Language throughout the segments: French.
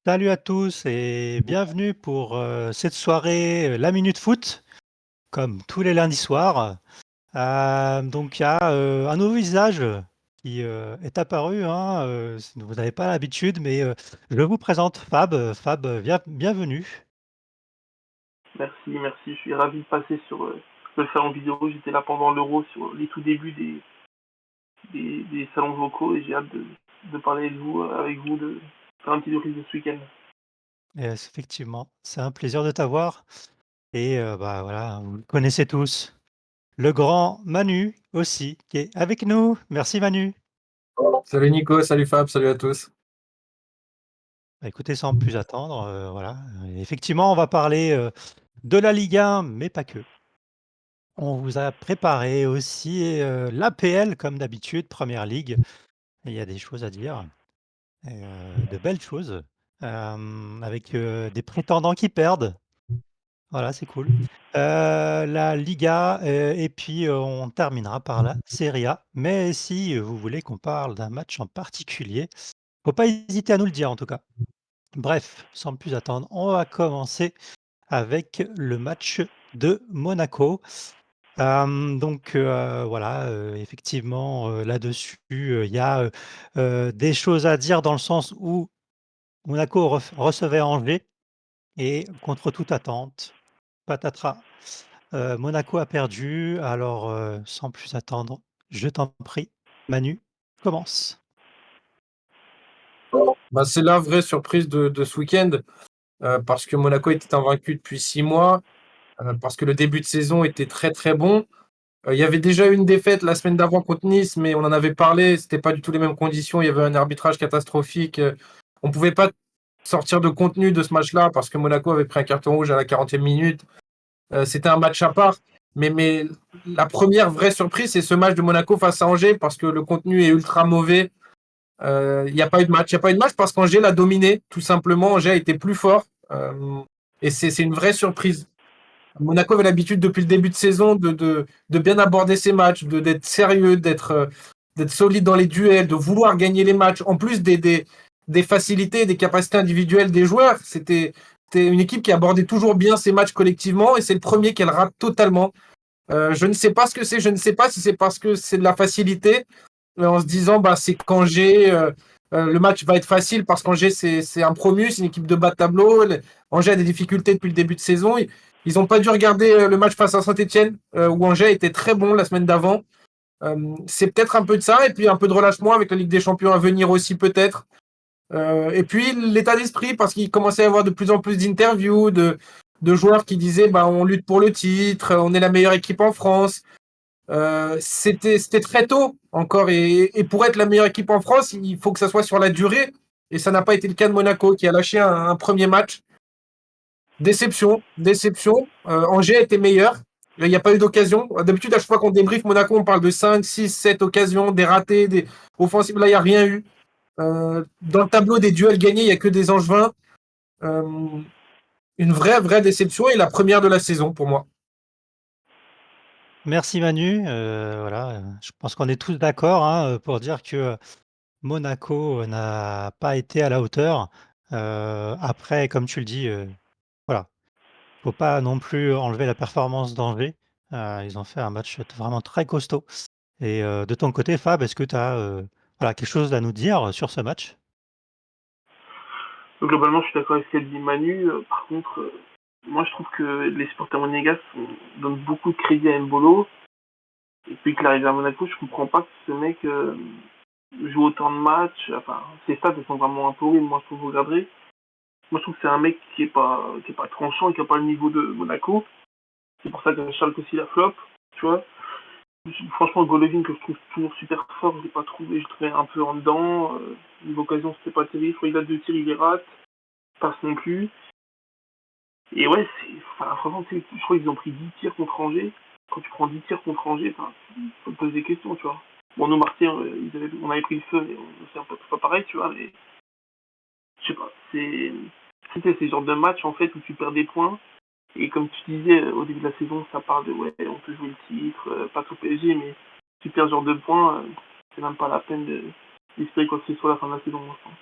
Salut à tous et bienvenue pour cette soirée La Minute Foot, comme tous les lundis soirs. Donc il y a un nouveau visage qui est apparu, hein, vous n'avez pas l'habitude, mais je vous présente Fab. Fab, bienvenue. Merci, je suis ravi de passer de le faire en vidéo. J'étais là pendant l'Euro sur les tout débuts des salons vocaux et j'ai hâte de parler avec vous, de faire un petit débrief de ce week-end. Et, effectivement, c'est un plaisir de t'avoir. Et bah voilà, vous le connaissez tous. Le grand Manu aussi, qui est avec nous. Merci Manu. Salut Nico, salut Fab, salut à tous. Bah, écoutez, sans plus attendre, voilà, effectivement, on va parler, de la Ligue 1, mais pas que. On vous a préparé aussi, l'APL comme d'habitude, Première Ligue. Et il y a des choses à dire et de belles choses, avec, des prétendants qui perdent. Voilà, c'est cool. La Liga, et puis, on terminera par la Serie A. Mais si, vous voulez qu'on parle d'un match en particulier, faut pas hésiter à nous le dire en tout cas. Bref, sans plus attendre, on va commencer avec le match de Monaco. Voilà, effectivement, là-dessus, il y a, des choses à dire dans le sens où Monaco recevait Angers et contre toute attente, patatras, Monaco a perdu. Alors, sans plus attendre, je t'en prie, Manu, commence. C'est la vraie surprise de ce week-end, parce que Monaco était invaincu depuis 6 mois, parce que le début de saison était très très bon. Il y avait déjà eu une défaite la semaine d'avant contre Nice, mais on en avait parlé, c'était pas du tout les mêmes conditions, il y avait un arbitrage catastrophique. On pouvait pas sortir de contenu de ce match-là parce que Monaco avait pris un carton rouge à la 40e minute. C'était un match à part. Mais la première vraie surprise, c'est ce match de Monaco face à Angers parce que le contenu est ultra mauvais. Il n'y a pas eu de match. Il n'y a pas eu de match parce qu'Angers l'a dominé, tout simplement. Angers a été plus fort. Et c'est une vraie surprise. Monaco avait l'habitude depuis le début de saison de bien aborder ses matchs, d'être sérieux, d'être solide dans les duels, de vouloir gagner les matchs. En plus des facilités, des capacités individuelles des joueurs, c'était une équipe qui abordait toujours bien ses matchs collectivement et c'est le premier qu'elle rate totalement. Je ne sais pas ce que c'est, je ne sais pas si c'est parce que c'est de la facilité, en se disant c'est qu'Angers, le match va être facile parce qu'Angers c'est un promu, c'est une équipe de bas de tableau. Angers a des difficultés depuis le début de saison. Ils n'ont pas dû regarder le match face à Saint-Etienne, où Angers était très bon la semaine d'avant. C'est peut-être un peu de ça, et puis un peu de relâchement avec la Ligue des Champions à venir aussi peut-être. Et puis l'état d'esprit, parce qu'il commençait à y avoir de plus en plus d'interviews de joueurs qui disaient on lutte pour le titre, on est la meilleure équipe en France. C'était très tôt encore, et pour être la meilleure équipe en France, il faut que ça soit sur la durée, et ça n'a pas été le cas de Monaco qui a lâché un premier match. Déception, déception. Angers était meilleur. Il n'y a pas eu d'occasion. D'habitude, à chaque fois qu'on débriefe Monaco, on parle de 5, 6, 7 occasions, des ratés, des offensives. Là, il n'y a rien eu. Dans le tableau des duels gagnés, il n'y a que des Angevins. Euh, une vraie déception, et la première de la saison pour moi. Merci Manu, voilà, je pense qu'on est tous d'accord, hein, pour dire que Monaco n'a pas été à la hauteur. Après, comme tu le dis, voilà, faut pas non plus enlever la performance d'Angers. Ils ont fait un match vraiment très costaud. Et de ton côté, Fab, est-ce que tu as, voilà, quelque chose à nous dire sur ce match? Donc, globalement, je suis d'accord avec ce qu'a dit Manu. Par contre, moi je trouve que les supporters monégasques donnent beaucoup de crédit à Mbolo. Et puis qu'il arrive à Monaco, je comprends pas que ce mec joue autant de matchs. Enfin, ses stats elles sont vraiment un peu horribles, moi je trouve, vous regarderez. Moi je trouve que c'est un mec qui est pas tranchant et qui a pas le niveau de Monaco. C'est pour ça que Schalke aussi la flop, tu vois. Franchement, Golovin, que je trouve toujours super fort, je l'ai pas trouvé, je le trouvais un peu en dedans. Niveau occasion, c'était pas terrible. Il a 2 tirs, il les rate. Passe non plus. Et ouais, enfin, franchement, je crois qu'ils ont pris 10 tirs contre Angers. Quand tu prends 10 tirs contre Angers, faut te poser des questions, tu vois. Bon, nous, Marseille, on avait pris le feu, mais c'est un peu pas pareil, tu vois, mais je sais pas. C'était ces genres de matchs, en fait, où tu perds des points. Et comme tu disais, au début de la saison, ça parle de ouais, on peut jouer le titre, pas au PSG, mais si tu perds ce genre de points, c'est même pas la peine d'espérer quoi que ce soit à la fin de la saison, moi, je pense.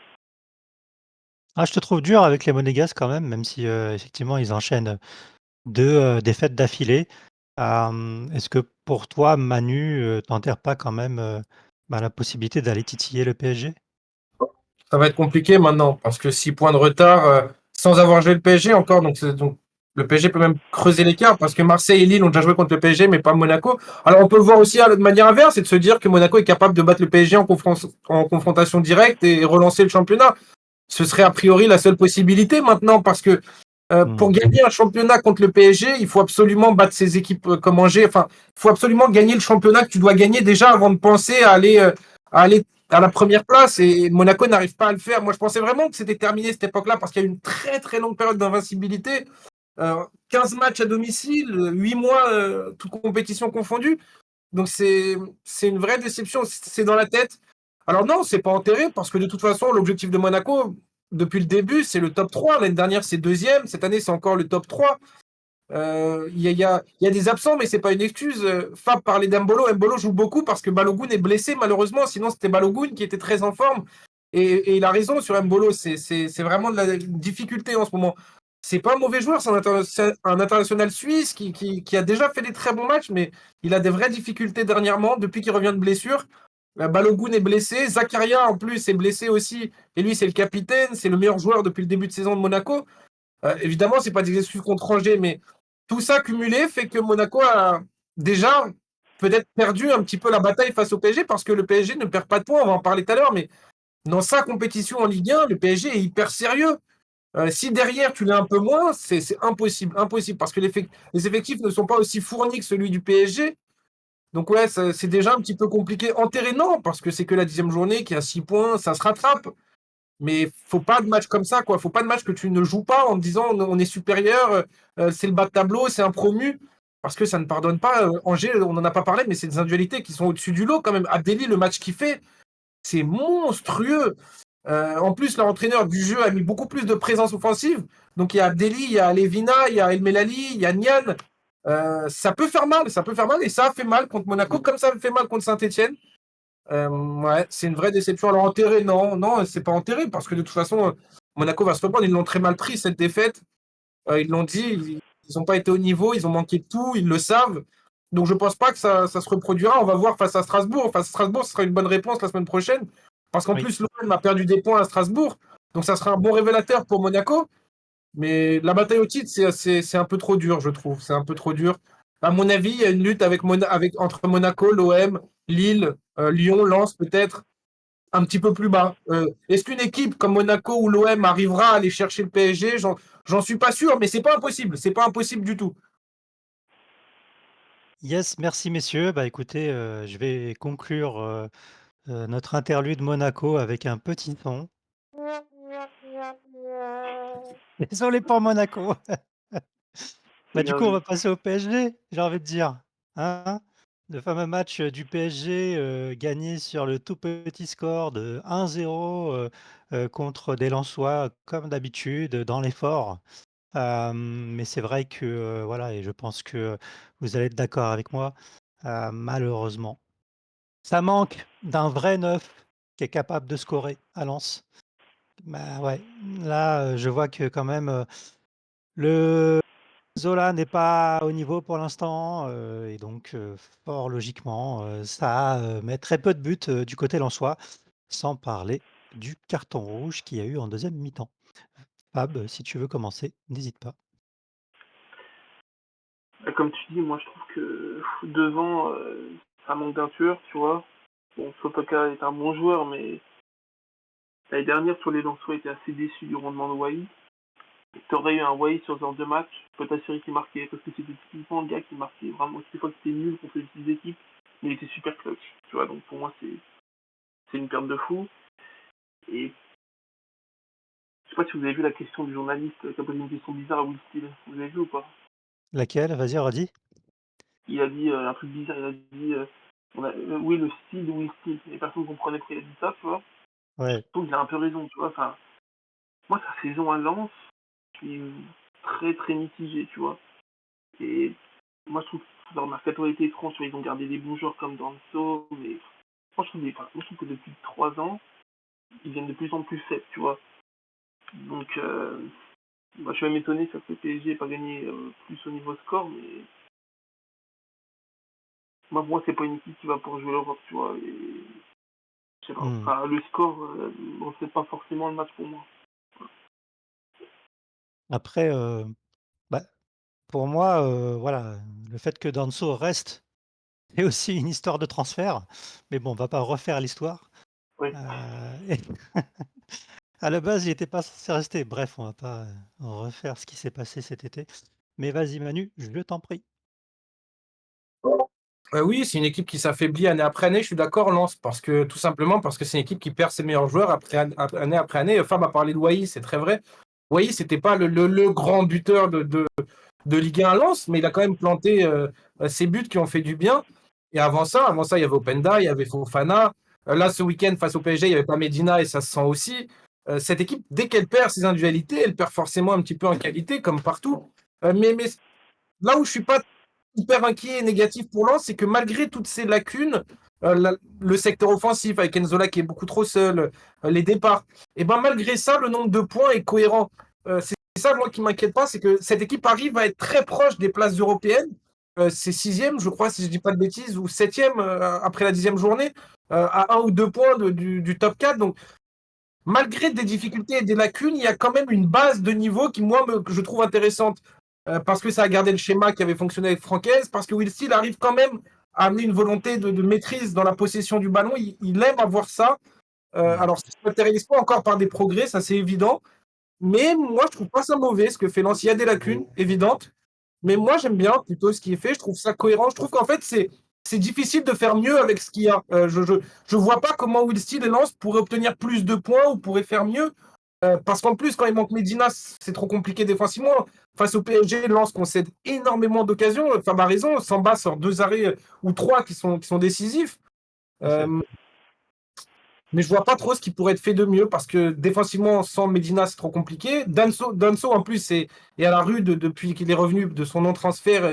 Ah, je te trouve dur avec les Monégasques quand même si, effectivement ils enchaînent 2 défaites d'affilée. Est-ce que pour toi, Manu, t'enterre pas quand même, la possibilité d'aller titiller le PSG? Ça va être compliqué maintenant parce que 6 points de retard, sans avoir joué le PSG encore, donc le PSG peut même creuser l'écart parce que Marseille et Lille ont déjà joué contre le PSG, mais pas Monaco. Alors on peut le voir aussi de manière inverse et de se dire que Monaco est capable de battre le PSG en confrontation directe et relancer le championnat. Ce serait a priori la seule possibilité maintenant parce que pour Mmh. gagner un championnat contre le PSG, il faut absolument battre ces équipes comme Angers. Enfin, il faut absolument gagner le championnat que tu dois gagner déjà avant de penser à aller à la première place. Et Monaco n'arrive pas à le faire. Moi, je pensais vraiment que c'était terminé cette époque-là parce qu'il y a eu une très très longue période d'invincibilité. 15 matchs à domicile, 8 mois, toutes compétitions confondues. Donc c'est une vraie déception. C'est dans la tête. Alors non, c'est pas enterré parce que de toute façon, l'objectif de Monaco, depuis le début, c'est le top 3. L'année dernière, c'est deuxième. Cette année, c'est encore le top 3. Il y a des absents, mais c'est pas une excuse. Fab parlait d'Embolo. Embolo joue beaucoup parce que Balogun est blessé, malheureusement. Sinon, c'était Balogun qui était très en forme. Et il a raison sur Embolo. C'est vraiment de la difficulté en ce moment. C'est pas un mauvais joueur, c'est un international suisse qui a déjà fait des très bons matchs, mais il a des vraies difficultés dernièrement depuis qu'il revient de blessure. Balogun est blessé. Zakaria, en plus, est blessé aussi. Et lui, c'est le capitaine. C'est le meilleur joueur depuis le début de saison de Monaco. Évidemment, c'est pas des excuses contre Angers, mais tout ça cumulé fait que Monaco a déjà peut-être perdu un petit peu la bataille face au PSG parce que le PSG ne perd pas de points, on va en parler tout à l'heure, mais dans sa compétition en Ligue 1, le PSG est hyper sérieux. Si derrière tu l'as un peu moins, c'est impossible, impossible parce que les effectifs ne sont pas aussi fournis que celui du PSG. Donc ouais, c'est déjà un petit peu compliqué. Enterré, non, parce que c'est que la 10e journée qui a 6 points, ça se rattrape. Mais faut pas de match comme ça, quoi. Faut pas de match que tu ne joues pas en te disant on est supérieur, c'est le bas de tableau, c'est un promu. Parce que ça ne pardonne pas. Angers, on n'en a pas parlé, mais c'est des individualités qui sont au-dessus du lot quand même. Abdelli, le match qu'il fait, c'est monstrueux. En plus, leur entraîneur du jeu a mis beaucoup plus de présence offensive. Donc il y a Abdelli, il y a Levina, il y a El Melali, il y a Nian. Ça peut faire mal, ça peut faire mal. Et ça a fait mal contre Monaco, comme ça fait mal contre Saint-Etienne. Ouais, c'est une vraie déception. Alors enterré, non, non, c'est pas enterré parce que de toute façon, Monaco va se reprendre. Ils l'ont très mal pris cette défaite. Ils l'ont dit, ils n'ont pas été au niveau, ils ont manqué de tout, ils le savent. Donc je pense pas que ça se reproduira. On va voir face à Strasbourg. Face à Strasbourg, ce sera une bonne réponse la semaine prochaine. Parce qu'en Oui, plus, l'OM a perdu des points à Strasbourg. Donc ça sera un bon révélateur pour Monaco. Mais la bataille au titre, c'est un peu trop dur, je trouve. C'est un peu trop dur. À mon avis, il y a une lutte entre Monaco, l'OM, Lille, Lyon, Lens, peut-être un petit peu plus bas. Est-ce qu'une équipe comme Monaco ou l'OM arrivera à aller chercher le PSG? J'en suis pas sûr, mais c'est pas impossible. C'est pas impossible du tout. yes, merci messieurs. Bah, écoutez, je vais conclure, notre interlude Monaco avec un petit son. Désolé pour Monaco. C'est Bah, du bien coup, on vu. va passer au PSG, j'ai envie de dire, hein? Le fameux match, du PSG, gagné sur le tout petit score de 1-0, contre des Lensois comme d'habitude, dans l'effort. Mais c'est vrai que, voilà et je pense que vous allez être d'accord avec moi, malheureusement, ça manque d'un vrai neuf qui est capable de scorer à Lens. Bah, ouais, là, je vois que quand même, le Zola n'est pas au niveau pour l'instant, et donc fort logiquement, ça, met très peu de buts, du côté lensois, sans parler du carton rouge qu'il y a eu en deuxième mi-temps. Fab, si tu veux commencer, n'hésite pas. Comme tu dis, moi je trouve que devant, ça manque d'un tueur, tu vois. Bon, Sotoka est un bon joueur, mais l'année dernière, sur les Lensois était assez déçu du rendement de Wai. T'aurais eu un Wai sur ce genre de match, je peux t'assurer qu'il marquait, parce que c'était typiquement le gars qui marquait vraiment, des fois que c'était nul contre les petites équipes, mais il était super clutch, tu vois, donc pour moi c'est une perte de fou. Et je sais pas si vous avez vu la question du journaliste qui a posé une question bizarre à Will Steele, vous avez vu ou pas? Laquelle? Vas-y, redis. Il a dit un truc bizarre, il a dit oui, le style de Will Steele, et personne ne comprenait pourquoi il a dit ça, tu vois. Ouais, Je trouve qu'il a un peu raison, tu vois, enfin, moi sa saison à Lens, qui est très très mitigée, tu vois. Et moi, je trouve que leur mercato a été étrange. Ils ont gardé des bons joueurs comme Danso, mais moi, je trouve que depuis 3 ans, ils viennent de plus en plus faibles, tu vois. Donc, je suis même étonné que le PSG n'ait pas gagné plus au niveau score, mais moi, pour moi, c'est pas une équipe qui va pour jouer l'Europe, tu vois. Et, je sais pas, Mmh. enfin, le score ne reflète pas forcément le match pour moi. Après, bah, pour moi, voilà, le fait que Danso reste, c'est aussi une histoire de transfert. Mais bon, on va pas refaire l'histoire. Oui. Et à la base, il était pas censé rester. Bref, on va pas, refaire ce qui s'est passé cet été. Mais vas-y Manu, je t'en prie. Oui, c'est une équipe qui s'affaiblit année après année, je suis d'accord, Lens, parce que tout simplement parce que c'est une équipe qui perd ses meilleurs joueurs année après année. Fab a parlé de Wai, c'est très vrai. Wai, c'était pas le grand buteur de Ligue 1 à Lens, mais il a quand même planté ses buts qui ont fait du bien. Et avant ça, il y avait Openda, il y avait Fofana. Là, ce week-end, face au PSG, il n'y avait pas Medina et ça se sent aussi. Cette équipe, dès qu'elle perd ses individualités, elle perd forcément un petit peu en qualité, comme partout. Mais là où je suis pas hyper inquiet et négatif pour Lens, c'est que malgré toutes ces lacunes, le secteur offensif avec Enzola qui est beaucoup trop seul, les départs, et ben malgré ça, le nombre de points est cohérent. C'est ça, moi, qui m'inquiète pas, c'est que cette équipe arrive à être très proche des places européennes. C'est sixième, je crois, si je dis pas de bêtises, ou septième après la 10e journée, à 1 ou 2 points du top 4. Donc, malgré des difficultés et des lacunes, il y a quand même une base de niveau qui, moi, que je trouve intéressante. Parce que ça a gardé le schéma qui avait fonctionné avec Francaise, parce que Will Steele arrive quand même à amener une volonté de maîtrise dans la possession du ballon. Il aime avoir ça. Mmh. Alors, ça ne se matérialise pas encore par des progrès, ça c'est évident. Mais moi, je trouve pas ça mauvais, ce que fait Lens. Il y a des lacunes évidentes. Mais moi, j'aime bien plutôt ce qui est fait. Je trouve ça cohérent. Je trouve qu'en fait, c'est difficile de faire mieux avec ce qu'il y a. Je vois pas comment Will Steele et Lens pourraient obtenir plus de points ou pourraient faire mieux. Parce qu'en plus, quand il manque Medina, c'est trop compliqué défensivement. Face au PSG, Lens concède énormément d'occasions. Fab a raison, Samba sort 2 arrêts ou 3 qui sont décisifs. Tout à fait. Mais je vois pas trop ce qui pourrait être fait de mieux parce que défensivement, sans Medina, c'est trop compliqué. Danso en plus, est à la rue depuis qu'il est revenu de son non-transfert.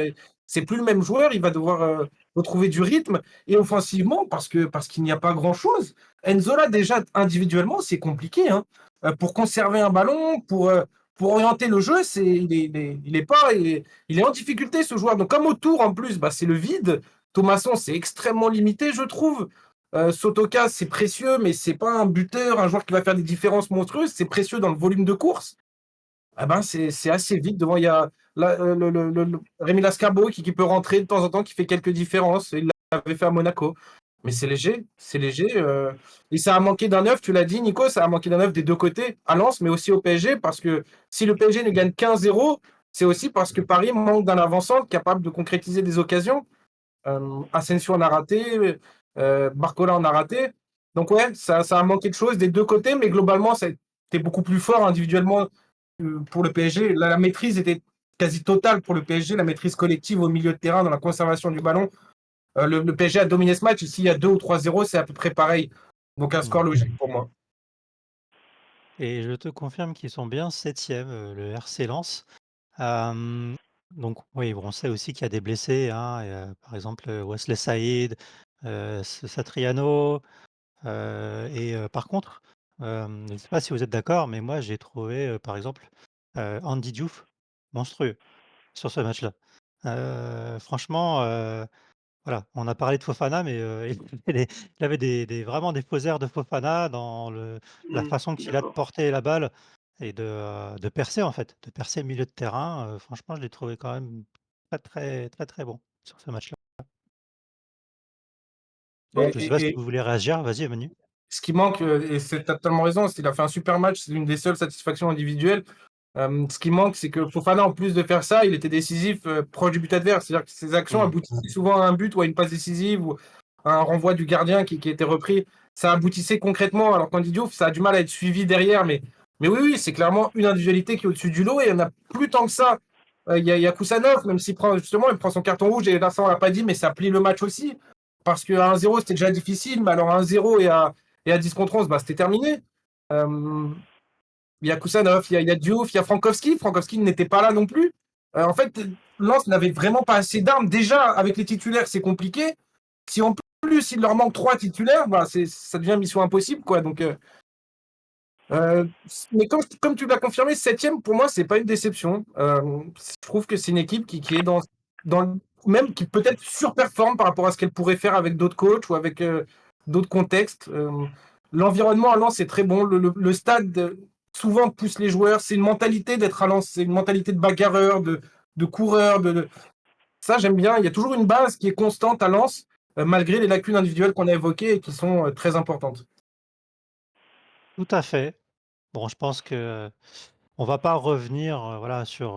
C'est plus le même joueur. Il va devoir retrouver du rythme. Et offensivement, parce qu'il n'y a pas grand-chose. Enzola, déjà, individuellement, c'est compliqué. Hein. Pour conserver un ballon, pour orienter le jeu, il est en difficulté, ce joueur. Donc, comme autour, en plus, bah, c'est le vide. Thomasson, c'est extrêmement limité, je trouve. Sotoka, c'est précieux, mais c'est pas un buteur, un joueur qui va faire des différences monstrueuses. C'est précieux dans le volume de course. Ah ben, c'est assez vite. Devant, il y a Rémi Lascarbo qui peut rentrer de temps en temps, qui fait quelques différences. Il l'avait fait à Monaco. Mais c'est léger, c'est léger. Et ça a manqué d'un œuf, tu l'as dit, Nico, ça a manqué d'un œuf des deux côtés, à Lens, mais aussi au PSG, parce que si le PSG ne gagne qu'1-0, c'est aussi parce que Paris manque d'un avant-centre capable de concrétiser des occasions. Asensio en a raté, Barcola en a raté. Donc ouais, ça a manqué de choses des deux côtés, mais globalement, c'était beaucoup plus fort individuellement pour le PSG. La maîtrise était quasi totale pour le PSG, la maîtrise collective au milieu de terrain, dans la conservation du ballon. Le PSG a dominé ce match. S'il y a 2 ou 3-0, c'est à peu près pareil. Donc un score Mmh. logique pour moi. Et je te confirme qu'ils sont bien septième, le RC Lens. Hem, donc oui, bon, on sait aussi qu'il y a des blessés, hein, par exemple, Wesley Saïd, Satriano, par contre, je ne sais pas si vous êtes d'accord, mais moi j'ai trouvé, par exemple, Andy Diouf monstrueux sur ce match-là. Franchement, voilà, on a parlé de Fofana, mais il avait des vraiment des faux airs de Fofana dans la façon qu'il a de D'accord. porter la balle et de percer en fait, de percer au milieu de terrain, franchement je l'ai trouvé quand même très, très, très, très bon sur ce match-là. Je ne sais pas si Et vous voulez réagir? Vas-y Manu. ce qui manque, et c'est totalement raison, c'est qu'il a fait un super match, c'est l'une des seules satisfactions individuelles. Ce qui manque, c'est que Fofana, en plus de faire ça, il était décisif proche du but adverse. C'est-à-dire que ses actions Mmh. aboutissaient souvent à un but ou à une passe décisive ou à un renvoi du gardien qui était repris. Ça aboutissait concrètement, alors qu'Andy Diouf, ça a du mal à être suivi derrière. Mais oui, oui, c'est clairement une individualité qui est au-dessus du lot et il n'y en a plus tant que ça. Il y a Koussanov, même s'il prend, justement, il prend son carton rouge et là, ça, on l'a pas dit, mais ça plie le match aussi. Parce qu'à 1-0, c'était déjà difficile, mais alors à 1-0 et à 10 contre 11, bah, c'était terminé. Euh, il y a Kusanov, il y a Diouf, il y a Frankowski. Frankowski n'était pas là non plus. En fait, Lens n'avait vraiment pas assez d'armes. Déjà, avec les titulaires, c'est compliqué. Si en plus, il leur manque 3 titulaires, bah, ça devient mission impossible, quoi. Donc, Mais comme tu l'as confirmé, 7e, pour moi, c'est pas une déception. Je trouve que c'est une équipe qui est même qui peut-être surperforme par rapport à ce qu'elle pourrait faire avec d'autres coachs ou avec d'autres contextes. L'environnement à Lens est très bon. Le stade souvent pousse les joueurs. C'est une mentalité d'être à Lens. C'est une mentalité de bagarreur, de coureur. Ça, j'aime bien. Il y a toujours une base qui est constante à Lens, malgré les lacunes individuelles qu'on a évoquées et qui sont très importantes. Tout à fait. Bon, je pense que on va pas revenir, voilà, sur,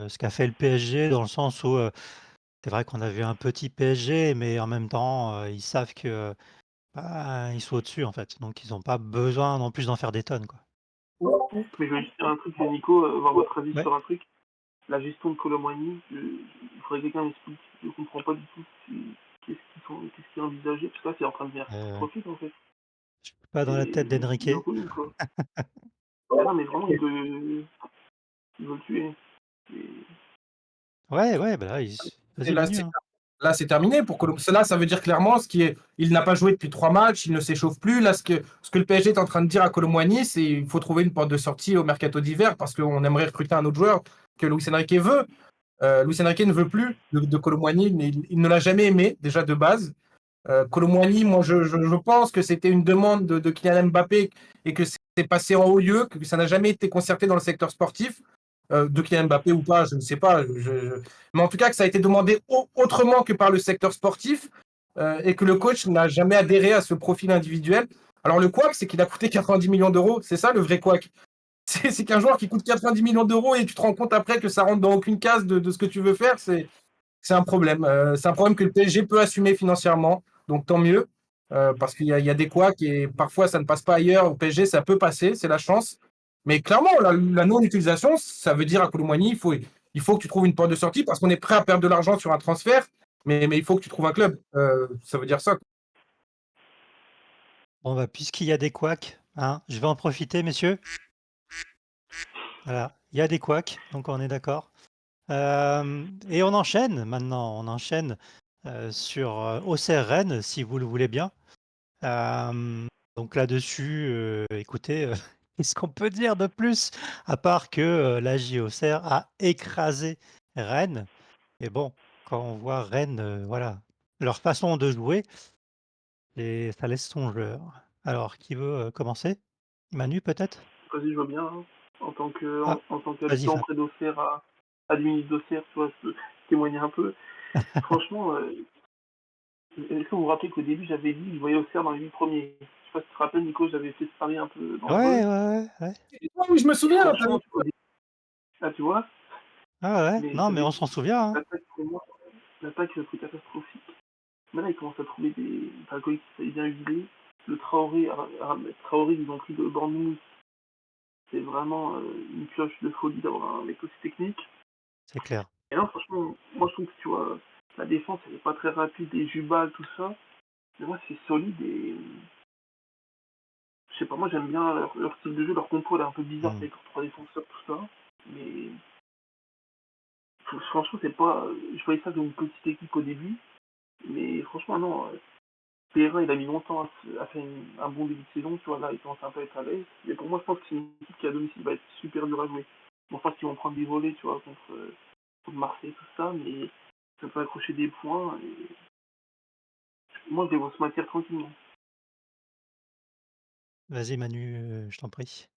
ce qu'a fait le PSG dans le sens où, c'est vrai qu'on a vu un petit PSG, mais en même temps, ils savent que, bah, ils sont au-dessus, en fait. Donc ils ont pas besoin non plus d'en faire des tonnes, quoi. Mais je vais juste dire un truc, Nico, voir votre avis Ouais, sur un truc. La gestion de Colomboigny, il faudrait que quelqu'un m'explique. Je ne comprends pas du tout qu'est-ce qui est envisagé, parce que là, c'est en train de devenir heu, catastrophique, en fait. je suis pas dans la tête C'est d'Enrique. bien connu, quoi. Ah non, mais vraiment, il veut le tuer. Et- Ouais, ouais, bah, là, Et vas-y là, Manu, c'est hein. là, c'est terminé pour Colombo. Là, ça veut dire clairement il n'a pas joué depuis 3 matchs, il ne s'échauffe plus. Là, ce que le PSG est en train de dire à Colomboigny, c'est qu'il faut trouver une porte de sortie au mercato d'hiver parce qu'on aimerait recruter un autre joueur que Luis Enrique veut. Luis Enrique ne veut plus de Colomboigny, il ne l'a jamais aimé, déjà de base. Colomboigny, moi, je pense que c'était une demande de Kylian Mbappé et que c'est passé en haut lieu, que ça n'a jamais été concerté dans le secteur sportif. De Kylian Mbappé ou pas, je ne sais pas. Mais en tout cas, que ça a été demandé autrement que par le secteur sportif et que le coach n'a jamais adhéré à ce profil individuel. Alors, le couac, c'est qu'il a coûté 90 millions d'euros. C'est ça le vrai couac. C'est qu'un joueur qui coûte 90 millions d'euros et tu te rends compte après que ça rentre dans aucune case de ce que tu veux faire, c'est un problème. C'est un problème que le PSG peut assumer financièrement, donc tant mieux, parce qu'il y a des couacs et parfois ça ne passe pas ailleurs. Au PSG, ça peut passer, c'est la chance. Mais clairement, la non-utilisation, ça veut dire à Colomboigny, il faut que tu trouves une porte de sortie parce qu'on est prêt à perdre de l'argent sur un transfert, mais il faut que tu trouves un club. Ça veut dire ça. Bon, bah, puisqu'il y a des couacs, hein, je vais en profiter messieurs. Voilà, il y a des couacs, donc on est d'accord. Et on enchaîne maintenant, on enchaîne, sur, Auxerre Rennes, si vous le voulez bien. Hem, donc là-dessus, écoutez, qu'est-ce qu'on peut dire de plus? À part que, la JO Auxerre a écrasé Rennes et bon, quand on voit Rennes, voilà, leur façon de jouer et ça laisse songeur. Alors qui veut, commencer? Manu peut-être? Vas-y, je vois bien, hein. En tant que, Ah, en tant vas-y qu'habitant Fab. près d'Auxerre, à 10 minutes d'Auxerre, tu vois, je peux témoigner un peu. Franchement, est-ce que vous vous rappelez qu'au début, j'avais dit que je voyais Auxerre dans les 8 premiers. Je sais pas si tu te rappelles, Nico, j'avais fait ce pari un peu dangereux. Ouais, ouais, ouais, ouais. Oui, je me Et souviens. franchement, là, tu vois, Ah ouais, mais non mais j'avais on dit, s'en souvient, hein. l'attaque, pour moi, l'attaque, c'est catastrophique. Mais là, ils commencent à trouver des. Enfin, le collectif est bien huilé. Le Traoré, Traoré, ils ont pris de Bournemouth. C'est vraiment une pioche de folie d'avoir un mec aussi technique. C'est clair. Et là, franchement, moi, je trouve que, tu vois, la défense, elle est pas très rapide, et Jubal, tout ça. Mais moi, c'est solide et. Je sais pas, moi, j'aime bien leur style de jeu, leur compo, elle est un peu bizarre Mmh. avec leurs trois défenseurs, tout ça. Mais franchement, c'est pas. Je voyais ça comme une petite équipe au début. Mais franchement, non. Perrin, il a mis longtemps à faire un bon début de saison, tu vois, là, il commence un peu à être à l'aise. Mais pour moi, je pense que c'est une équipe qui, à domicile, va être super dure à jouer. Bon, je pense qu'ils vont prendre des volets, tu vois, contre Marseille, tout ça, mais ça peut accrocher des points. Et moi, je les vois se maintenir tranquillement. Vas-y Manu, je t'en prie.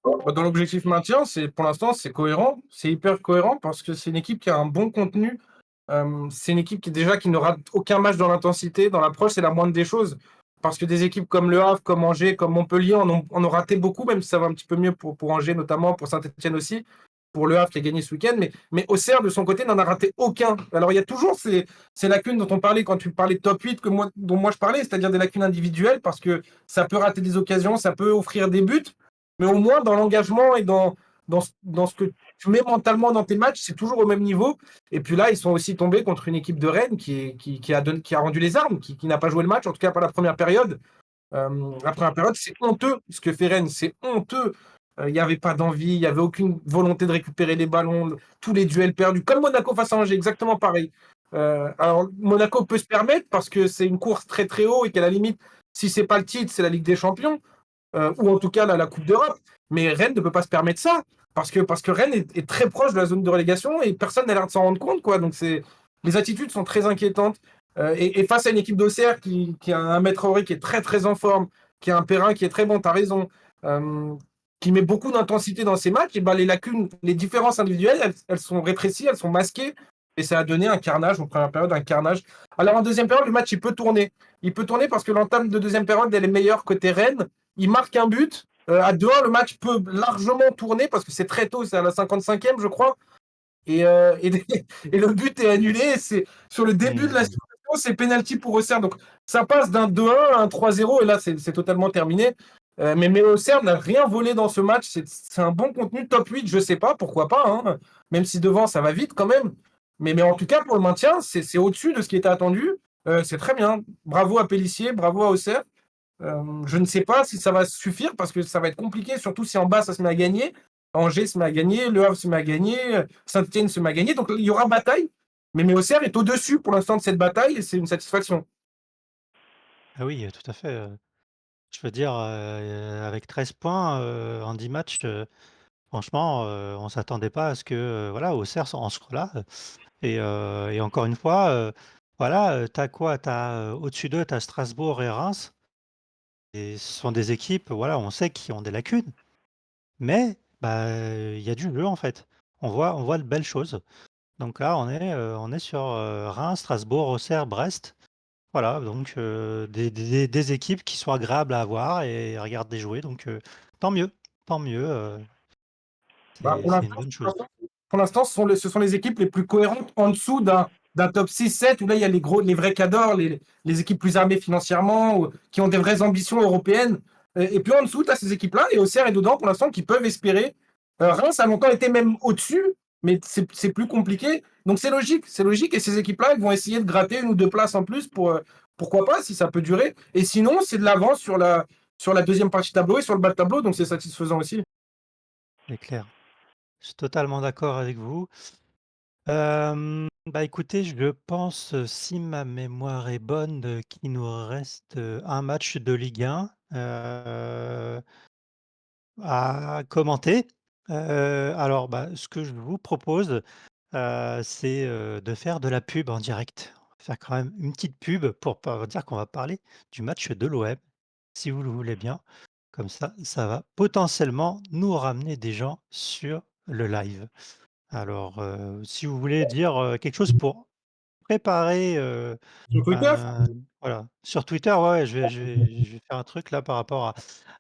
Bah, dans l'objectif maintien, pour l'instant, c'est cohérent. C'est hyper cohérent parce que c'est une équipe qui a un bon contenu. C'est une équipe qui ne rate aucun match dans l'intensité, dans l'approche, c'est la moindre des choses. Parce que des équipes comme Le Havre, comme Angers, comme Montpellier en ont raté beaucoup, même si ça va un petit peu mieux pour Angers notamment, pour Saint-Etienne aussi, pour Le Havre qui a gagné ce week-end. Mais Auxerre, de son côté, n'en a raté aucun. Alors il y a toujours ces lacunes dont on parlait quand tu parlais de top 8, dont moi je parlais, c'est-à-dire des lacunes individuelles, parce que ça peut rater des occasions, ça peut offrir des buts, mais au moins dans l'engagement et dans ce que tu mets mentalement dans tes matchs, c'est toujours au même niveau. Et puis là, ils sont aussi tombés contre une équipe de Rennes qui a rendu les armes, qui n'a pas joué le match, en tout cas pas la première période. La première période, c'est honteux ce que fait Rennes, c'est honteux. Il n'y avait pas d'envie, il n'y avait aucune volonté de récupérer les ballons, tous les duels perdus, comme Monaco face à Angers, exactement pareil. Alors, Monaco peut se permettre parce que c'est une course très très haut et qu'à la limite, si c'est pas le titre, c'est la Ligue des Champions. ou en tout cas la Coupe d'Europe. Mais Rennes ne peut pas se permettre ça, parce que Rennes est très proche de la zone de relégation et personne n'a l'air de s'en rendre compte, quoi. Donc les attitudes sont très inquiétantes. Et face à une équipe d'Auxerre qui a un Maître Auré qui est très très en forme, qui a un Perrin qui est très bon, t'as raison, qui met beaucoup d'intensité dans ses matchs, et ben les lacunes, les différences individuelles, elles sont rétrécies, elles sont masquées, et ça a donné un carnage, en première période, un carnage. Alors en deuxième période, le match, il peut tourner. Il peut tourner parce que l'entame de deuxième période, elle est meilleure côté Rennes. Il marque un but. À 2-1, le match peut largement tourner parce que c'est très tôt, c'est à la 55e, je crois. Et, et le but est annulé. C'est sur le début de la situation, c'est pénalty pour Auxerre. Donc ça passe d'un 2-1 à un 3-0 et là, c'est totalement terminé. Mais Auxerre n'a rien volé dans ce match. C'est un bon contenu. Top 8, je sais pas, pourquoi pas, hein. Même si devant, ça va vite quand même. Mais en tout cas, pour le maintien, c'est au-dessus de ce qui était attendu. C'est très bien. Bravo à Pélissier, bravo à Auxerre. Je ne sais pas si ça va suffire parce que ça va être compliqué, surtout si en bas ça se met à gagner. Angers se met à gagner, Le Havre se met à gagner, Saint-Étienne se met à gagner. Donc il y aura bataille. Mais Auxerre est au-dessus pour l'instant de cette bataille et c'est une satisfaction. Ah oui, tout à fait, je veux dire, avec 13 points, en 10 matchs, franchement, on s'attendait pas à ce que, voilà, Auxerre en soit là, et encore une fois, voilà, tu quoi? Tu au-dessus d'eux, tu as Strasbourg et Reims, et ce sont des équipes, voilà, on sait qui ont des lacunes, mais bah, il y a du jeu, en fait. On voit de belles choses. Donc là, on est sur, Reims, Strasbourg, Auxerre, Brest. Voilà, donc des équipes qui sont agréables à avoir et à regarder jouer, donc tant mieux, tant mieux, Bah, c'est une bonne chose. pour l'instant, ce sont les équipes les plus cohérentes en dessous d'un top 6-7 où là, il y a les vrais cadors, les équipes plus armées financièrement, qui ont des vraies ambitions européennes. Et puis en dessous, tu as ces équipes-là, et Auxerre est dedans pour l'instant, qui peuvent espérer. Reims a longtemps été même au-dessus, mais c'est plus compliqué. Donc c'est logique, et ces équipes-là, elles vont essayer de gratter une ou deux places en plus pourquoi pas, si ça peut durer. Et sinon, c'est de l'avance sur la deuxième partie de tableau et sur le bas de tableau, donc c'est satisfaisant aussi. C'est clair. Je suis totalement d'accord avec vous. Bah, écoutez, je pense, si ma mémoire est bonne, qu'il nous reste, un match de Ligue 1, à commenter. Alors, bah, ce que je vous propose, c'est, de faire de la pub en direct. On va faire quand même une petite pub pour pas dire qu'on va parler du match de l'OM, si vous le voulez bien. Comme ça va potentiellement nous ramener des gens sur le live. Alors, si vous voulez dire, quelque chose pour préparer, Sur Twitter, ben, voilà, sur Twitter, ouais, ouais, je vais faire un truc là par rapport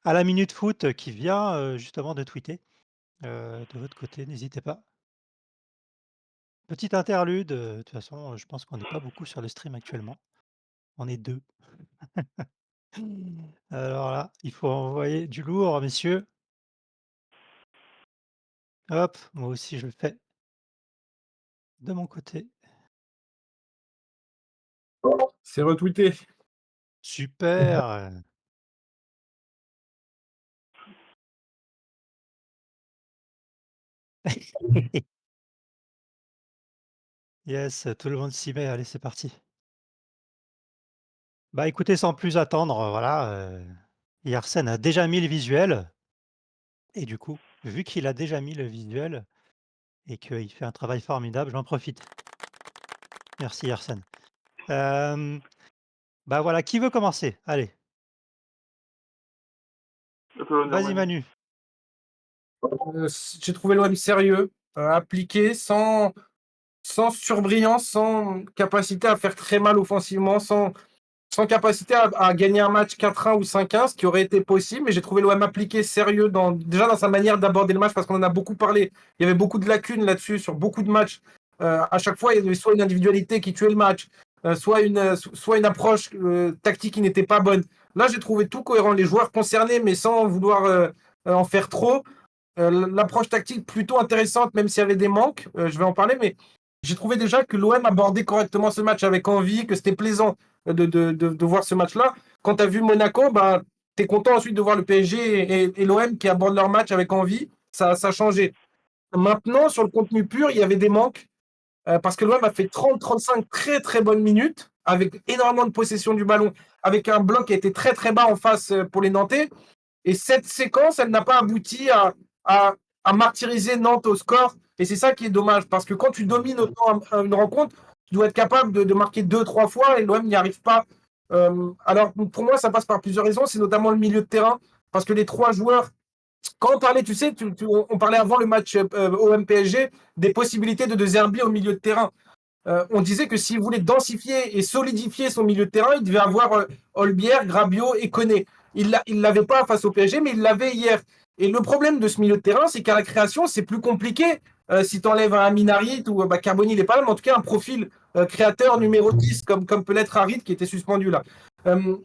à la minute foot qui vient, justement de tweeter. De votre côté, n'hésitez pas. Petite interlude, de toute façon, je pense qu'on n'est pas beaucoup sur le stream actuellement. On est 2. Alors là, il faut envoyer du lourd, messieurs. Hop, moi aussi je le fais de mon côté. c'est retweeté. Super! Yes, tout le monde s'y met, allez, c'est parti. Bah, écoutez, sans plus attendre, voilà, Yersen a déjà mis le visuel et du coup, vu qu'il a déjà mis le visuel et qu'il fait un travail formidable, j'en profite. Merci Yersen. Hem, bah, voilà, qui veut commencer? Allez, À toi l'honneur, vas-y Manu. Manu. J'ai trouvé l'OM sérieux, appliqué, sans surbrillance, sans capacité à faire très mal offensivement, sans capacité à gagner un match 4-1 ou 5-1, ce qui aurait été possible. Mais j'ai trouvé l'OM appliqué, sérieux, déjà dans sa manière d'aborder le match, parce qu'on en a beaucoup parlé. Il y avait beaucoup de lacunes là-dessus, sur beaucoup de matchs. À chaque fois, il y avait soit une individualité qui tuait le match, soit une approche tactique qui n'était pas bonne. Là, j'ai trouvé tout cohérent. Les joueurs concernés, mais sans vouloir en faire trop. L'approche tactique plutôt intéressante, même s'il y avait des manques, je vais en parler, mais j'ai trouvé déjà que l'OM abordait correctement ce match avec envie, que c'était plaisant de voir ce match-là. Quand tu as vu Monaco, bah, tu es content ensuite de voir le PSG et l'OM qui abordent leur match avec envie. Ça a changé. Maintenant, sur le contenu pur, il y avait des manques, parce que l'OM a fait 30-35 très très bonnes minutes, avec énormément de possession du ballon, avec un bloc qui a été très très bas en face pour les Nantais. Et cette séquence, elle n'a pas abouti à martyriser Nantes au score. Et c'est ça qui est dommage, parce que quand tu domines autant une rencontre, tu dois être capable de marquer 2, 3 fois, et l'OM n'y arrive pas. Alors, pour moi, ça passe par plusieurs raisons. C'est notamment le milieu de terrain, parce que les 3 joueurs, quand on parlait, tu sais, on parlait avant le match OM-PSG des possibilités de Zerbi au milieu de terrain. On disait que s'il voulait densifier et solidifier son milieu de terrain, il devait avoir Olbière, Grabiot et Koné. Il ne l'avait pas face au PSG, mais il l'avait hier. Et le problème de ce milieu de terrain, c'est qu'à la création, c'est plus compliqué. Si tu enlèves un Minarit ou Carboni, il n'est pas là, mais en tout cas un profil créateur numéro 10, comme peut l'être Harit qui était suspendu là. Euh,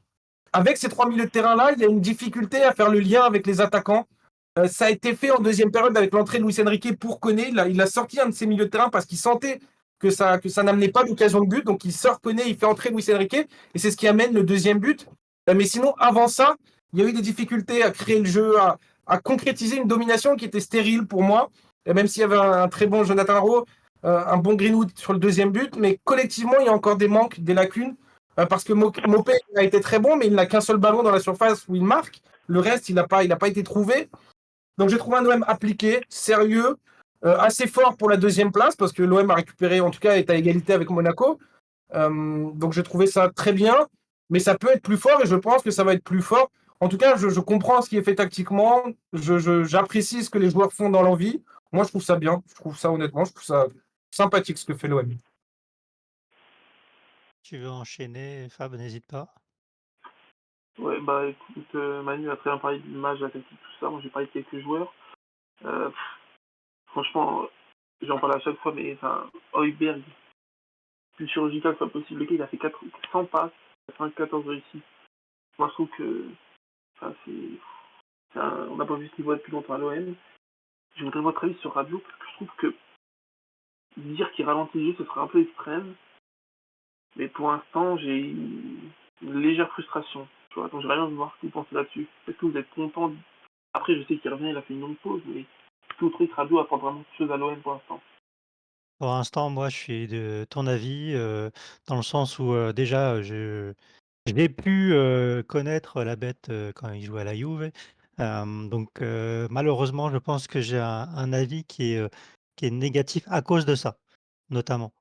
Avec ces 3 milieux de terrain-là, il y a une difficulté à faire le lien avec les attaquants. Ça a été fait en deuxième période avec l'entrée de Luis Enrique pour Koné. Il a sorti un de ses milieux de terrain parce qu'il sentait que ça n'amenait pas d'occasion de but. Donc il sort Koné, il fait entrer Luis Enrique et c'est ce qui amène le deuxième but. Mais sinon, avant ça, il y a eu des difficultés à créer le jeu, à concrétiser une domination qui était stérile pour moi. Et même s'il y avait un très bon Jonathan Rowe, un bon Greenwood sur le deuxième but, mais collectivement, il y a encore des manques, des lacunes. Parce que Mopé a été très bon, mais il n'a qu'un seul ballon dans la surface où il marque. Le reste, il n'a pas été trouvé. Donc j'ai trouvé un OM appliqué, sérieux, assez fort pour la deuxième place, parce que l'OM a récupéré, en tout cas, est à égalité avec Monaco. Donc j'ai trouvé ça très bien, mais ça peut être plus fort et je pense que ça va être plus fort. En tout cas, je comprends ce qui est fait tactiquement, j'apprécie ce que les joueurs font dans l'envie. Moi, je trouve ça bien, je trouve ça honnêtement, je trouve ça sympathique ce que fait l'OM. Tu veux enchaîner, Fab, n'hésite pas. Ouais, bah écoute, Manu a très bien parlé de l'image, la tactique, tout ça. Moi, j'ai parlé de quelques joueurs. Euh, Franchement, j'en parle à chaque fois, mais enfin, Højbjerg, plus chirurgical que soit possible, le gars, il a fait 100 passes, 94 réussites. Moi, je trouve que enfin, on n'a pas vu ce niveau depuis longtemps à l'OM. Je voudrais votre avis sur Rabiot, parce que je trouve que dire qu'il ralentit le jeu, ce serait un peu extrême. Mais pour l'instant, j'ai une légère frustration. Tu vois, donc j'aimerais bien voir ce que vous pensez là-dessus. Est-ce que vous êtes content Après, je sais qu'il revient, il a fait une longue pause, mais est-ce que vous trouvez que Rabiot apporte vraiment quelque chose à l'OM pour l'instant? Pour l'instant, moi, je suis de ton avis, dans le sens où, déjà, j'ai pu, connaître la bête, quand il jouait à la Juve. Donc, malheureusement, je pense que j'ai un avis qui est négatif à cause de ça, notamment.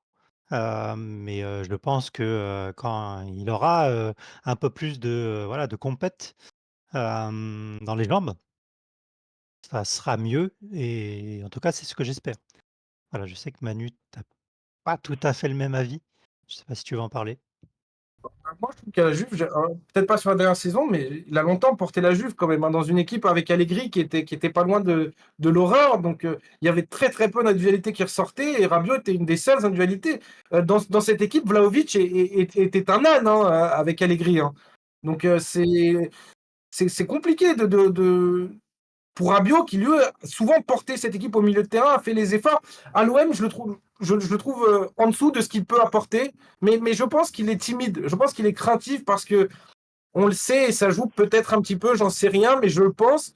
Mais, je pense que, quand il aura, un peu plus de, voilà, de compète, dans les jambes, ça sera mieux et en tout cas, c'est ce que j'espère. Voilà, je sais que Manu, tu pas tout à fait le même avis. Je sais pas si tu veux en parler? Moi, je trouve qu'à la Juve, peut-être pas sur la dernière saison, mais il a longtemps porté la Juve quand même, hein, dans une équipe avec Allegri qui était pas loin de l'horreur. Donc, il y avait très très peu d'individualité qui ressortait et Rabiot était une des seules individualités. Dans cette équipe, Vlahovic était un âne, hein, avec Allegri, hein. Donc, c'est compliqué pour Rabiot, qui lui a souvent porté cette équipe au milieu de terrain, a fait les efforts. À l'OM, je le trouve en dessous de ce qu'il peut apporter, mais je pense qu'il est timide, je pense qu'il est craintif parce que on le sait et ça joue peut-être un petit peu, j'en sais rien, mais je le pense.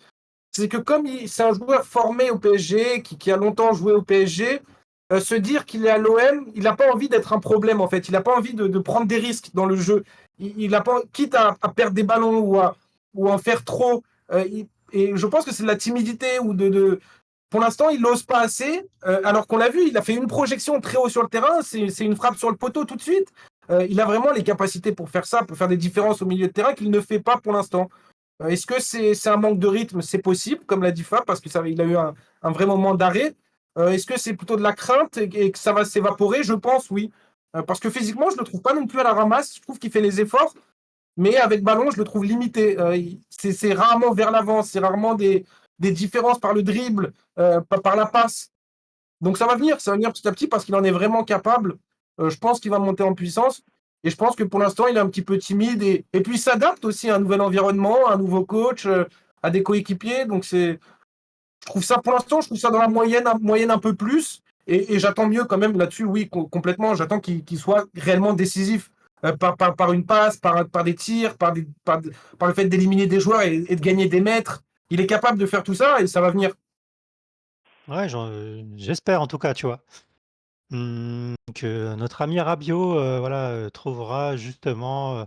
C'est que comme c'est un joueur formé au PSG, qui a longtemps joué au PSG, se dire qu'il est à l'OM, il n'a pas envie d'être un problème en fait. Il n'a pas envie de prendre des risques dans le jeu. Il a pas, quitte à perdre des ballons ou à en faire trop. Et je pense que c'est de la timidité ou pour l'instant, il n'ose pas assez, alors qu'on l'a vu, il a fait une projection très haut sur le terrain, c'est une frappe sur le poteau tout de suite. Il a vraiment les capacités pour faire ça, pour faire des différences au milieu de terrain qu'il ne fait pas pour l'instant. Est-ce que c'est un manque de rythme? C'est possible, comme l'a dit Fab, parce qu'il a eu un vrai moment d'arrêt. Est-ce que c'est plutôt de la crainte et que ça va s'évaporer? Je pense, oui. Parce que physiquement, je ne le trouve pas non plus à la ramasse. Je trouve qu'il fait les efforts, mais avec ballon, je le trouve limité. C'est rarement vers l'avant, c'est rarement des différences par le dribble, par la passe. Donc ça va venir petit à petit parce qu'il en est vraiment capable. Je pense qu'il va monter en puissance. Et je pense que pour l'instant, il est un petit peu timide et puis il s'adapte aussi à un nouvel environnement, à un nouveau coach, à des coéquipiers. Donc je trouve ça pour l'instant, je trouve ça dans la moyenne un peu plus. Et j'attends mieux quand même là-dessus, oui, complètement. J'attends qu'il soit réellement décisif par une passe, par des tirs, par le fait d'éliminer des joueurs et de gagner des mètres. Il est capable de faire tout ça et ça va venir. Ouais, j'espère en tout cas, tu vois? Que notre ami Rabiot, voilà, trouvera justement,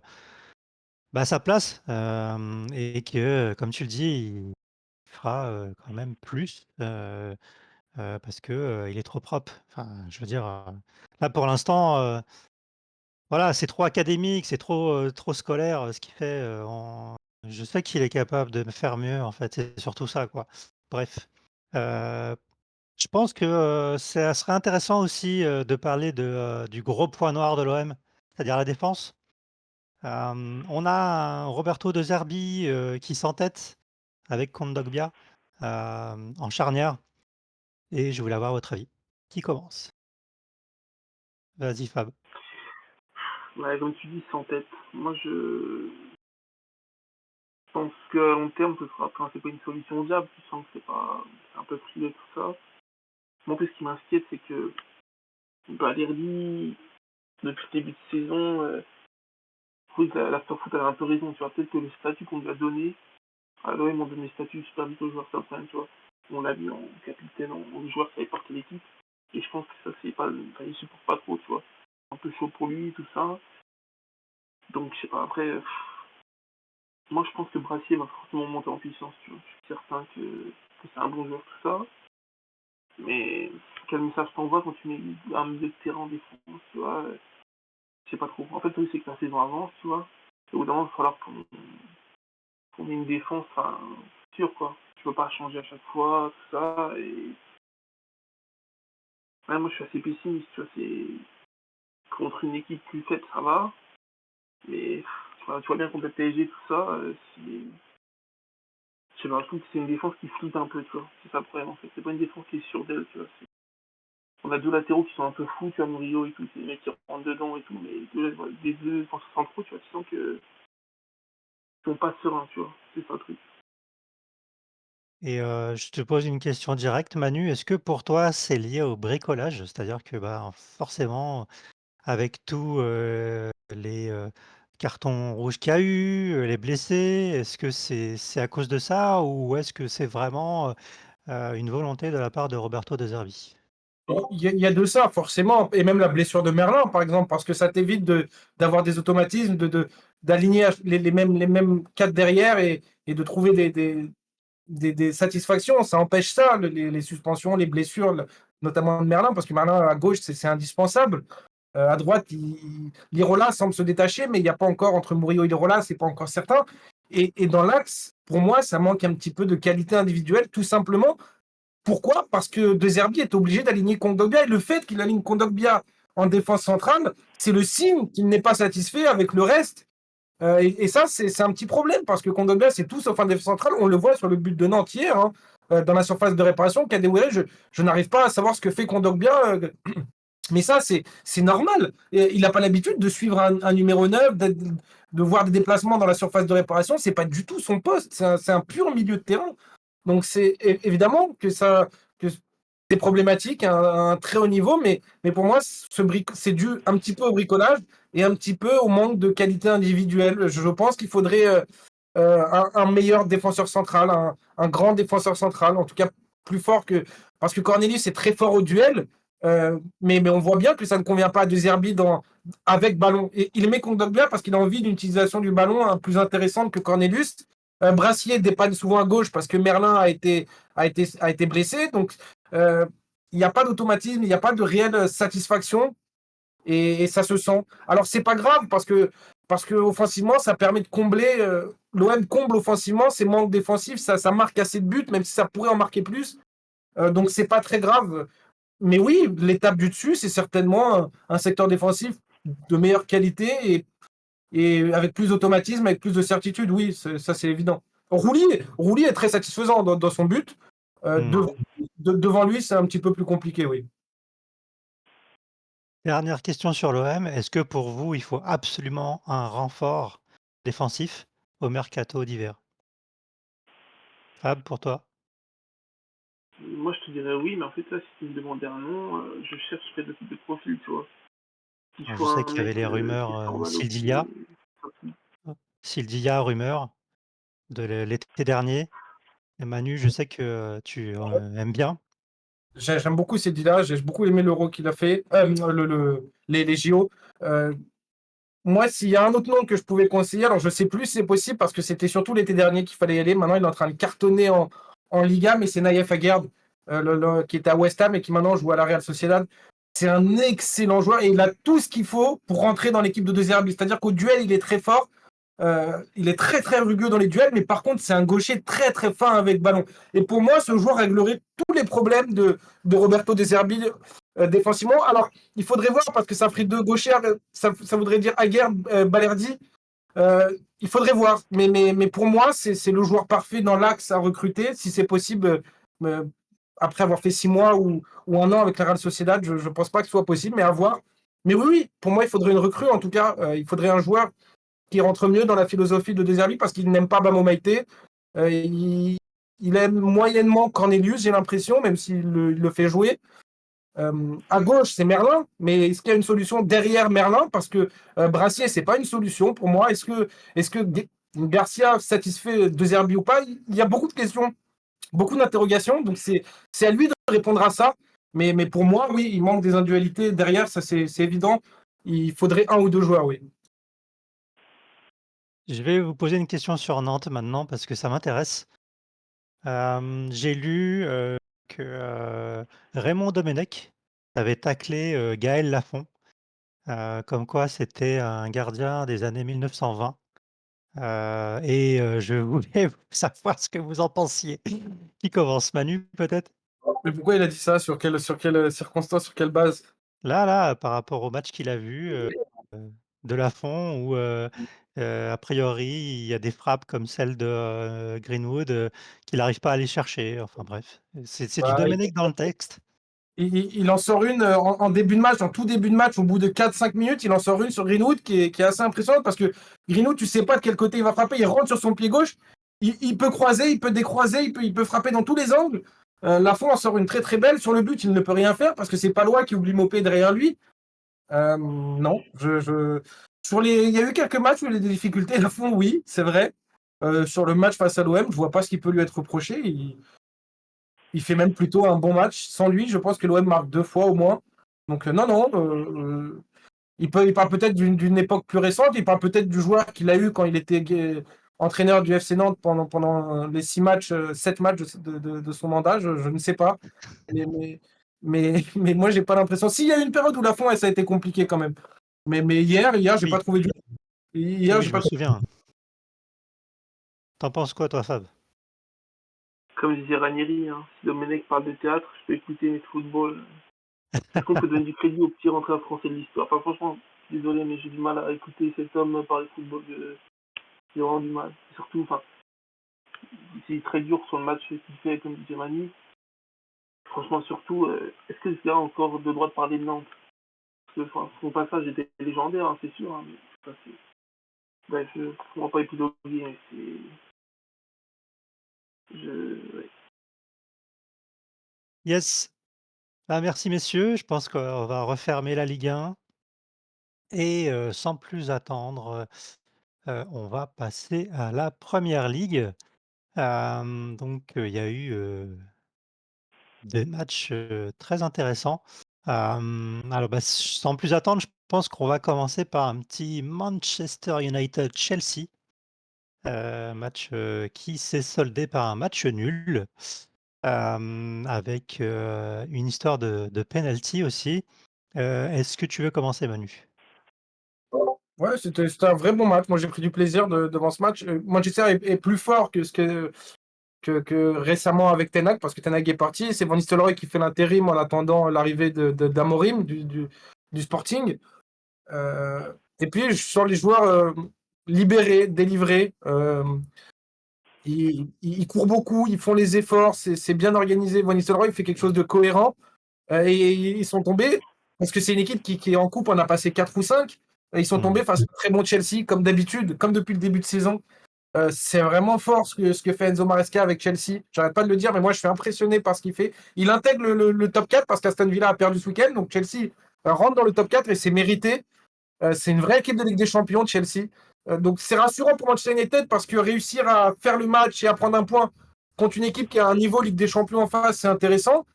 bah, sa place, et que, comme tu le dis, il fera, quand même plus, parce que, il est trop propre. Enfin, je veux dire, là, pour l'instant, voilà, c'est trop académique, c'est trop scolaire, ce qu'il fait, en je sais qu'il est capable de faire mieux, en fait, c'est surtout ça, quoi. Bref, heu, je pense que, ça serait intéressant aussi, de parler du gros point noir de l'OM, c'est-à-dire la défense. On a un Roberto De Zerbi, qui s'entête avec Kondogbia, en charnière, et je voulais avoir votre avis. Qui commence? Vas-y Fab. Ouais, comme tu dis, sans tête. Moi, je pense qu'à long terme, ce sera, enfin, c'est pas une solution viable. Tu sens que c'est un peu frileux tout ça. Moi, en plus, ce qui m'inquiète, c'est que, bah, Lerby, depuis le début de saison, oui, la Foot, elle a un peu raison. Tu vois, peut-être que le statut qu'on lui a donné, à l'OM, on donne les statuts super vite aux joueurs comme ça, tu vois. On l'a vu en capitaine, en joueur qui avait porté l'équipe. Et je pense que ça, c'est pas, enfin, il supporte pas trop, tu vois. Un peu chaud pour lui, tout ça. Donc, je sais pas, après, moi, je pense que Brassier va forcément monter en puissance, tu vois. Je suis certain que c'est un bon joueur, tout ça. Mais quel message t'envoies quand tu mets un milieu de terrain en défense, tu vois, je sais pas trop. En fait, oui, c'est que la saison avance, tu vois. Et au bout d'un moment, il va falloir qu'on ait une défense, enfin, sûre, quoi. Tu peux pas changer à chaque fois, tout ça. Et ouais, moi, je suis assez pessimiste, tu vois. C'est contre une équipe plus faible, ça va. Mais tu vois bien contre le PSG, tout ça, je sais pas, je trouve que c'est une défense qui floute un peu, tu vois. C'est ça le problème, en fait. C'est pas une défense qui est sûre d'elle, tu vois. On a deux latéraux qui sont un peu fous, tu vois, Murillo et tout, c'est des mecs qui rentrent dedans et tout, mais des deux défenseurs centraux, tu vois, tu sens que ils sont pas sereins, tu vois. C'est ça le truc. Et je te pose une question directe, Manu. Est-ce que pour toi, c'est lié au bricolage? C'est-à-dire que, bah, forcément, avec tous, les, cartons rouges qu'il y a eu, les blessés, est-ce que c'est à cause de ça ou est-ce que c'est vraiment, une volonté de la part de Roberto De Zerbi? Il y a de ça, forcément, et même la blessure de Merlin, par exemple, parce que ça t'évite d'avoir des automatismes, d'aligner les mêmes quatre derrière et de trouver des satisfactions. Ça empêche ça, les suspensions, les blessures, notamment de Merlin, parce que Merlin à gauche, c'est indispensable. À droite, Lirola semble se détacher, mais il n'y a pas encore, entre Murillo et Lirola, c'est pas encore certain. Et dans l'axe, pour moi, ça manque un petit peu de qualité individuelle, tout simplement. Pourquoi? Parce que De Zerbi est obligé d'aligner Kondogbia, et le fait qu'il aligne Kondogbia en défense centrale, c'est le signe qu'il n'est pas satisfait avec le reste. Et ça, c'est un petit problème, parce que Kondogbia, c'est tout sauf un défense central. On le voit sur le but de Nantes hier, hein, dans la surface de réparation. Kadewere, je n'arrive pas à savoir ce que fait Kondogbia. Mais ça, c'est normal. Et il n'a pas l'habitude de suivre un numéro 9, de voir des déplacements dans la surface de réparation. C'est pas du tout son poste. C'est un pur milieu de terrain. Donc c'est évidemment que c'est problématique à un très haut niveau, mais pour moi, c'est dû un petit peu au bricolage et un petit peu au manque de qualité individuelle. Je pense qu'il faudrait un meilleur défenseur central, un grand défenseur central, en tout cas plus fort que. Parce que Cornelius est très fort au duel, mais on voit bien que ça ne convient pas à De Zerbi avec ballon. Et il met Kondogbia parce qu'il a envie d'une utilisation du ballon plus intéressante que Cornelius. Brassier dépanne souvent à gauche parce que Merlin a été blessé. Donc, il n'y a pas d'automatisme, il n'y a pas de réelle satisfaction et ça se sent. Alors c'est pas grave parce que offensivement ça permet de combler. L'OM comble offensivement ses manques défensifs, ça marque assez de buts, même si ça pourrait en marquer plus. Donc c'est pas très grave. Mais oui, l'étape du dessus, c'est certainement un secteur défensif de meilleure qualité et avec plus d'automatisme, avec plus de certitude. Oui, ça c'est évident. Roulier est très satisfaisant dans son but. Mmh. Devant lui, c'est un petit peu plus compliqué, oui. Dernière question sur l'OM. Est-ce que pour vous, il faut absolument un renfort défensif au mercato d'hiver? Fab, pour toi? Moi, je te dirais oui, mais en fait, là, si tu me demandais un nom, je cherche quel type de profil, tu vois. Qu'il Alors je soit sais un qu'il y mec avait les qui rumeurs, est sans ballot, qui Sildilia. est Rumeur de l'été dernier. Et Manu, je sais que tu, aimes bien. J'aime beaucoup ces là. J'ai beaucoup aimé l'Euro qu'il a fait, les JO. Moi, s'il y a un autre nom que je pouvais conseiller, alors je sais plus si c'est possible parce que c'était surtout l'été dernier qu'il fallait y aller. Maintenant, il est en train de cartonner en Liga, mais c'est Naïef Aguerd qui était à West Ham et qui maintenant joue à la Real Sociedad. C'est un excellent joueur et il a tout ce qu'il faut pour rentrer dans l'équipe de De Zerbi. C'est-à-dire qu'au duel, il est très fort. Il est très très rugueux dans les duels, mais par contre, c'est un gaucher très très fin avec ballon. Et pour moi, ce joueur réglerait tous les problèmes de Roberto De Zerbi défensivement. Alors, il faudrait voir parce que ça ferait deux gauchers, ça voudrait dire Aguerd, Balerdi. Il faudrait voir, mais pour moi, c'est le joueur parfait dans l'axe à recruter, si c'est possible. euh, Après avoir fait 6 mois ou un an avec la Real Sociedad, je ne pense pas que ce soit possible, mais à voir. Mais oui, oui, pour moi, il faudrait une recrue, en tout cas. Il faudrait un joueur qui rentre mieux dans la philosophie de De Zerbi parce qu'il n'aime pas Bamo Maïté. Il aime moyennement Cornelius, j'ai l'impression, même s'il le fait jouer. À gauche, c'est Merlin, mais est-ce qu'il y a une solution derrière Merlin? Parce que Brassier, c'est pas une solution pour moi. Est-ce que Garcia satisfait De Zerbi ou pas? Il y a beaucoup de questions, beaucoup d'interrogations, donc c'est à lui de répondre à ça. Mais pour moi, oui, il manque des individualités derrière, ça c'est évident. Il faudrait un ou deux joueurs, oui. Je vais vous poser une question sur Nantes maintenant parce que ça m'intéresse. J'ai lu, que, Raymond Domenech avait taclé, Gaël Lafont, comme quoi c'était un gardien des années 1920, je voulais savoir ce que vous en pensiez. Qui commence? Manu, peut-être? Mais pourquoi il a dit ça? Sur quelle circonstance, sur quelle base? Là, par rapport au match qu'il a vu, de Lafont où, a priori, il y a des frappes comme celle de, Greenwood, qu'il n'arrive pas à aller chercher. Enfin bref, c'est du Bah, Domenech dans le texte. il en sort une en début de match, en tout début de match, au bout de 4-5 minutes, il en sort une sur Greenwood qui est assez impressionnante parce que Greenwood, tu sais pas de quel côté il va frapper, il rentre sur son pied gauche, il peut croiser, il peut décroiser, il peut frapper dans tous les angles. Lafont en sort une très très belle. Sur le but, il ne peut rien faire parce que c'est Palois qui oublie Mopé derrière lui. Non, il y a eu quelques matchs où il y a eu des difficultés. Lafont, oui, c'est vrai. Sur le match face à l'OM, je vois pas ce qui peut lui être reproché. Il fait même plutôt un bon match. Sans lui, je pense que l'OM marque 2 fois au moins. Donc non, non. Il parle peut-être d'une époque plus récente. Il parle peut-être du joueur qu'il a eu quand il était entraîneur du FC Nantes pendant les 6 matchs, 7 matchs de son mandat. Je ne sais pas. Mais moi, j'ai pas l'impression. S'il y a eu une période où Lafont, ça a été compliqué quand même. Mais hier, j'ai pas Oui, trouvé du. Hier, oui, j'ai je me pas. souviens. T'en penses quoi toi, Fab? Comme disait Ranieri, hein, si Domenech parle de théâtre, je peux écouter mes football. Est-ce qu'on peut donner du crédit au petit rentreur français de l'histoire? Enfin, franchement, désolé, mais j'ai du mal à écouter cet homme parler de football. J'ai vraiment du mal. Surtout, enfin, c'est très dur sur le match qu'il fait, comme disait Manu. Franchement, surtout, est-ce que ce gars a encore le droit de parler de Nantes? Parce que enfin, son passage était légendaire, hein, c'est sûr. Hein, mais, enfin, bref, je ne comprends pas épouser, mais c'est. Ouais. Yes. Ah, merci messieurs, je pense qu'on va refermer la Ligue 1 et sans plus attendre, on va passer à la Première Ligue. Il y a eu, des matchs, très intéressants. Sans plus attendre, je pense qu'on va commencer par un petit Manchester United-Chelsea, match, qui s'est soldé par un match nul, avec, une histoire de penalty aussi. Est-ce que tu veux commencer, Manu? Ouais, c'était un vrai bon match. Moi, j'ai pris du plaisir devant ce match. Manchester est plus fort que récemment avec Ten Hag, parce que Ten Hag est parti. C'est Van Nistelrooy qui fait l'intérim en attendant l'arrivée d'Amorim du Sporting. Et puis, je sens les joueurs libérés, délivrés. Ils courent beaucoup, ils font les efforts, c'est bien organisé. Van Nistelrooy fait quelque chose de cohérent. Et ils sont tombés, parce que c'est une équipe qui est en coupe, on a passé 4 ou 5. Ils sont Mmh. tombés face à un très bon Chelsea, comme d'habitude, comme depuis le début de saison. C'est vraiment fort ce que fait Enzo Maresca avec Chelsea. J'arrête pas de le dire, mais moi je suis impressionné par ce qu'il fait. Il intègre le top 4 parce qu'Aston Villa a perdu ce week-end, donc Chelsea rentre dans le top 4 et c'est mérité. C'est une vraie équipe de Ligue des Champions, Chelsea. Donc c'est rassurant pour Manchester United parce que réussir à faire le match et à prendre un point contre une équipe qui a un niveau Ligue des Champions en face, c'est intéressant.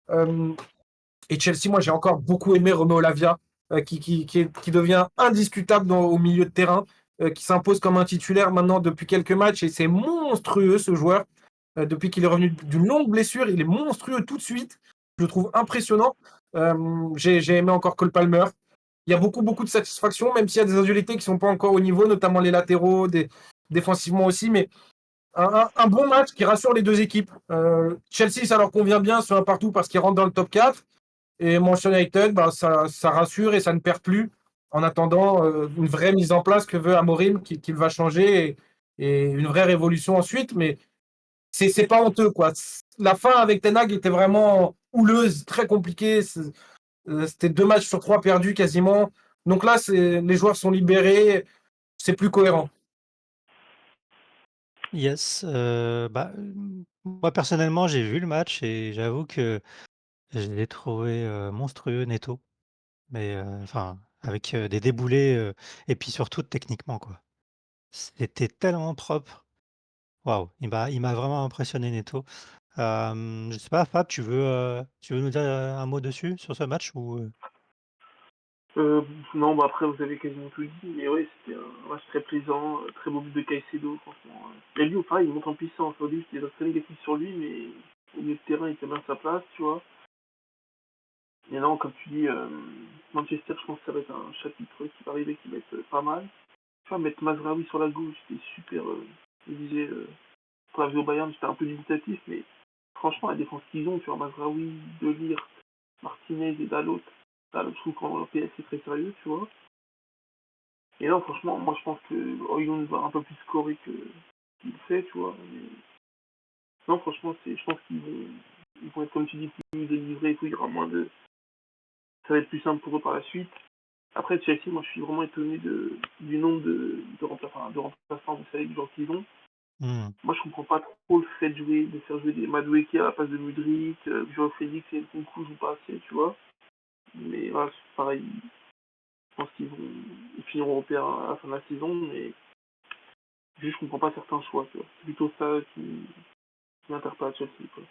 Et Chelsea, moi j'ai encore beaucoup aimé Romeo Lavia. qui devient indiscutable au milieu de terrain, qui s'impose comme un titulaire maintenant depuis quelques matchs, et c'est monstrueux ce joueur. Depuis qu'il est revenu d'une longue blessure, il est monstrueux tout de suite. Je le trouve impressionnant. J'ai aimé encore Cole Palmer. Il y a beaucoup de satisfaction, même s'il y a des individualités qui ne sont pas encore au niveau, notamment les latéraux, défensivement aussi, mais un bon match qui rassure les deux équipes. Chelsea, ça leur convient bien, c'est un partout parce qu'ils rentrent dans le top 4. Et Manchester United, ça rassure et ça ne perd plus en attendant une vraie mise en place que veut Amorim, qu'il va changer et une vraie révolution ensuite. Mais c'est pas honteux, quoi. La fin avec Ten Hag était vraiment houleuse, très compliquée. C'était 2 matchs sur 3 perdus quasiment. Donc là, les joueurs sont libérés, c'est plus cohérent. Yes, moi personnellement, j'ai vu le match et j'avoue que je l'ai trouvé, monstrueux Neto, mais enfin avec, des déboulés, et puis surtout techniquement, quoi. C'était tellement propre. Waouh, il m'a vraiment impressionné Neto. Je sais pas, Fab, tu veux nous dire, un mot dessus, sur ce match ou? Euh, non, bah après, vous avez quasiment tout dit, mais ouais, c'était un match très plaisant, très beau but de Caicedo, franchement. Et lui, pareil, il monte en puissance. Au début, c'était très négatif sur lui, mais au milieu de terrain, il était bien à sa place, tu vois. Et non, comme tu dis, Manchester, je pense que ça va être un chapitre qui va arriver qui va être pas mal. Tu vois, mettre Mazraoui sur la gauche, c'était super. Je disais, pour la vie au Bayern, j'étais un peu dubitatif, mais franchement, la défense qu'ils ont, tu vois, Mazraoui, De Ligt, Martinez et Dalot, je trouve qu'en PS, c'est très sérieux, tu vois. Et là, franchement, moi je pense que Højlund va un peu plus scorer qu'il fait, tu vois. Mais non, franchement, je pense qu'ils vont être, comme tu dis, plus délivrés et tout, il y aura moins de. Ça va être plus simple pour eux par la suite. Après, Chelsea, moi je suis vraiment étonné du nombre de remplaçants, vous savez, du genre qu'ils ont. Mmh. Moi je comprends pas trop le fait de faire jouer des Madueke à la place de Mudryk, Joao Félix et Nkunku jouent pas assez, tu vois. Mais voilà, c'est pareil, je pense ils finiront européens à la fin de la saison, mais juste, je comprends pas certains choix, tu vois. C'est plutôt ça qui m'interpelle à Chelsea, quoi.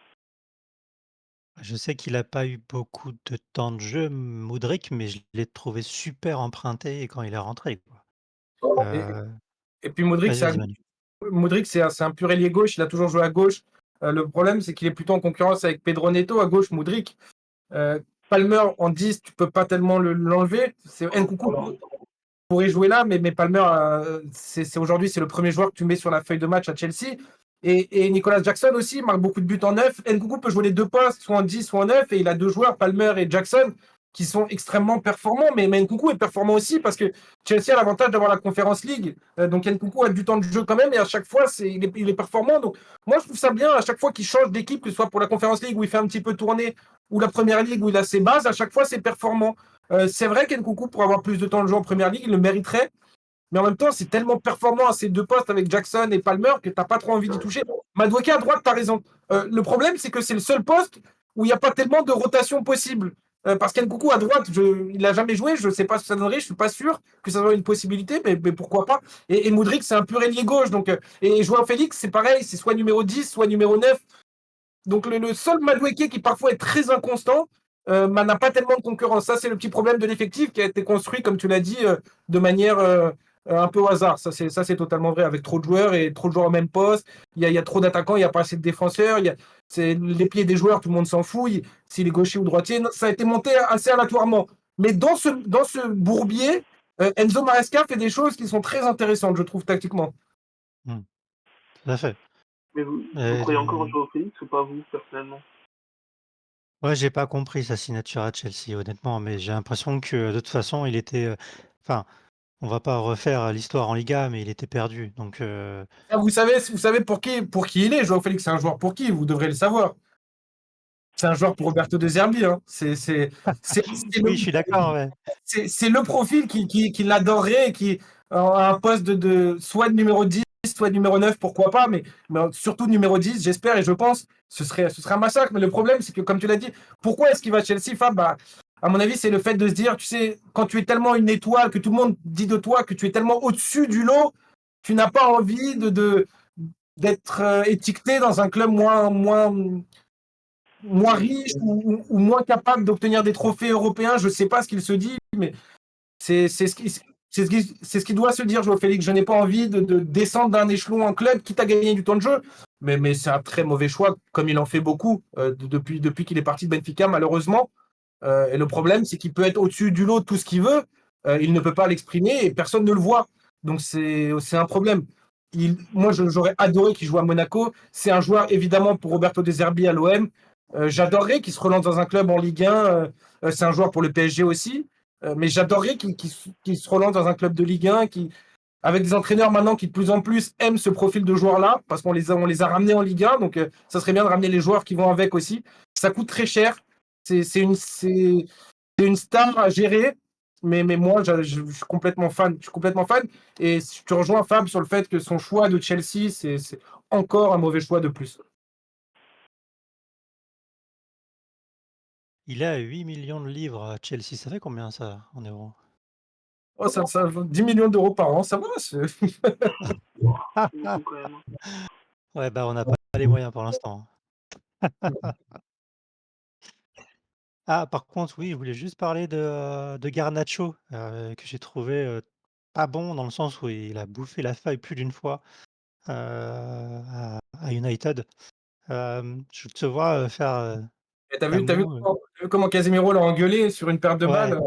Je sais qu'il a pas eu beaucoup de temps de jeu, Mudryk, mais je l'ai trouvé super emprunté quand il est rentré, quoi. Et, Heu, et puis Modric, Vas-y, vas-y Manu. c'est un pur ailier gauche, il a toujours joué à gauche. Le problème, c'est qu'il est plutôt en concurrence avec Pedro Neto à gauche, Modric. Palmer en 10, tu peux pas tellement l'enlever. C'est Nkunku pourrait jouer là, mais Palmer, aujourd'hui, c'est le premier joueur que tu mets sur la feuille de match à Chelsea. Et Nicolas Jackson aussi marque beaucoup de buts en 9. Nkunku peut jouer les deux postes, soit en 10, soit en 9. Et il a 2 joueurs, Palmer et Jackson, qui sont extrêmement performants. Mais Nkunku est performant aussi parce que Chelsea a l'avantage d'avoir la Conference League. Donc Nkunku a du temps de jeu quand même. Et à chaque fois, il est performant. Donc moi, je trouve ça bien. À chaque fois qu'il change d'équipe, que ce soit pour la Conference League où il fait un petit peu tourner, ou la Première Ligue où il a ses bases, à chaque fois, c'est performant. C'est vrai qu'Nkunku, pour avoir plus de temps de jeu en Première Ligue, il le mériterait. Mais en même temps, c'est tellement performant à ces 2 postes avec Jackson et Palmer que tu n'as pas trop envie d'y toucher. Madueke à droite, tu as raison. Le problème, c'est que c'est le seul poste où il n'y a pas tellement de rotation possible. Parce qu'Nkunku à droite, il n'a jamais joué, je ne sais pas ce que ça donnerait, je ne suis pas sûr que ça soit une possibilité, mais pourquoi pas. Et Mudryk, c'est un pur ailier gauche. Donc, et Joao Félix, c'est pareil, c'est soit numéro 10, soit numéro 9. Donc le seul Madueke qui parfois est très inconstant, n'a pas tellement de concurrence. Ça, c'est le petit problème de l'effectif qui a été construit, comme tu l'as dit, de manière un peu au hasard. Ça, c'est totalement vrai, avec trop de joueurs et trop de joueurs au même poste. Il y a trop d'attaquants, il n'y a pas assez de défenseurs. C'est les pieds des joueurs, tout le monde s'en fout. S'il est gaucher ou droitier, ça a été monté assez aléatoirement. Mais dans ce bourbier, Enzo Maresca fait des choses qui sont très intéressantes, je trouve, tactiquement. Mmh, tout à fait. Mais vous Et croyez encore au Joao Félix ou pas, vous, personnellement? ouais, j'ai pas compris sa signature à Chelsea, honnêtement, mais j'ai l'impression que, de toute façon, il était, enfin, on va pas refaire l'histoire en Liga, mais il était perdu, donc Ah, vous savez pour qui il est, Joao Félix, c'est un joueur pour qui, vous devrez le savoir. C'est un joueur pour Roberto De Zerbi. Hein. oui, je suis d'accord, ouais. C'est le profil qui l'adorerait et qui a un poste soit de numéro 10, soit de numéro 9, pourquoi pas, mais surtout numéro 10, j'espère et je pense, ce serait un massacre. Mais le problème, c'est que, comme tu l'as dit, pourquoi est-ce qu'il va à Chelsea, Fab? À mon avis, c'est le fait de se dire, tu sais, quand tu es tellement une étoile, que tout le monde dit de toi, que tu es tellement au-dessus du lot, tu n'as pas envie d'être étiqueté dans un club moins riche ou moins capable d'obtenir des trophées européens. Je ne sais pas ce qu'il se dit. mais c'est ce qui doit se dire, Joao Félix. Je n'ai pas envie de descendre d'un échelon en club, quitte à gagner du temps de jeu. Mais c'est un très mauvais choix, comme il en fait beaucoup depuis qu'il est parti de Benfica, malheureusement. Et le problème, c'est qu'il peut être au-dessus du lot tout ce qu'il veut. Il ne peut pas l'exprimer et personne ne le voit. Donc c'est un problème. Moi, j'aurais adoré qu'il joue à Monaco. C'est un joueur, évidemment, pour Roberto De Zerbi à l'OM. J'adorerais qu'il se relance dans un club en Ligue 1. C'est un joueur pour le PSG aussi. Mais j'adorerais qu'il se relance dans un club de Ligue 1 avec des entraîneurs maintenant qui de plus en plus aiment ce profil de joueurs-là, parce qu'on les a ramenés en Ligue 1. Donc ça serait bien de ramener les joueurs qui vont avec aussi. Ça coûte très cher. C'est une star à gérer. Mais moi, je suis complètement fan. Je suis complètement fan. Et tu rejoins Fab sur le fait que son choix de Chelsea, c'est encore un mauvais choix de plus. Il est à 8 millions de livres à Chelsea. Ça fait combien ça en euros? Oh, ça 10 millions d'euros par an, ça va. Ah, C'est ah. beaucoup quand même. Ouais, bah, on n'a pas les moyens pour l'instant. Ah, par contre, oui, je voulais juste parler de Garnacho, que j'ai trouvé, pas bon dans le sens où il a bouffé la feuille plus d'une fois, à United. Je te vois, faire, Et t'as la vu, moue, t'as vu comment Casemiro l'a engueulé sur une perte de ouais, balle?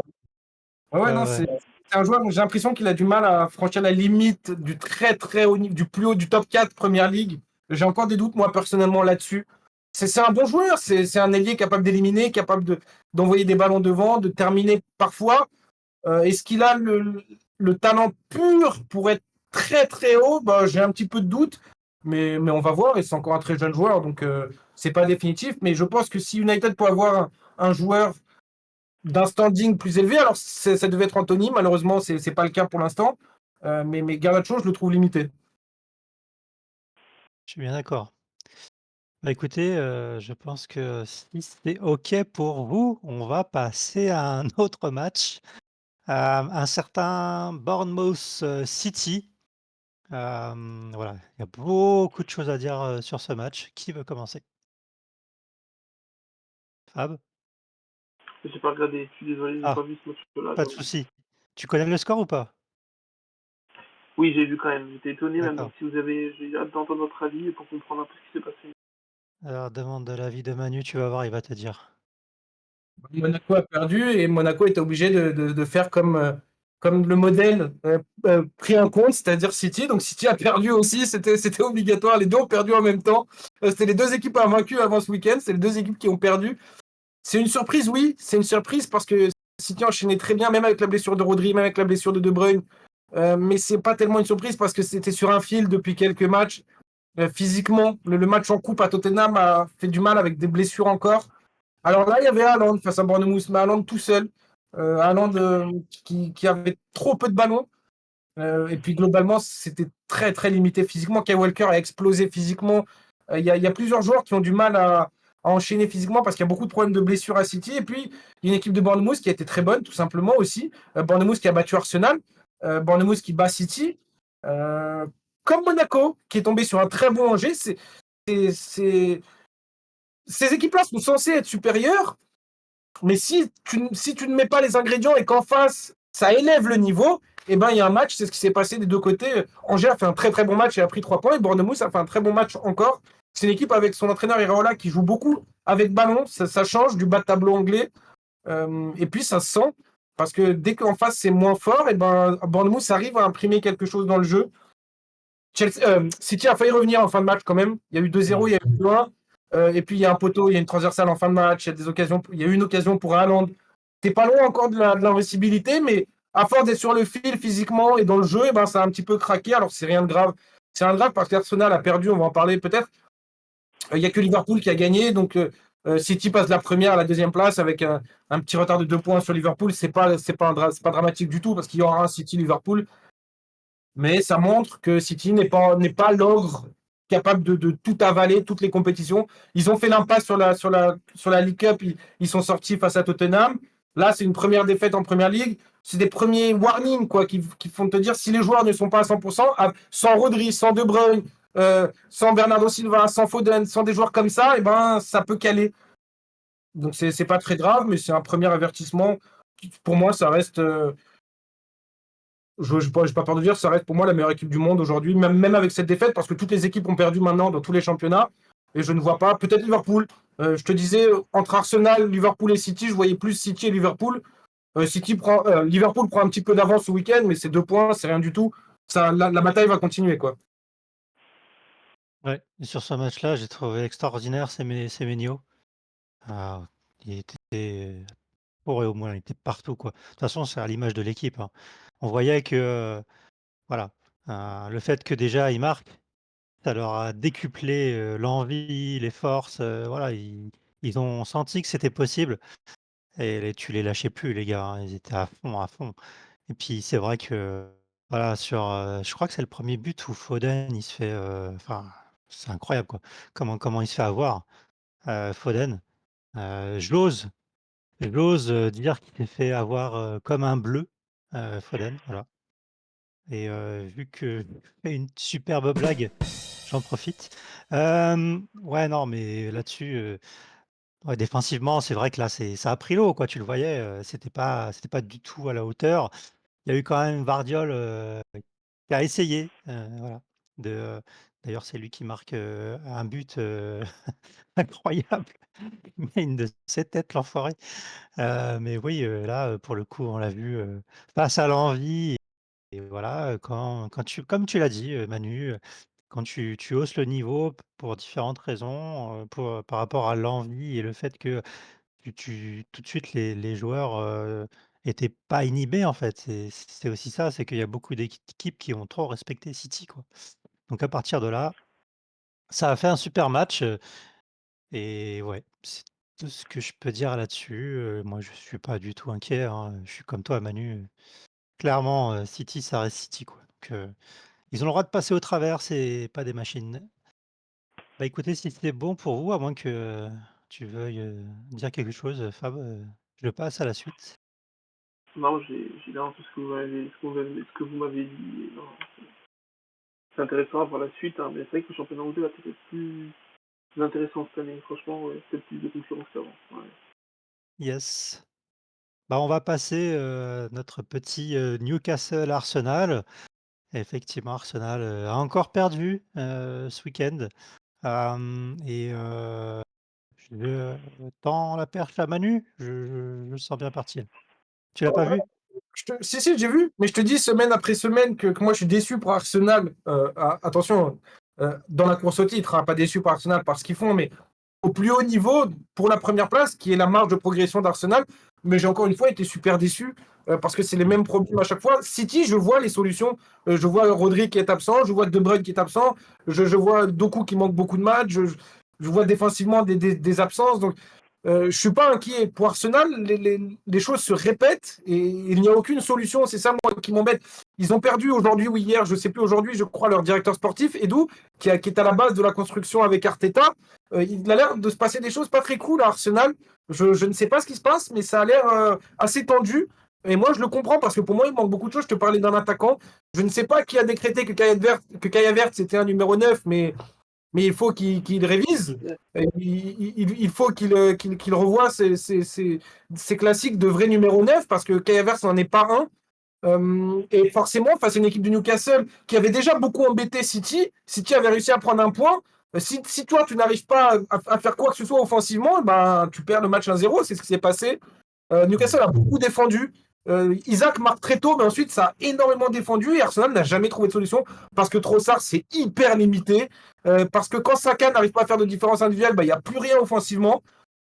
Ouais, ouais, non, ouais. c'est un joueur, j'ai l'impression qu'il a du mal à franchir la limite du très très haut niveau, du plus haut du top 4 Première Ligue. J'ai encore des doutes, moi, personnellement, là-dessus. C'est un bon joueur, c'est un ailier capable d'éliminer, capable d'envoyer des ballons devant, de terminer parfois. Est-ce qu'il a le talent pur pour être très très haut? Bah, j'ai un petit peu de doute, mais on va voir, et c'est encore un très jeune joueur, donc c'est pas définitif. Mais je pense que si United peut avoir un joueur d'un standing plus élevé. Alors, ça devait être Anthony, malheureusement, c'est pas le cas pour l'instant. Mais Garnacho, je le trouve limité. Je suis bien d'accord. Bah, écoutez, je pense que si c'est OK pour vous, on va passer à un autre match, un certain Bournemouth, City. Voilà, il y a beaucoup de choses à dire, sur ce match. Qui veut commencer? Fab? J'ai pas regardé, je suis désolé, j'ai Ah, pas vu ce match-là, pas de j'avoue. souci. Tu connais le score ou pas? Oui, j'ai vu quand même, j'étais étonné même, donc D'accord. si vous avez, j'ai hâte d'entendre votre avis pour comprendre un peu ce qui s'est passé. Alors demande l'avis de Manu, tu vas voir, il va te dire. Monaco a perdu et Monaco était obligé de faire comme le modèle pris en compte, c'est-à-dire City. Donc City a perdu aussi, c'était obligatoire. Les deux ont perdu en même temps. C'était les deux équipes invaincues avant ce week-end, c'est les deux équipes qui ont perdu. C'est une surprise, oui, c'est une surprise parce que City enchaînait très bien, même avec la blessure de Rodri, même avec la blessure de De Bruyne. Mais c'est pas tellement une surprise parce que c'était sur un fil depuis quelques matchs. Physiquement, le match en coupe à Tottenham a fait du mal avec des blessures encore. Alors là, il y avait Haaland face à Bournemouth, mais Haaland tout seul. Haaland qui avait trop peu de ballons. Et puis globalement, c'était très très limité physiquement. Kyle Walker a explosé physiquement. Il y a plusieurs joueurs qui ont du mal à enchaîner physiquement parce qu'il y a beaucoup de problèmes de blessures à City. Et puis, il y a une équipe de Bournemouth qui a été très bonne, tout simplement aussi. Bournemouth qui a battu Arsenal. Bournemouth qui bat City. Euh, Comme Monaco, qui est tombé sur un très bon Angers. Ces équipes-là sont censées être supérieures. Mais si tu ne mets pas les ingrédients et qu'en face, ça élève le niveau, eh ben, il y a un match, c'est ce qui s'est passé des deux côtés. Angers a fait un très très bon match et a pris 3 points. Et Bournemouth a fait un très bon match encore. C'est une équipe avec son entraîneur Iraola qui joue beaucoup avec ballon. Ça change du bas de tableau anglais. Et puis ça se sent. Parce que dès qu'en face c'est moins fort, et ben, Bournemouth arrive à imprimer quelque chose dans le jeu. City a failli revenir en fin de match quand même. Il y a eu 2-0, il y a eu 2-1. Et puis il y a un poteau, il y a une transversale en fin de match, il y a des occasions, il y a eu une occasion pour Haaland. T'es pas loin encore de l'invincibilité, mais à force d'être sur le fil physiquement et dans le jeu, eh ben, ça a un petit peu craqué. Alors c'est rien de grave. C'est rien de grave parce qu'Arsenal a perdu, on va en parler peut-être. Il n'y a que Liverpool qui a gagné, donc City passe de la première à la deuxième place avec un petit retard de 2 points sur Liverpool. C'est pas dramatique du tout parce qu'il y aura un City-Liverpool. Mais ça montre que City n'est pas l'ogre capable de tout avaler, toutes les compétitions. Ils ont fait l'impasse sur la League Cup, ils sont sortis face à Tottenham. Là, c'est une première défaite en Première Ligue. C'est des premiers warnings quoi, qui font te dire si les joueurs ne sont pas à 100%, sans Rodri, sans De Bruyne, sans Bernardo Silva, sans Foden, sans des joueurs comme ça, et ben, ça peut caler. Donc, c'est pas très grave, mais c'est un premier avertissement pour moi, ça reste, j'ai pas peur de dire, ça reste pour moi la meilleure équipe du monde aujourd'hui, même avec cette défaite, parce que toutes les équipes ont perdu maintenant dans tous les championnats. Et je ne vois pas, peut-être Liverpool. Je te disais, entre Arsenal, Liverpool et City, je voyais plus City et Liverpool. Liverpool prend un petit peu d'avance ce week-end, mais c'est 2 points, c'est rien du tout. La bataille va continuer, quoi. Ouais, et sur ce match-là, j'ai trouvé extraordinaire Semenyo. Ah, il était pour et au moins, il était partout, quoi. De toute façon, c'est à l'image de l'équipe, hein. On voyait que, voilà, le fait que déjà ils marquent, ça leur a décuplé, l'envie, les forces, voilà, ils ont senti que c'était possible et tu les lâchais plus les gars, hein. Ils étaient à fond, à fond. Et puis c'est vrai que, voilà, je crois que c'est le premier but où Foden, il se fait, enfin, c'est incroyable, quoi. Comment il se fait avoir, Foden. J'ose, dire qu'il s'est fait avoir, comme un bleu, Foden, voilà. Et vu que je fais une superbe blague, j'en profite. Ouais, non, mais là-dessus, ouais, défensivement, c'est vrai que là, ça a pris l'eau, quoi. Tu le voyais, c'était pas du tout à la hauteur. Il y a eu quand même Vardiol, qui a essayé, voilà, de, d'ailleurs, c'est lui qui marque, un but, incroyable. Il met une de ses têtes, l'enfoiré. Mais oui, là, pour le coup, on l'a vu, face à l'envie et voilà, quand tu comme tu l'as dit, Manu, quand tu hausses le niveau pour différentes raisons, par rapport à l'envie et le fait que tout de suite les joueurs, étaient pas inhibés en fait. C'est aussi ça, c'est qu'il y a beaucoup d'équipes qui ont trop respecté City, quoi. Donc à partir de là, ça a fait un super match, et ouais, c'est tout ce que je peux dire là-dessus. Moi je suis pas du tout inquiet, hein, je suis comme toi Manu, clairement, City ça reste City, quoi. Donc ils ont le droit de passer au travers, c'est pas des machines. Bah, écoutez, si c'est bon pour vous, à moins que tu veuilles, dire quelque chose, Fab, je passe à la suite. Non, j'ai bien tout ce que vous m'avez dit. Non, c'est intéressant à voir la suite, hein, mais c'est vrai que le championnat anglais va peut-être être plus intéressant cette année. Franchement, ouais, peut-être plus de concurrence qu'avant. Ouais. Yes. Bah, on va passer, notre petit, Newcastle-Arsenal. Effectivement, Arsenal, a encore perdu, ce week-end, et je tends la perche à Manu. Je le sens bien parti. Tu l'as pas vu? Si, j'ai vu, mais je te dis semaine après semaine que moi je suis déçu pour Arsenal. Attention, dans la course au titre, hein, pas déçu pour Arsenal par ce qu'ils font, mais au plus haut niveau pour la première place, qui est la marge de progression d'Arsenal. Mais j'ai encore une fois été super déçu parce que c'est les Mmh. mêmes problèmes à chaque fois. City, je vois les solutions. Je vois Rodri qui est absent, je vois De Bruyne qui est absent, je vois Doku qui manque beaucoup de matchs, je vois défensivement des absences. Donc, je suis pas inquiet. Pour Arsenal, les choses se répètent et il n'y a aucune solution. C'est ça, moi, qui m'embête. Ils ont perdu aujourd'hui ou hier, je sais plus aujourd'hui, je crois, leur directeur sportif, Edu, qui est à la base de la construction avec Arteta. Il a l'air de se passer des choses pas très cool à Arsenal. Je ne sais pas ce qui se passe, mais ça a l'air assez tendu. Et moi, je le comprends parce que pour moi, il manque beaucoup de choses. Je te parlais d'un attaquant. Je ne sais pas qui a décrété que Kaya Vert c'était un numéro 9, mais il faut qu'il révise. Il faut qu'il revoie ses classiques de vrai numéro 9 parce que Kaya Vert, n'en est pas un. Et forcément, face à une équipe de Newcastle qui avait déjà beaucoup embêté City, City avait réussi à prendre un point. Si toi, tu n'arrives pas à faire quoi que ce soit offensivement, ben, tu perds le match 1-0. C'est ce qui s'est passé. Newcastle a beaucoup défendu. Isaac marque très tôt, mais ensuite ça a énormément défendu et Arsenal n'a jamais trouvé de solution parce que Trossard c'est hyper limité. Parce que quand Saka n'arrive pas à faire de différence individuelle, bah, il n'y a plus rien offensivement.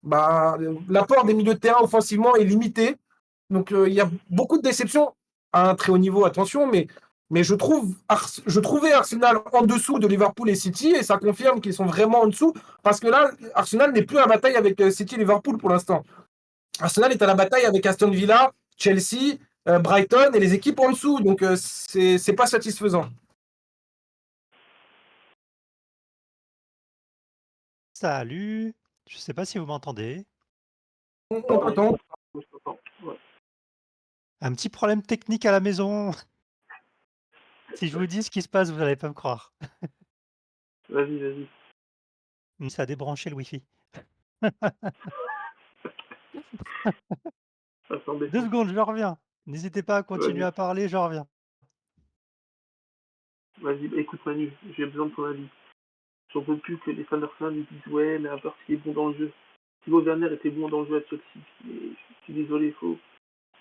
Bah, l'apport des milieux de terrain offensivement est limité. Donc il y a beaucoup de déceptions à un très haut niveau, attention, mais je trouvais Arsenal en dessous de Liverpool et City et ça confirme qu'ils sont vraiment en dessous parce que là, Arsenal n'est plus à bataille avec City et Liverpool pour l'instant. Arsenal est à la bataille avec Aston Villa, Chelsea, Brighton et les équipes en dessous. Donc, c'est pas satisfaisant. Salut! Je sais pas si vous m'entendez? On Oui, t'attend. je t'entends. Ouais. Un petit problème technique à la maison. Si je vous dis ce qui se passe, vous allez pas me croire. Vas-y, vas-y. Ça a débranché le Wi-Fi. Ça 2 embêtant. secondes, je reviens. N'hésitez pas à continuer Vas-y, à parler, je reviens. vas-y, bah, écoute Manu, j'ai besoin de ton avis. J'en peux plus que les fans d'Arsenal nous disent ouais, mais Havertz il est bon dans le jeu. Thibaut Werner était bon dans le jeu à Chelsea. Mais je suis désolé, faut.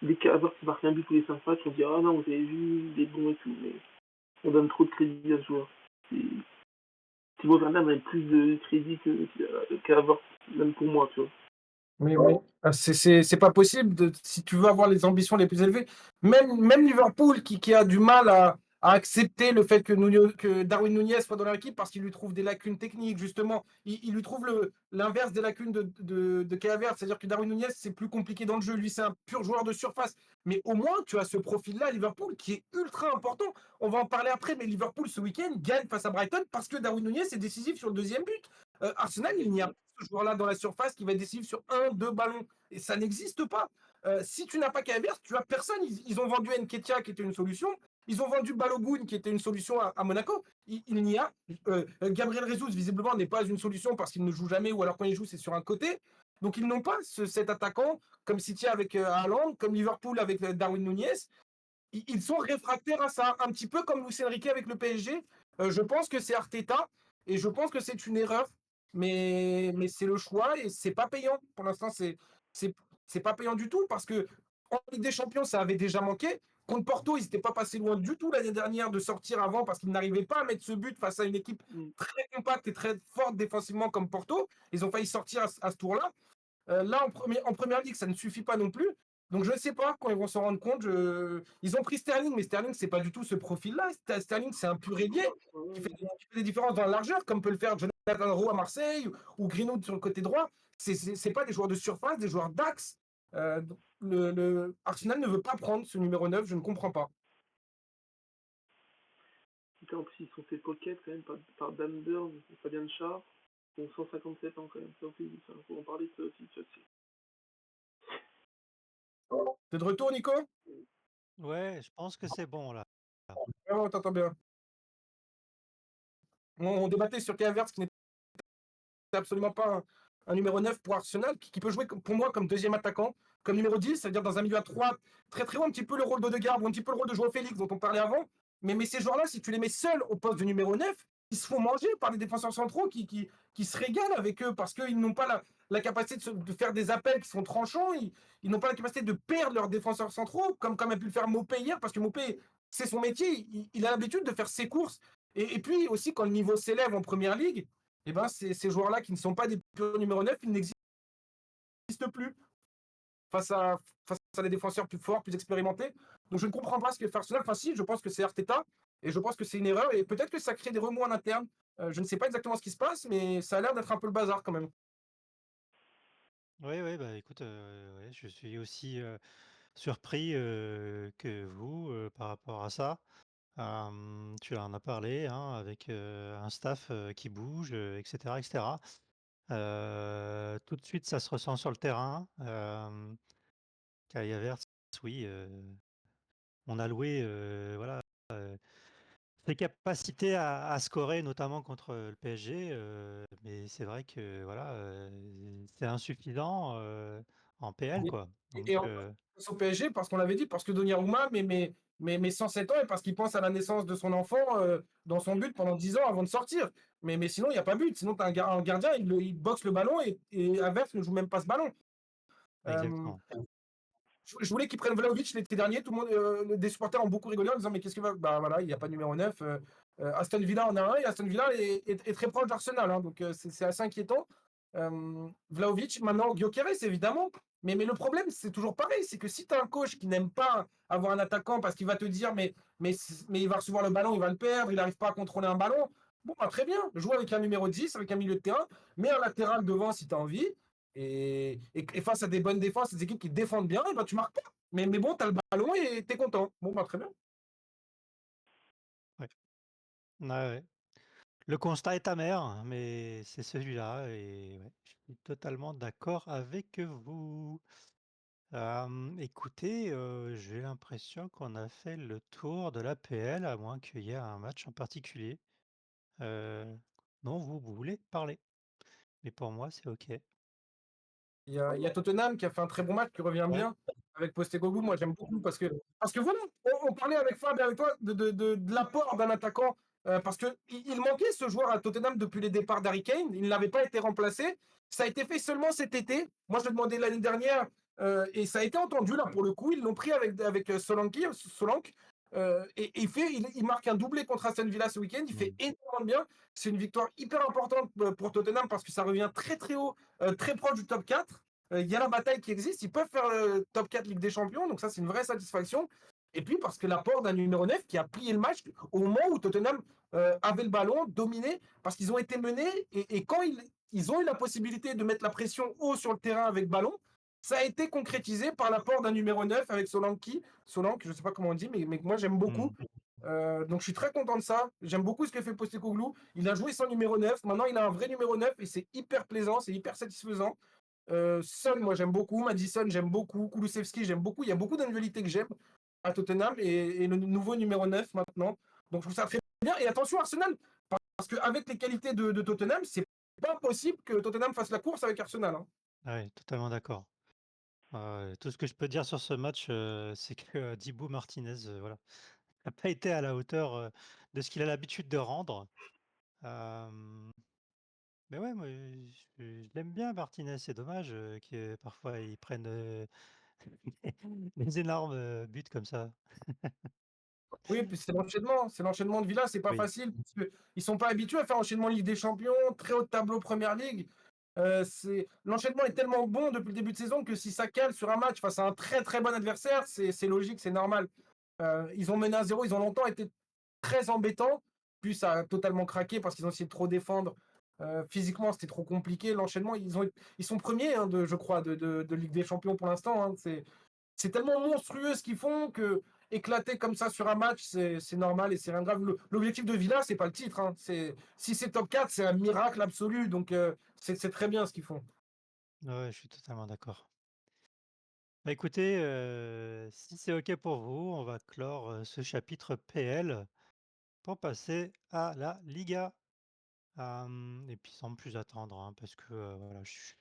Dès qu'Havertz marque un but tous les 5 matchs, on dit ah non, vous avez vu, il est bon et tout, mais on donne trop de crédit à ce joueur. Et Thibaut Werner mérite plus de crédit qu'Havertz, même pour moi, tu vois. Mais c'est pas possible si tu veux avoir les ambitions les plus élevées. Même Liverpool qui a du mal à accepter le fait que Darwin Nunez soit dans leur équipe parce qu'il lui trouve des lacunes techniques, justement. Il lui trouve l'inverse des lacunes de Kai Havertz. C'est-à-dire que Darwin Nunez, c'est plus compliqué dans le jeu. Lui, c'est un pur joueur de surface. Mais au moins, tu as ce profil-là à Liverpool qui est ultra important. On va en parler après, mais Liverpool, ce week-end, gagne face à Brighton parce que Darwin Nunez est décisif sur le deuxième but. Arsenal, il n'y a pas ce joueur-là dans la surface qui va être décisif sur un, deux ballons. Et ça n'existe pas. Si tu n'as pas Kavers, tu as personne. Ils ont vendu Nketiah qui était une solution. Ils ont vendu Balogun qui était une solution à Monaco. Il n'y a. Gabriel Jesus, visiblement, n'est pas une solution parce qu'il ne joue jamais ou alors quand il joue, c'est sur un côté. Donc ils n'ont pas cet attaquant comme City avec Haaland, comme Liverpool avec Darwin Nunez. Ils sont réfractaires à ça, un petit peu comme Luis Enrique avec le PSG. Je pense que c'est Arteta et je pense que c'est une erreur, mais c'est le choix et c'est pas payant. Pour l'instant, c'est c'est pas payant du tout parce que en Ligue des Champions, ça avait déjà manqué. Contre Porto, ils n'étaient pas passés loin du tout l'année dernière de sortir avant parce qu'ils n'arrivaient pas à mettre ce but face à une équipe Mm. très compacte et très forte défensivement comme Porto. Ils ont failli sortir à ce tour-là. Là, en première ligue, ça ne suffit pas non plus. Donc, je ne sais pas quand ils vont s'en rendre compte. Ils ont pris Sterling, mais Sterling, c'est pas du tout ce profil-là. Sterling, c'est un pur ailier qui fait des différences dans la largeur, comme peut le faire Jonathan Rowe à Marseille ou Greenwood sur le côté droit. C'est pas des joueurs de surface, des joueurs d'axe. Arsenal ne veut pas prendre ce numéro 9, je ne comprends pas. Putain, en plus, ils sont fait pocket quand même par Dan Burn et Fabian Schär. Ils ont 157 ans quand même, ça aussi, ça, faut en parler de ça aussi, ça, T'es de retour, Nico? Ouais, je pense que c'est bon là. Ah, on t'entend bien. On débattait sur Kai Havertz qui absolument pas un numéro 9 pour Arsenal, qui peut jouer pour moi comme deuxième attaquant, comme numéro 10, c'est-à-dire dans un milieu à 3 très très haut, un petit peu le rôle d'Odegaard ou un petit peu le rôle de Joao Félix dont on parlait avant. Mais ces joueurs-là, si tu les mets seuls au poste de numéro 9, ils se font manger par des défenseurs centraux qui se régalent avec eux parce qu'ils n'ont pas la capacité de faire des appels qui sont tranchants, ils n'ont pas la capacité de perdre leurs défenseurs centraux, comme a pu le faire Mopé hier, parce que Mopé, c'est son métier, il a l'habitude de faire ses courses. Et puis aussi, quand le niveau s'élève en première ligue, eh ben, ces joueurs-là qui ne sont pas des purs numéro 9, ils n'existent plus face à, face à des défenseurs plus forts, plus expérimentés. Donc je ne comprends pas ce que fait Arsenal. Enfin si, je pense que c'est Arteta et je pense que c'est une erreur et peut-être que ça crée des remous en interne. Je ne sais pas exactement ce qui se passe, mais ça a l'air d'être un peu le bazar quand même. Oui, oui, bah écoute, ouais, je suis aussi surpris que vous par rapport à ça. Tu en as parlé hein, avec un staff qui bouge, etc., etc. Tout de suite, ça se ressent sur le terrain. Kai Havertz, oui, on a loué voilà, ses capacités à scorer, notamment contre le PSG, mais c'est vrai que voilà, c'est insuffisant en PL, Et, quoi. Donc, et en plus, au PSG, parce qu'on l'avait dit, parce que Donnarumma, mais 107 ans et parce qu'il pense à la naissance de son enfant dans son but pendant 10 ans avant de sortir. Mais sinon, il n'y a pas but. Sinon, tu as un gardien, il boxe le ballon et Havertz ne joue même pas ce ballon. Euh, exactement. je voulais qu'ils prennent Vlahovic l'été dernier. Tout le monde, des supporters ont beaucoup rigolé en disant mais qu'est-ce que va. Bah voilà, il n'y a pas de numéro 9. Aston Villa en a un et Aston Villa est très proche d'Arsenal. Hein, donc c'est assez inquiétant. Vlahovic, maintenant Gyökeres évidemment. Mais le problème, c'est toujours pareil c'est que si tu as un coach qui n'aime pas avoir un attaquant parce qu'il va te dire mais il va recevoir le ballon, il va le perdre, il n'arrive pas à contrôler un ballon. Bon, bah, très bien, joue avec un numéro 10, avec un milieu de terrain, mets un latéral devant si tu as envie. Et face à des bonnes défenses, des équipes qui défendent bien, et ben, tu marques pas. Mais bon, tu as le ballon et tu es content. Bon, bah, très bien. Ouais. Ouais, ouais. Le constat est amer, mais c'est celui-là et ouais, je suis totalement d'accord avec vous. Écoutez, j'ai l'impression qu'on a fait le tour de l'APL, à moins qu'il y ait un match en particulier, dont vous voulez parler. Mais pour moi, c'est OK. Il y a Tottenham qui a fait un très bon match, qui revient Ouais. bien. avec Postecoglou, moi j'aime beaucoup parce que voilà, on parlait avec Fab et avec toi de l'apport d'un attaquant parce que il manquait ce joueur à Tottenham depuis les départs d'Harry Kane, il n'avait pas été remplacé. Ça a été fait seulement cet été. Moi je le demandais l'année dernière et ça a été entendu là pour le coup. Ils l'ont pris avec Solanke. Et il marque un doublé contre Aston Villa ce week-end. Il fait Mmh. énormément bien. C'est une victoire hyper importante pour Tottenham parce que ça revient très très haut, très proche du top 4. Il y a la bataille qui existe. Ils peuvent faire le top 4 Ligue des Champions. Donc ça, c'est une vraie satisfaction. Et puis parce que l'apport d'un numéro 9 qui a plié le match au moment où Tottenham avait le ballon, dominé, parce qu'ils ont été menés. Et quand ils ont eu la possibilité de mettre la pression haut sur le terrain avec ballon, ça a été concrétisé par l'apport d'un numéro 9 avec Solanke, je ne sais pas comment on dit, mais moi j'aime beaucoup. Mmh. Donc je suis très content de ça. J'aime beaucoup ce que fait Postecoglou. Il a joué sans numéro 9. Maintenant, il a un vrai numéro 9 et c'est hyper plaisant, c'est hyper satisfaisant. Son, moi j'aime beaucoup. Madison, j'aime beaucoup. Kulusevski, j'aime beaucoup. Il y a beaucoup d'individualités que j'aime à Tottenham et le nouveau numéro 9 maintenant. Donc je trouve ça très bien. Et attention, Arsenal, parce qu'avec les qualités de Tottenham, c'est pas possible que Tottenham fasse la course avec Arsenal, hein. Ah oui, totalement d'accord. Tout ce que je peux dire sur ce match, c'est que, Dibu Martinez, voilà, n'a pas été à la hauteur, de ce qu'il a l'habitude de rendre. Hem, mais ouais, moi, je l'aime bien Martinez. C'est dommage, que parfois il prenne, des énormes, buts comme ça. Oui, puis c'est l'enchaînement de Villa, c'est pas Oui. facile parce que ils sont pas habitués à faire enchaînement Ligue des Champions, très haut de tableau Première Ligue. L'enchaînement est tellement bon depuis le début de saison que si ça cale sur un match face à un très très bon adversaire, c'est logique, c'est normal. Ils ont mené 1-0, ils ont longtemps été très embêtants, puis ça a totalement craqué parce qu'ils ont essayé de trop défendre. Physiquement, c'était trop compliqué. L'enchaînement, ils sont premiers, hein, je crois, de Ligue des Champions pour l'instant, hein. C'est tellement monstrueux ce qu'ils font que éclater comme ça sur un match, c'est normal et c'est rien de grave. L'objectif de Villa, c'est pas le titre, hein. Si c'est top 4, c'est un miracle absolu. Donc, c'est très bien ce qu'ils font. Ouais, je suis totalement d'accord. Bah, écoutez, si c'est OK pour vous, on va clore, ce chapitre PL pour passer à la Liga. Et puis sans plus attendre, hein, parce que, voilà, je suis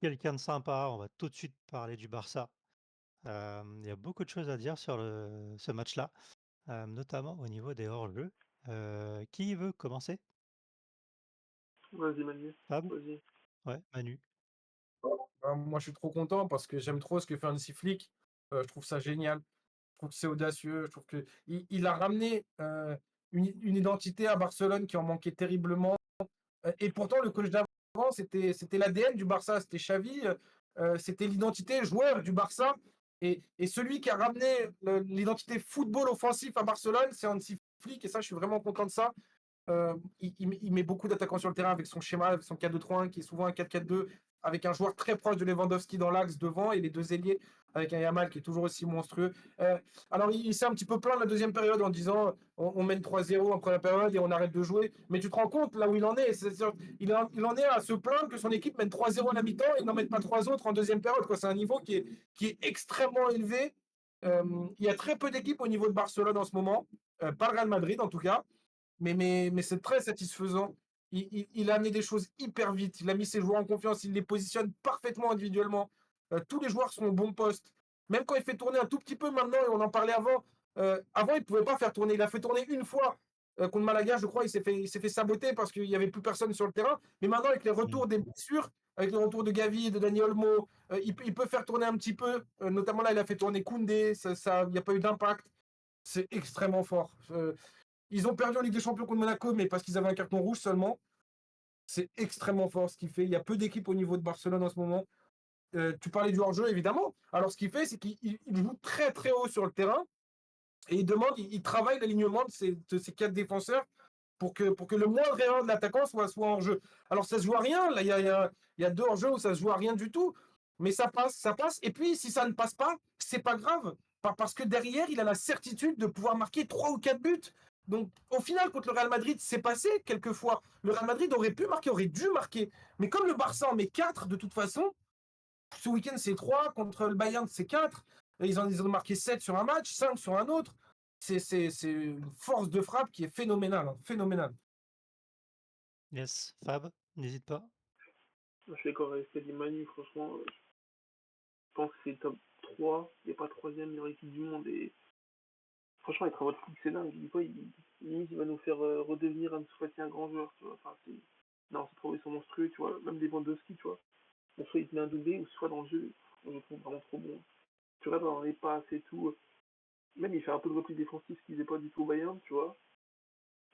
quelqu'un de sympa, on va tout de suite parler du Barça. Il y a beaucoup de choses à dire sur ce match-là, notamment au niveau des hors-jeux. Qui veut commencer? Vas-y, Manu. Fab? Vas-y. Ouais, Manu? Moi, je suis trop content parce que j'aime trop ce que fait Hansi Flick. Je trouve ça génial. Je trouve que c'est audacieux. Je trouve que il a ramené une identité à Barcelone qui en manquait terriblement. Et pourtant, le coach d'avant, c'était l'ADN du Barça, c'était Xavi, c'était l'identité joueur du Barça. Et celui qui a ramené l'identité football offensif à Barcelone, c'est Hansi Flick. Et ça, je suis vraiment content de ça. Il met beaucoup d'attaquants sur le terrain avec son schéma, avec son 4-2-3-1 qui est souvent un 4-4-2, avec un joueur très proche de Lewandowski dans l'axe devant et les deux ailiers avec un Yamal qui est toujours aussi monstrueux. Alors, il s'est un petit peu plaint de la deuxième période en disant on mène 3-0 en première période et on arrête de jouer. Mais tu te rends compte là où il en est, il en est à se plaindre que son équipe mène 3-0 à la mi-temps et n'en mette pas trois autres en deuxième période. C'est un niveau qui est extrêmement élevé. Il y a très peu d'équipes au niveau de Barcelone en ce moment, pas le Real Madrid en tout cas. Mais c'est très satisfaisant. Il a amené des choses hyper vite. Il a mis ses joueurs en confiance. Il les positionne parfaitement individuellement. Tous les joueurs sont au bon poste. Même quand il fait tourner un tout petit peu maintenant, et on en parlait avant, avant il ne pouvait pas faire tourner. Il a fait tourner une fois contre Malaga, je crois. Il s'est fait saboter parce qu'il n'y avait plus personne sur le terrain. Mais maintenant, avec les Mmh. retours des blessures, avec le retour de Gavi et de Dani Olmo, il peut faire tourner un petit peu. Notamment là, il a fait tourner Koundé. Il n'y a pas eu d'impact. C'est extrêmement fort. Ils ont perdu en Ligue des Champions contre Monaco, mais parce qu'ils avaient un carton rouge seulement. C'est extrêmement fort ce qu'il fait. Il y a peu d'équipes au niveau de Barcelone en ce moment. Tu parlais du hors-jeu, évidemment. Alors, ce qu'il fait, c'est qu'il joue très, très haut sur le terrain et il travaille l'alignement de ces quatre défenseurs pour que le moindre erreur de l'attaquant soit en jeu. Alors, ça se joue à rien. Là, il y a deux hors-jeu où ça se joue à rien du tout. Mais ça passe, ça passe. Et puis, si ça ne passe pas, c'est pas grave. Parce que derrière, il a la certitude de pouvoir marquer 3 ou 4 buts. Donc, au final, contre le Real Madrid, c'est passé quelquefois. Le Real Madrid aurait pu marquer, aurait dû marquer. Mais comme le Barça en met 4, de toute façon, ce week-end, c'est 3. Contre le Bayern, c'est 4. Ils ont marqué 7 sur un match, 5 sur un autre. C'est une force de frappe qui est phénoménale, hein, phénoménale. Yes, Fab, n'hésite pas. Je suis d'accord avec ce qu'a dit Manu, franchement. Je pense que c'est top 3, il n'est pas troisième meilleure équipe du monde. Et franchement, il travaille de foot, c'est dingue. Des fois, limite, il va nous faire redevenir un grand joueur, tu vois. Enfin, non, ses travaux, ils sont monstrueux, tu vois. Même des Lewandowski, tu vois. Bon, soit il te met un doublé, ou soit dans le jeu, je le trouve vraiment trop bon. Tu vois, dans les passes et tout. Même, il fait un peu de repli défensif, ce qu'il faisait pas du tout au Bayern, tu vois.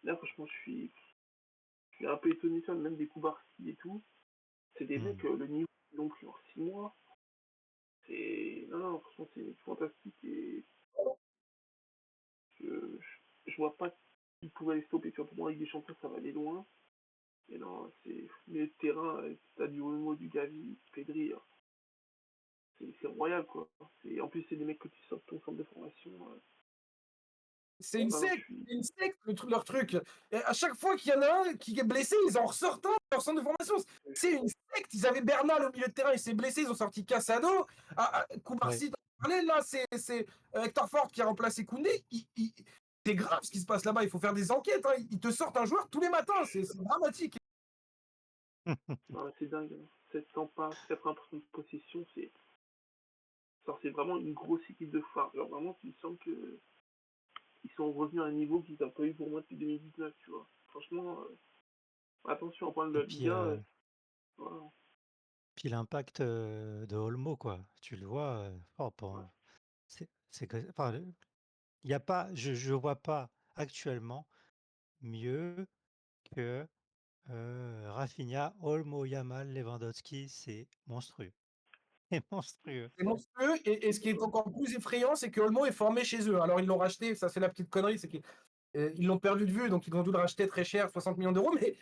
Là, franchement, je suis un peu étonné, ça, même des coups Barcy et tout. C'est des mecs, le niveau qu'ils ont pris en 6 mois. Non, non, franchement, c'est fantastique. Et je, je vois pas qui pourrait les stopper. Tu vois, pour moi, avec des champions, ça va aller loin. Et non, c'est le terrain, t'as du Olmo, du Gavi, Pedri. C'est royal, quoi. En plus, c'est des mecs que tu sors de ton centre de formation. C'est une Non, non, secte, c'est une secte leur truc. Et à chaque fois qu'il y en a un qui est blessé, ils en ressortent un de leur centre de formation. C'est une secte. Ils avaient Bernal au milieu de terrain, il s'est blessé, ils ont sorti Casado. Ouais. Koubarsi, t'en parlais, là, c'est Hector Ford qui a remplacé Koundé. C'est grave ce qui se passe là-bas, il faut faire des enquêtes. Hein. Ils te sortent un joueur tous les matins, c'est dramatique. non, c'est dingue. Hein. 700 passes, 80% de possession, c'est vraiment une grosse équipe de phare. Genre, vraiment, tu sens que ils sont revenus à un niveau qu'ils n'ont pas eu pour moi depuis 2019, tu vois. Franchement, attention, en parlant de Et la puis, Liga, voilà. puis l'impact de Olmo, quoi. Tu le vois, Ouais. enfin, il y a pas, je vois pas actuellement mieux que Rafinha, Olmo, Yamal, Lewandowski, c'est monstrueux. C'est monstrueux. C'est monstrueux. Et ce qui est encore plus effrayant, c'est que Olmo est formé chez eux. Alors, ils l'ont racheté, ça c'est la petite connerie, c'est qu'ils l'ont perdu de vue, donc ils ont dû le racheter très cher, 60 millions d'euros. Mais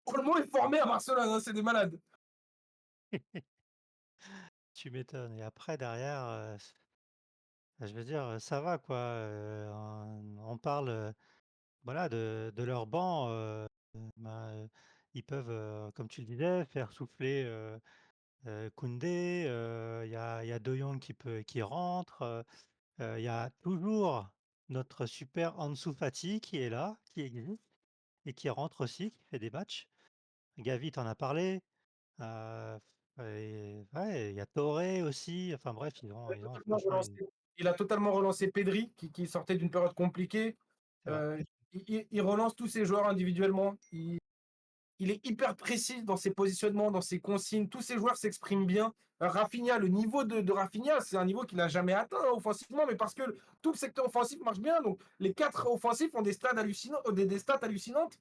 Olmo est formé à Barcelone, hein, c'est des malades. Tu m'étonnes. Et après, derrière, je veux dire, ça va, quoi. On parle, voilà, de leur banc. Ben, ils peuvent, comme tu le disais, faire souffler Koundé. Il y a De Jong qui rentre. Il y a toujours notre super Ansu Fati qui est là, qui existe et qui rentre aussi, qui fait des matchs. Gavi, t'en as parlé. Euh, et ouais, il y a Touré aussi. Enfin bref, ils ont franchement une. Il a totalement relancé Pedri, qui sortait d'une période compliquée. C'est vrai. Il relance tous ses joueurs individuellement. Il est hyper précis dans ses positionnements, dans ses consignes. Tous ses joueurs s'expriment bien. Rafinha, le niveau de Rafinha, c'est un niveau qu'il n'a jamais atteint offensivement, mais parce que tout le secteur offensif marche bien. Donc les 4 offensifs ont des stats hallucinants, des stats hallucinantes.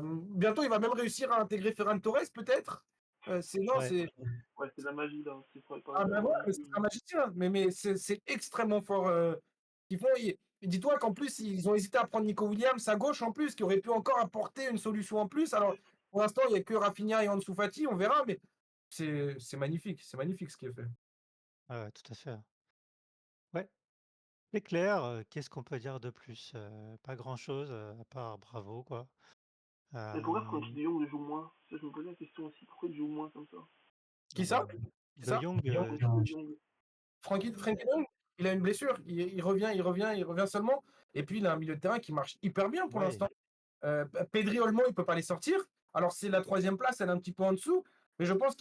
Bientôt, il va même réussir à intégrer Ferran Torres, peut-être. Non, Ouais, c'est Ouais, c'est de la magie, là. C'est pas ah ben ouais, non c'est plus. un magicien, mais c'est extrêmement fort. Qu'ils font. Dis-toi qu'en plus, ils ont hésité à prendre Nico Williams à gauche en plus, qui aurait pu encore apporter une solution en plus. Alors, pour l'instant, il n'y a que Rafinha et Ansu Fati, on verra, mais c'est magnifique ce qui est fait. ouais, tout à fait. Ouais, c'est clair. Qu'est-ce qu'on peut dire de plus? Pas grand-chose, à part bravo, quoi. Mais pourquoi Frankie Euh, de Jong joue moins? Ça, je me posais la question aussi. Pourquoi il joue moins comme ça? Qui ça? Qui de ça? Jong, Frankie de Jong. Frankie de Jong, il a une blessure. Il revient seulement. Et puis, il a un milieu de terrain qui marche hyper bien pour ouais, l'instant. Pedri Olmo, il ne peut pas les sortir. Alors, c'est la troisième place, elle est un petit peu en dessous. Mais je pense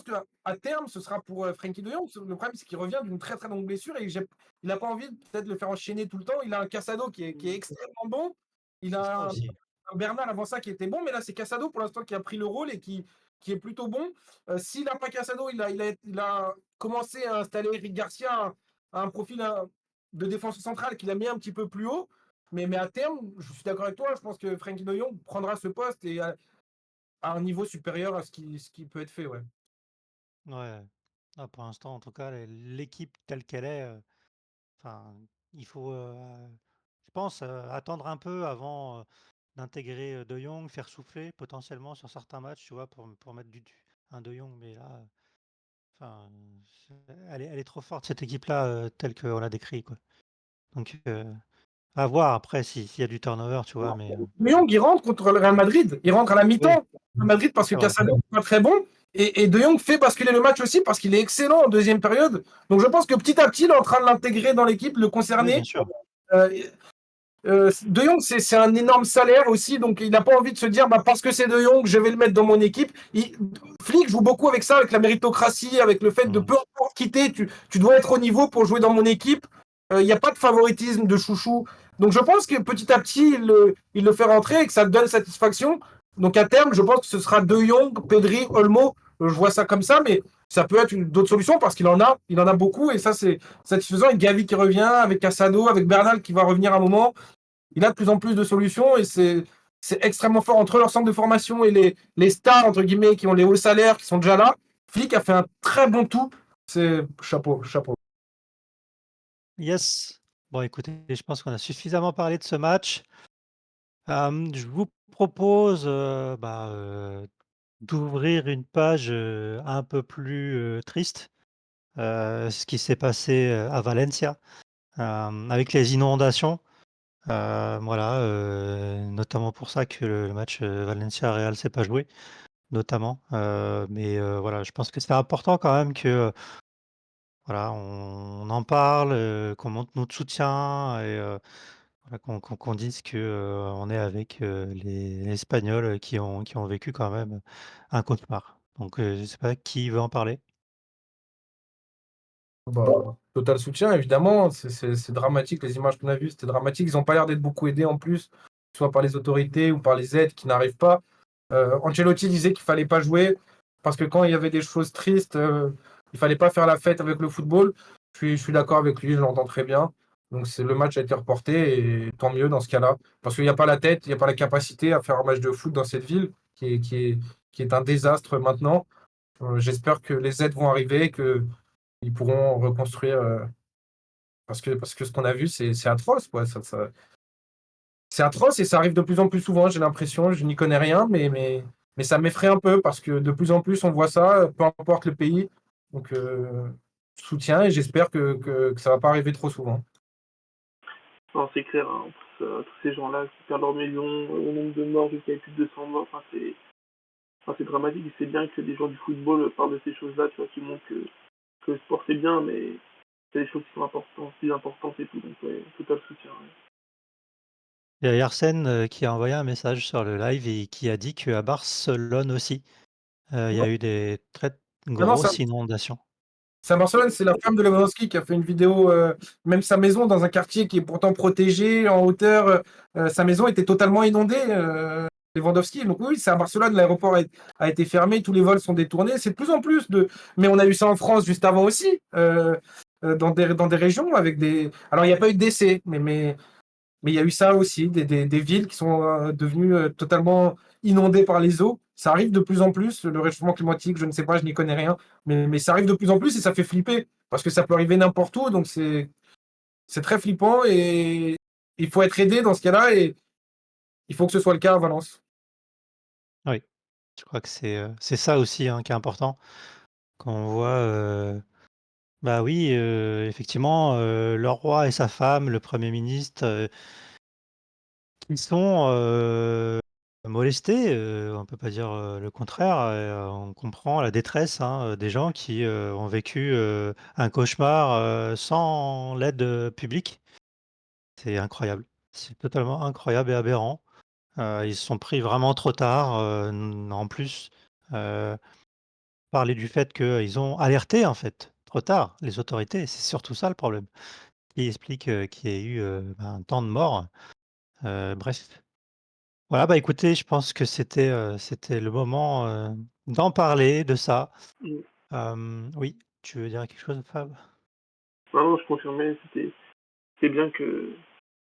qu'à terme, ce sera pour Frenkie de Jong. Le problème, c'est qu'il revient d'une très très longue blessure et il n'a pas envie de peut-être le faire enchaîner tout le temps. Il a un Casado qui est extrêmement bon. Il c'est ça a aussi. un Bernal avant ça qui était bon, mais là, c'est Casado pour l'instant qui a pris le rôle et qui est plutôt bon. S'il n'a pas Casado, il a commencé à installer Eric Garcia à un profil de défense centrale qu'il a mis un petit peu plus haut. Mais à terme, je suis d'accord avec toi, je pense que Frenkie de Jong prendra ce poste et à un niveau supérieur à ce qui peut être fait. Ouais. Ouais. Ah, pour l'instant, en tout cas, l'équipe telle qu'elle est, enfin, il faut, je pense, attendre un peu avant d'intégrer De Jong, faire souffler potentiellement sur certains matchs, tu vois, pour mettre un De Jong. Mais là, enfin, elle est trop forte, cette équipe-là, telle qu'on l'a décrit, quoi. Donc, à voir après s'il y a du turnover, tu vois. Mais De Jong, il rentre contre le Real Madrid. Il rentre à la oui, mi-temps à Madrid parce que c'est vrai. Casado n'est pas très bon. Et De Jong fait basculer le match aussi parce qu'il est excellent en deuxième période. Donc je pense que petit à petit, il est en train de l'intégrer dans l'équipe, le Oui, bien concerner. sûr. Euh, De Jong, c'est un énorme salaire aussi, donc il n'a pas envie de se dire bah, parce que c'est De Jong, je vais le mettre dans mon équipe. Flick joue beaucoup avec ça, avec la méritocratie, avec le fait de Mm. peu importe quitter, tu dois être au niveau pour jouer dans mon équipe. Il n'y a pas de favoritisme de chouchou. Donc je pense que petit à petit, il le fait rentrer et que ça donne satisfaction. Donc à terme, je pense que ce sera De Jong, Pedri, Olmo. Je vois ça comme ça, mais ça peut être d'autres solutions parce il en a beaucoup et ça c'est satisfaisant. Et Gavi qui revient, avec Casado, avec Bernal qui va revenir un moment. Il a de plus en plus de solutions et c'est extrêmement fort entre leur centre de formation et les stars, entre guillemets, qui ont les hauts salaires, qui sont déjà là. Flick a fait un très bon tout. C'est chapeau, chapeau. Yes. Bon, écoutez, je pense qu'on a suffisamment parlé de ce match. Je vous propose, d'ouvrir une page, un peu plus, triste, ce qui s'est passé, à Valencia, avec les inondations. Voilà, notamment pour ça que le match, Valencia-Real s'est pas joué, notamment. Voilà, je pense que c'est important quand même que, voilà, on en parle, qu'on montre notre soutien et voilà, qu'on dise que, on est avec, les Espagnols, qui ont vécu quand même un cauchemar. Donc, je sais pas qui veut en parler? Bah, total soutien, évidemment. C'est dramatique. Les images qu'on a vues, c'était dramatique. Ils n'ont pas l'air d'être beaucoup aidés en plus, soit par les autorités ou par les aides qui n'arrivent pas. Ancelotti disait qu'il fallait pas jouer parce que quand il y avait des choses tristes, il fallait pas faire la fête avec le football. Je suis d'accord avec lui, je l'entends très bien. Donc le match a été reporté et tant mieux dans ce cas-là. Parce qu'il n'y a pas la tête, il n'y a pas la capacité à faire un match de foot dans cette ville qui est un désastre maintenant. J'espère que les aides vont arriver, qu'ils pourront reconstruire. Parce que ce qu'on a vu, c'est atroce, quoi. C'est atroce et ça arrive de plus en plus souvent, j'ai l'impression. Je n'y connais rien, mais ça m'effraie un peu parce que de plus en plus on voit ça, peu importe le pays. Donc, soutien et j'espère que ça va pas arriver trop souvent. Non, c'est clair, hein, tous ces gens-là qui perdent leur maison, le nombre de morts jusqu'à plus de 200 morts, c'est dramatique. Et c'est bien que des joueurs du football parlent de ces choses-là, tu vois, qui montrent que le sport c'est bien, mais c'est des choses qui sont importantes, plus importantes et tout. Donc, ouais, total soutien. Ouais. Il y a Arsène, qui a envoyé un message sur le live et qui a dit qu'à Barcelone aussi, il y a eu des très Non, non, ça, grosses inondations. c'est à Barcelone, c'est la femme de Lewandowski qui a fait une vidéo, même sa maison dans un quartier qui est pourtant protégé en hauteur, sa maison était totalement inondée, Lewandowski. Donc oui, c'est à Barcelone, l'aéroport a été fermé, tous les vols sont détournés. C'est de plus en plus de. Mais on a eu ça en France juste avant aussi, dans des régions avec des. Alors il n'y a pas eu de décès, mais il y a eu ça aussi, des villes qui sont devenues totalement inondées par les eaux. Ça arrive de plus en plus, le réchauffement climatique, je ne sais pas, je n'y connais rien, mais ça arrive de plus en plus et ça fait flipper, parce que ça peut arriver n'importe où, donc c'est très flippant et il faut être aidé dans ce cas-là et il faut que ce soit le cas à Valence. Oui, je crois que c'est ça aussi, hein, qui est important. Quand on voit, bah, oui, effectivement, le roi et sa femme, le premier ministre, qui sont, molestés, on peut pas dire, le contraire et on comprend la détresse, hein, des gens qui, ont vécu, un cauchemar, sans l'aide, publique. C'est incroyable. C'est totalement incroyable et aberrant. Ils se sont pris vraiment trop tard, en plus, heu, parler du fait qu'ils ont alerté, en fait, trop tard, les autorités. C'est surtout ça le problème, qui explique, qu'il y ait eu, tant de morts. Bref. Voilà, bah, écoutez, je pense que c'était le moment, d'en parler de ça. Mm. Oui, tu veux dire quelque chose, Fab? Non, non, je confirmais, c'est bien que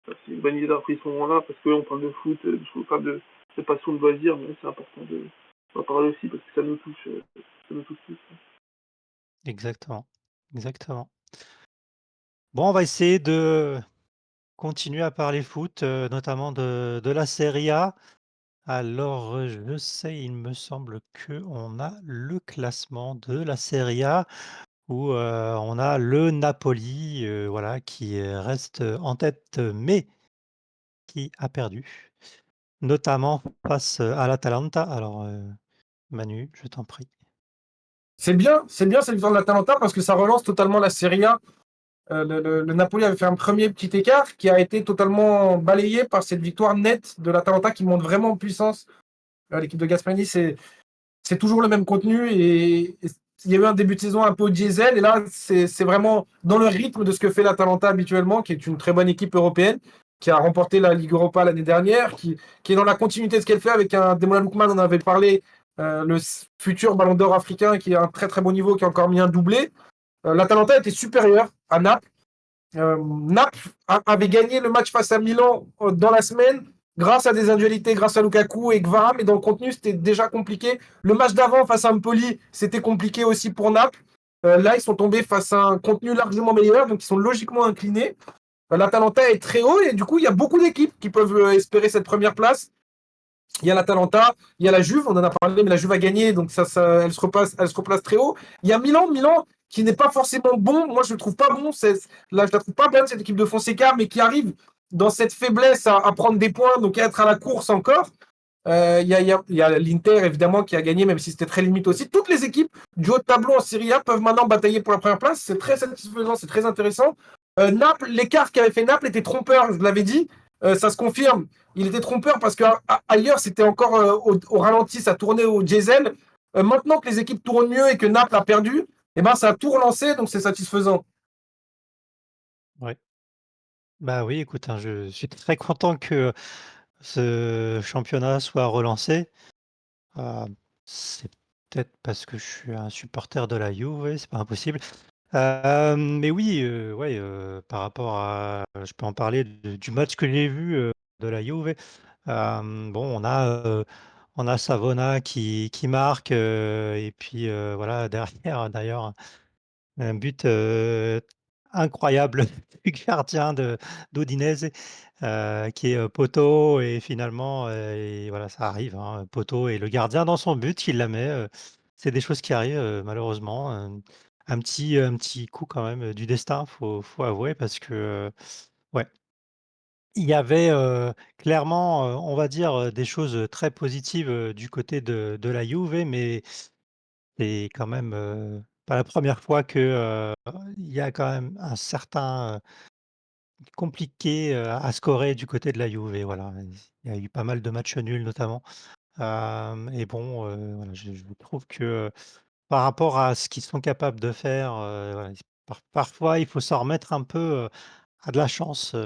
c'est une bonne idée d'avoir pris ce moment-là, parce que on parle de foot, on parle de passion de loisir, mais c'est important d'en parler aussi parce que ça nous touche tous. Exactement, exactement. Bon, on va essayer de continuer à parler foot, notamment de la Serie A. Alors, je sais, il me semble qu'on a le classement de la Serie A où, on a le Napoli, voilà, qui, reste, en tête, mais qui a perdu, notamment face, à l'Atalanta. Alors, Manu, je t'en prie. C'est bien cette victoire de l'Atalanta parce que ça relance totalement la Serie A. Le Napoli avait fait un premier petit écart qui a été totalement balayé par cette victoire nette de l'Atalanta qui monte vraiment en puissance. L'équipe de Gasperini, c'est toujours le même contenu et il y a eu un début de saison un peu au diesel, et là, c'est vraiment dans le rythme de ce que fait l'Atalanta habituellement, qui est une très bonne équipe européenne, qui a remporté la Ligue Europa l'année dernière, qui est dans la continuité de ce qu'elle fait avec un Demola Lookman, on en avait parlé, le futur Ballon d'Or africain, qui est à un très très bon niveau, qui a encore mis un doublé. L'Atalanta était supérieur à Naples. Naples avait gagné le match face à Milan dans la semaine grâce à des individualités, grâce à Lukaku et Gvara, mais dans le contenu, c'était déjà compliqué. Le match d'avant face à Empoli, c'était compliqué aussi pour Naples. Là, ils sont tombés face à un contenu largement meilleur, donc ils sont logiquement inclinés. L'Atalanta est très haut et du coup, il y a beaucoup d'équipes qui peuvent espérer cette première place. Il y a l'Atalanta, il y a la Juve, on en a parlé, mais la Juve a gagné, donc elle se replace très haut. Il y a Milan qui n'est pas forcément bon. Moi, je ne le trouve pas bon. Là, je la trouve pas bonne, cette équipe de Fonseca, mais qui arrive dans cette faiblesse à prendre des points, donc à être à la course encore. Il y a l'Inter, évidemment, qui a gagné, même si c'était très limite aussi. Toutes les équipes du haut de tableau en Serie A peuvent maintenant batailler pour la première place. C'est très satisfaisant, c'est très intéressant. Naples, l'écart qu'avait fait Naples était trompeur, je l'avais dit. Ça se confirme. Il était trompeur parce qu'ailleurs, c'était encore au ralenti, ça tournait au diesel. Maintenant que les équipes tournent mieux et que Naples a perdu, eh ben, ça a tout relancé, donc c'est satisfaisant. Ouais. Bah oui, écoute, hein, je suis très content que ce championnat soit relancé. Heu, c'est peut-être parce que je suis un supporter de la Juve, c'est pas impossible. Mais oui, ouais, par rapport à je peux en parler du match que j'ai vu, de la Juve. Bon, on a Savona qui marque, et puis, voilà, derrière d'ailleurs, un but, incroyable du gardien d'Udinese, qui est, poteau et finalement, et voilà, ça arrive, hein, poteau et le gardien dans son but, il la met, c'est des choses qui arrivent, malheureusement, un petit coup quand même, du destin, faut avouer parce que, ouais, il y avait, clairement, on va dire, des choses, très positives, du côté de la Juve, mais c'est quand même, pas la première fois que, il y a quand même un certain, compliqué, à scorer du côté de la Juve, et voilà. Il y a eu pas mal de matchs nuls notamment, et bon, voilà, je trouve que, par rapport à ce qu'ils sont capables de faire, voilà, parfois il faut s'en remettre un peu, à de la chance,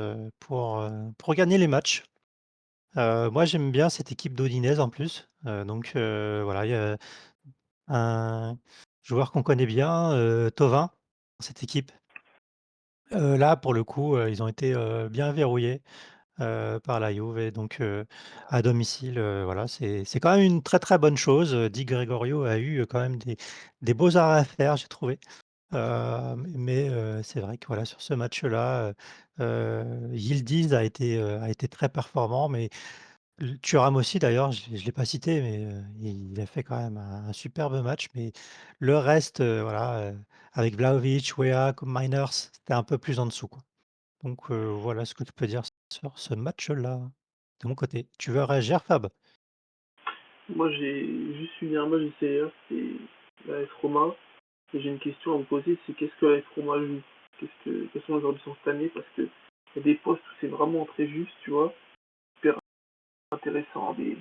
pour gagner les matchs. Moi j'aime bien cette équipe d'Udinese en plus, donc voilà, il y a un joueur qu'on connaît bien, Thauvin, dans cette équipe. Là, pour le coup, ils ont été, bien verrouillés, par la Juve, et donc à domicile, voilà, c'est quand même une très, très bonne chose. Di Gregorio a eu, quand même des beaux arrêts à faire, j'ai trouvé. Mais c'est vrai que voilà, sur ce match-là, Yildiz a été très performant, mais Thuram aussi d'ailleurs, je l'ai pas cité, mais il a fait quand même un superbe match, mais le reste, voilà, avec Vlahovic, Weah, comme Miners, c'était un peu plus en dessous, quoi. Donc voilà ce que je peux dire sur ce match-là, de mon côté. Tu veux réagir, Fab? Moi, j'ai juste suivi un match de Serie A, c'est la AS Roma. Et j'ai une question à vous poser, c'est qu'est-ce que la AS Roma joue? Quels sont les joueurs de son cette année? Parce que il y a des postes où c'est vraiment très juste, tu vois, super intéressant, des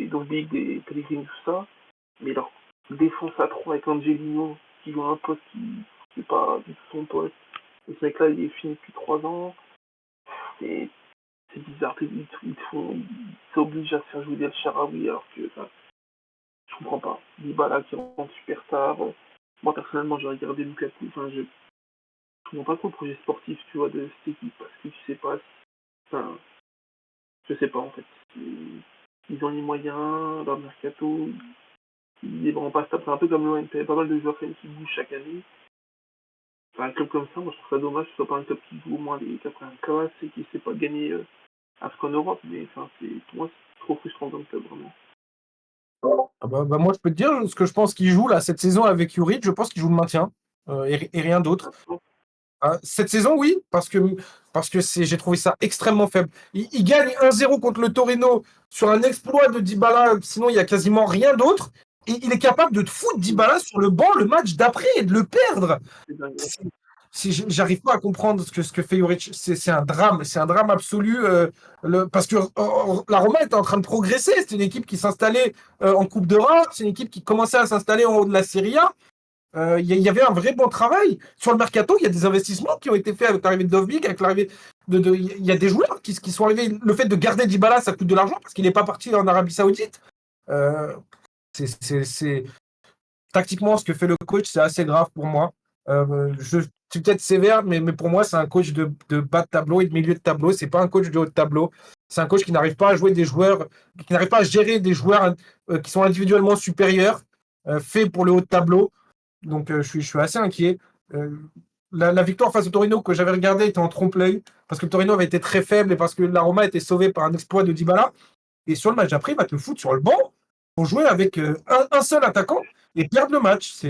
Dombik, des Pellegrini, tout ça. Mais leur défense à 3 avec Angelino, qui joue un poste qui n'est pas du tout son poste. Et ce mec-là, il est fini depuis 3 ans. Et c'est bizarre, ils s'obligent à faire jouer Del Shaarawy alors que enfin, je comprends pas. Dybala qui rentre super tard. Moi personnellement j'ai regardé Lukaku, je comprends pas trop le projet sportif tu vois de cette équipe parce que tu sais pas enfin je sais pas en fait. Ils ont les moyens, leur mercato, il est vraiment pas stable, c'est un peu comme l'OM, t'avais pas mal de joueurs qui bougent chaque année. Enfin, un club comme ça, moi je trouve ça dommage que ce soit pas un club qui joue au moins les 80 classes et qui sait pas gagner AFCON Europe, mais enfin pour moi c'est trop frustrant comme club vraiment. Ah bah, moi, je peux te dire ce que je pense qu'il joue là, cette saison avec Juric. Je pense qu'il joue le maintien et rien d'autre. Cette saison, oui, parce que j'ai trouvé ça extrêmement faible. Il gagne 1-0 contre le Torino sur un exploit de Dybala, sinon il n'y a quasiment rien d'autre. Et il est capable de te foutre Dybala sur le banc le match d'après et de le perdre. C'est dingue. Si j'arrive pas à comprendre ce que fait Juric, c'est un drame absolu. Parce que la Roma était en train de progresser. C'était une équipe qui s'installait en Coupe d'Europe, c'est une équipe qui commençait à s'installer en haut de la Serie A. Il y avait un vrai bon travail. Sur le mercato, il y a des investissements qui ont été faits avec l'arrivée de Dovbyk, avec l'arrivée il y a des joueurs qui sont arrivés. Le fait de garder Dybala, ça coûte de l'argent parce qu'il n'est pas parti en Arabie Saoudite. Euh, c'est tactiquement ce que fait le coach, c'est assez grave pour moi. Je suis peut-être sévère, mais pour moi, c'est un coach de bas de tableau et de milieu de tableau. C'est pas un coach de haut de tableau. C'est un coach qui n'arrive pas à jouer des joueurs, qui n'arrive pas à gérer des joueurs qui sont individuellement supérieurs, faits pour le haut de tableau. Donc je suis assez inquiet. Euh, la victoire face au Torino que j'avais regardé était en trompe-l'œil parce que le Torino avait été très faible et parce que la Roma était sauvée par un exploit de Dybala. Et sur le match d'après, il va te le foutre sur le banc pour jouer avec un seul attaquant et perdre le match.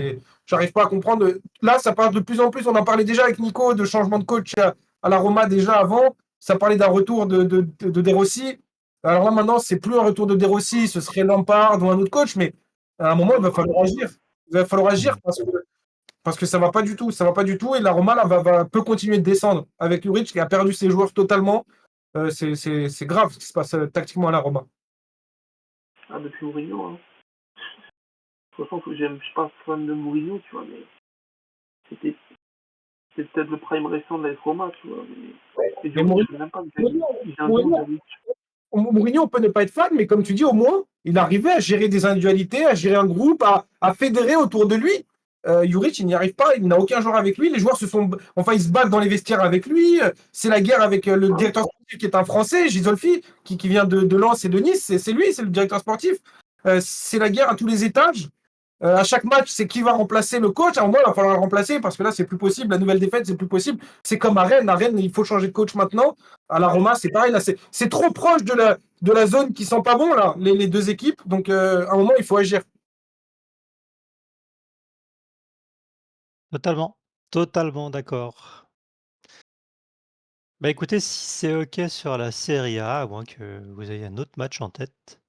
J'arrive pas à comprendre. Là, ça parle de plus en plus. On en parlait déjà avec Nico de changement de coach à la Roma déjà avant. Ça parlait d'un retour de De Rossi. Alors là, maintenant, c'est plus un retour de De Rossi, ce serait Lampard ou un autre coach, mais à un moment, il va falloir agir. Il va falloir agir Mmh. parce que ça va pas du tout. Ça va pas du tout. Et la Roma là, peut continuer de descendre avec Juric qui a perdu ses joueurs totalement. C'est grave ce qui se passe tactiquement à la Roma. Ah, depuis Mourinho, hein. De toute façon, je suis pas fan de Mourinho, tu vois, mais c'était c'est peut-être le prime récent de la Roma, tu vois. Mais Mais Djuric, Mourinho, je sais même pas, Mourinho, il vient d'où, Mourinho, Djuric? Mourinho, on peut ne pas être fan, mais comme tu dis, au moins, il arrivait à gérer des individualités, à gérer un groupe, à fédérer autour de lui. Juric, il n'y arrive pas, il n'a aucun joueur avec lui. Les joueurs enfin, ils se battent dans les vestiaires avec lui. C'est la guerre avec le Ouais. directeur sportif qui est un Français, Gisolfi, qui vient de Lens et de Nice. C'est lui, c'est le directeur sportif. C'est la guerre à tous les étages. À chaque match, c'est qui va remplacer le coach. À un moment, il va falloir le remplacer parce que là, c'est plus possible. La nouvelle défaite, c'est plus possible. C'est comme à Rennes. À Rennes, il faut changer de coach maintenant. À la Roma, c'est pareil. Là, c'est trop proche de la zone qui sent pas bon, là, les deux équipes. Donc, à un moment, il faut agir. Totalement, totalement d'accord. Bah, écoutez, si c'est OK sur la Serie A, à moins que vous ayez un autre match en tête,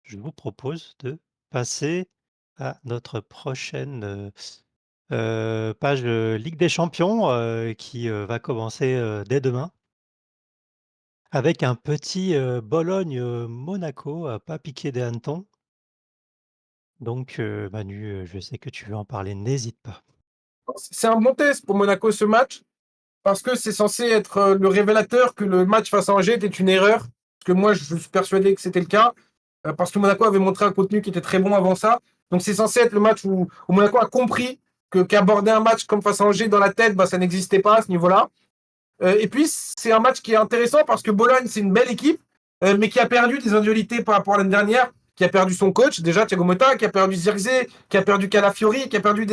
je vous propose de passer à notre prochaine, page, Ligue des champions, qui, va commencer, dès demain avec un petit, Bologne, Monaco à pas piquer des hannetons. Donc, Manu, je sais que tu veux en parler, n'hésite pas. C'est un bon test pour Monaco, ce match, parce que c'est censé être le révélateur que le match face à Angers était une erreur. Parce que moi, je suis persuadé que c'était le cas. Parce que Monaco avait montré un contenu qui était très bon avant ça. Donc c'est censé être le match où Monaco a compris qu'aborder un match comme face à Angers dans la tête, bah, ça n'existait pas à ce niveau-là. Et puis c'est un match qui est intéressant parce que Bologne, c'est une belle équipe, mais qui a perdu des individualités par rapport à l'année dernière, qui a perdu son coach, déjà Thiago Motta, qui a perdu Zirkzee, qui a perdu Calafiori, qui a perdu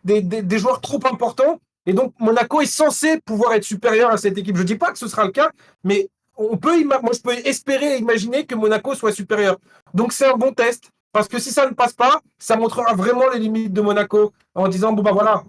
des joueurs trop importants. Et donc Monaco est censé pouvoir être supérieur à cette équipe. Je ne dis pas que ce sera le cas, mais moi je peux espérer et imaginer que Monaco soit supérieur. Donc c'est un bon test. Parce que si ça ne passe pas, ça montrera vraiment les limites de Monaco en disant bon bah voilà,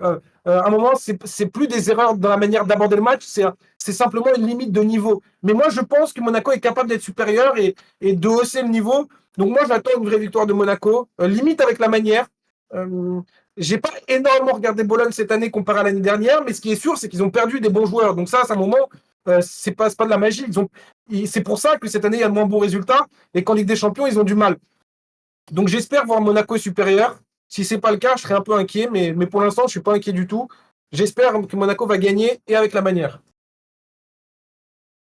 à un moment c'est plus des erreurs dans la manière d'aborder le match, c'est simplement une limite de niveau. Mais moi je pense que Monaco est capable d'être supérieur et de hausser le niveau. Donc moi j'attends une vraie victoire de Monaco, limite avec la manière. Euh, j'ai pas énormément regardé Bologne cette année comparé à l'année dernière, mais ce qui est sûr, c'est qu'ils ont perdu des bons joueurs. Donc ça, c'est un moment, c'est pas de la magie. C'est pour ça que cette année, il y a de moins bons résultats et qu'en Ligue des Champions, ils ont du mal. Donc j'espère voir Monaco supérieur. Si c'est pas le cas, je serais un peu inquiet, mais pour l'instant, je suis pas inquiet du tout. J'espère que Monaco va gagner et avec la manière.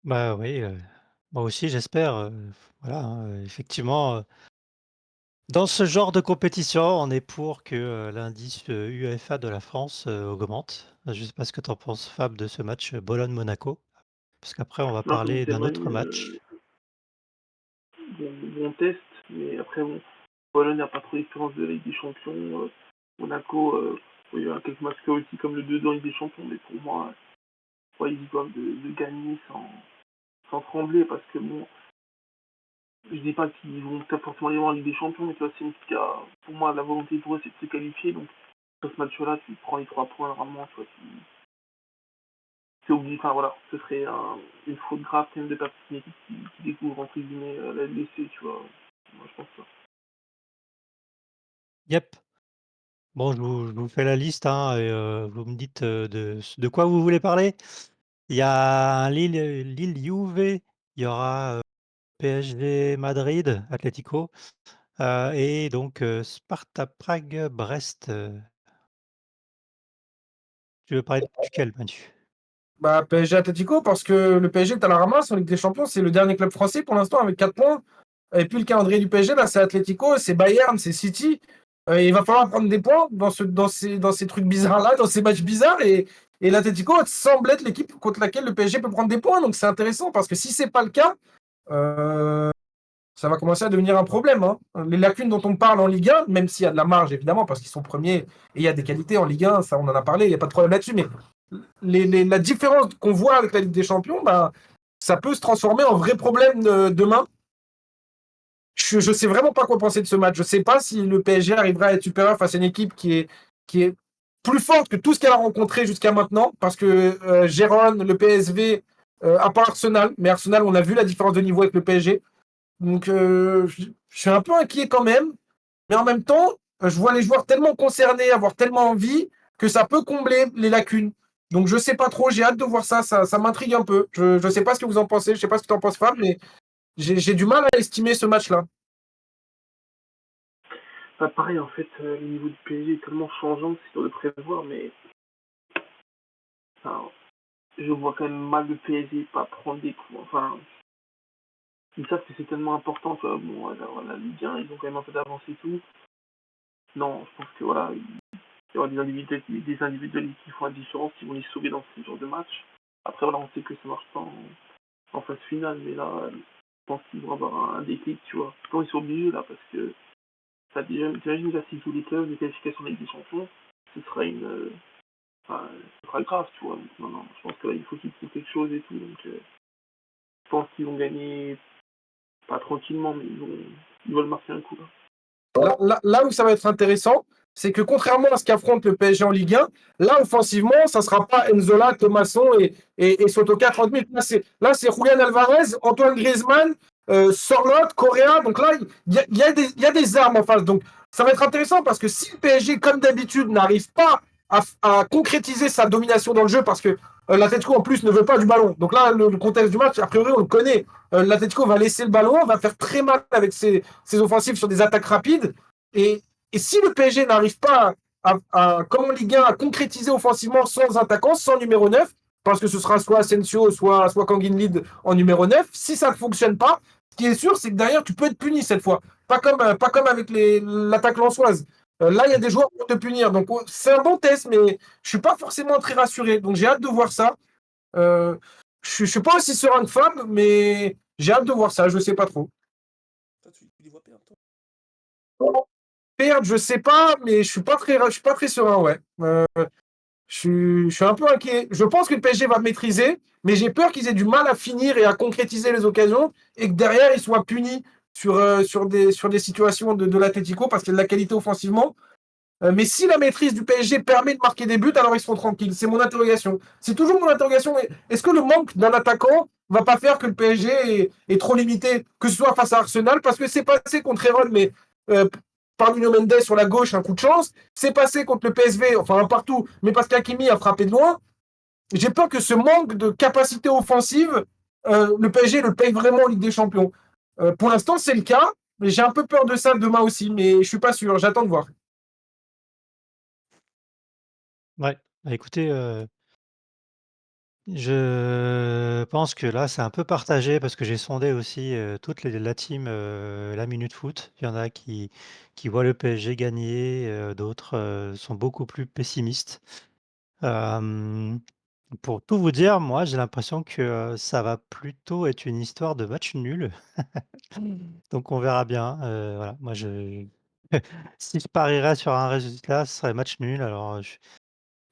Bah, oui, moi aussi j'espère, voilà, hein, effectivement, dans ce genre de compétition, on est pour que, l'indice, UEFA de la France, augmente. Je sais pas ce que tu en penses, Fab, de ce match, Bologne-Monaco? Parce qu'après on va Non, comme parler disait d'un autre Manu, match. bon test, mais après, bon, Bologne n'a pas trop d'expérience de Ligue des Champions. Monaco, il y a quelques matchs aussi comme le 2 en Ligue des Champions, mais pour moi, ouais, ils doivent de gagner sans trembler parce que bon, je dis pas qu'ils vont pas forcément aller en Ligue des Champions, mais tu vois, c'est une équipe qui a, pour moi, la volonté pour eux, c'est de se qualifier. Donc, sur ce match-là, tu prends les 3 points, normalement, tu vois, c'est obligé. Enfin, voilà, ce serait une faute grave quand même de perdre une équipe qui découvre, entre guillemets, la LDC, tu vois. Moi, je pense ça. Yep. Bon, je vous fais la liste, hein, et vous me dites, de quoi vous voulez parler? Il y a un Lille-Juve, il y aura, PSG Madrid, Atlético, et donc, Sparta Prague, Brest, Tu veux parler duquel, Manu? Bah, PSG Atlético, parce que le PSG est à la ramasse en Ligue des Champions, c'est le dernier club français pour l'instant avec 4 points. Et puis le calendrier du PSG, là, c'est Atlético, c'est Bayern, c'est City. Il va falloir prendre des points dans ces trucs bizarres-là, dans ces matchs bizarres. Et l'Atlético semble être l'équipe contre laquelle le PSG peut prendre des points. Donc c'est intéressant parce que si c'est pas le cas, euh, ça va commencer à devenir un problème, hein. Les lacunes dont on parle en Ligue 1, même s'il y a de la marge évidemment, parce qu'ils sont premiers et il y a des qualités en Ligue 1, ça on en a parlé, il n'y a pas de problème là-dessus, mais la différence qu'on voit avec la Ligue des Champions, bah, ça peut se transformer en vrai problème demain. Je ne sais vraiment pas quoi penser de ce match. Je ne sais pas si le PSG arrivera à être supérieur face à une équipe qui est plus forte que tout ce qu'elle a rencontré jusqu'à maintenant, parce que Gérone, le PSV, à part Arsenal, mais Arsenal, on a vu la différence de niveau avec le PSG. Donc, je suis un peu inquiet quand même. Mais en même temps, je vois les joueurs tellement concernés, avoir tellement envie, que ça peut combler les lacunes. Donc, je sais pas trop. J'ai hâte de voir ça. Ça m'intrigue un peu. Je ne sais pas ce que vous en pensez. Je sais pas ce que tu en penses, Fab, mais j'ai du mal à estimer ce match-là. Bah, pareil, en fait, le niveau du PSG est tellement changeant que c'est dur de prévoir, mais enfin, je vois quand même mal le PSG pas prendre des coups. Enfin, ils savent que c'est tellement important que, bon, la Ligue 1, ils ont quand même un peu d'avance et tout. Non, je pense que voilà, il y aura des individualités qui font la différence, qui vont les sauver dans ce genre de match. Après, voilà, on sait que ça marche pas en phase finale, mais là, je pense qu'ils vont avoir un déclic, tu vois. Quand ils sont obligés, là, parce que ça déjà, t'imagines là, s'ils jouent les clubs, les qualifications de la Ligue des Champions, ce sera enfin, ce sera grave, tu vois. Donc, non, non, je pense que là, il faut qu'ils trouvent quelque chose et tout, donc je pense qu'ils vont gagner, pas tranquillement, mais ils vont le marquer un coup, là. Là où ça va être intéressant, c'est que contrairement à ce qu'affronte le PSG en Ligue 1, là, offensivement, ça ne sera pas Enzola, Thomasson et Sotoka 30 minutes. Là, c'est Julian Alvarez, Antoine Griezmann, Sorloth, Correa. Donc là, il y a des armes en face. Donc ça va être intéressant parce que si le PSG, comme d'habitude, n'arrive pas à concrétiser sa domination dans le jeu, parce que l'Atletico, en plus, ne veut pas du ballon. Donc là, le contexte du match, a priori, on le connaît. L'Atletico va laisser le ballon, va faire très mal avec ses offensives sur des attaques rapides. Et, et si le PSG n'arrive pas comme en Ligue 1, à concrétiser offensivement sans attaquant, sans numéro 9, parce que ce sera soit Asensio, soit Kangin Lead en numéro 9, si ça ne fonctionne pas, ce qui est sûr, c'est que derrière, tu peux être puni cette fois. Pas comme avec l'attaque lançoise. Là, il y a des joueurs pour te punir. Donc, c'est un bon test, mais je ne suis pas forcément très rassuré. Donc, j'ai hâte de voir ça. Je ne suis pas aussi serein que Fab, mais j'ai hâte de voir ça. Je ne sais pas trop. Perdre, je sais pas, mais je suis pas très serein, ouais. Je suis un peu inquiet. Je pense que le PSG va maîtriser, mais j'ai peur qu'ils aient du mal à finir et à concrétiser les occasions et que derrière ils soient punis sur des situations de l'Atlético parce qu'il y a de la qualité offensivement. Mais si la maîtrise du PSG permet de marquer des buts, alors ils seront tranquilles. C'est mon interrogation. C'est toujours mon interrogation. Est-ce que le manque d'un attaquant va pas faire que le PSG est trop limité, que ce soit face à Arsenal, parce que c'est passé contre Heron, mais euh, par Nuno Mendes sur la gauche, un coup de chance. C'est passé contre le PSV, enfin un partout, mais parce qu'Hakimi a frappé de loin. J'ai peur que ce manque de capacité offensive, le PSG le paye vraiment en Ligue des Champions. Pour l'instant, c'est le cas, mais j'ai un peu peur de ça demain aussi, mais je suis pas sûr. J'attends de voir. Ouais, bah, écoutez, je pense que là, c'est un peu partagé parce que j'ai sondé aussi, toute la team, La Minute Foot. Il y en a qui voient le PSG gagner, d'autres, sont beaucoup plus pessimistes. Hem, pour tout vous dire, moi, j'ai l'impression que, ça va plutôt être une histoire de match nul. Donc on verra bien, voilà. Moi, si je parierais sur un résultat, ce serait match nul. Alors, je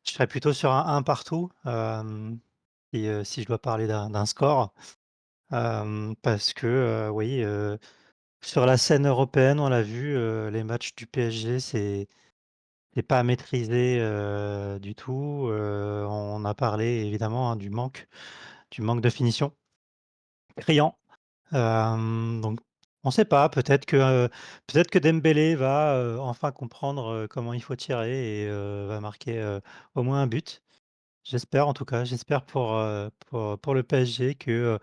serais plutôt sur un partout, si je dois parler d'un score. Parce que, oui, sur la scène européenne, on l'a vu, les matchs du PSG, c'est pas maîtrisé, du tout. On a parlé évidemment, hein, du manque de finition criant. Donc on ne sait pas, peut-être que Dembélé va, enfin comprendre, comment il faut tirer et va marquer, au moins un but. J'espère en tout cas, j'espère pour le PSG que,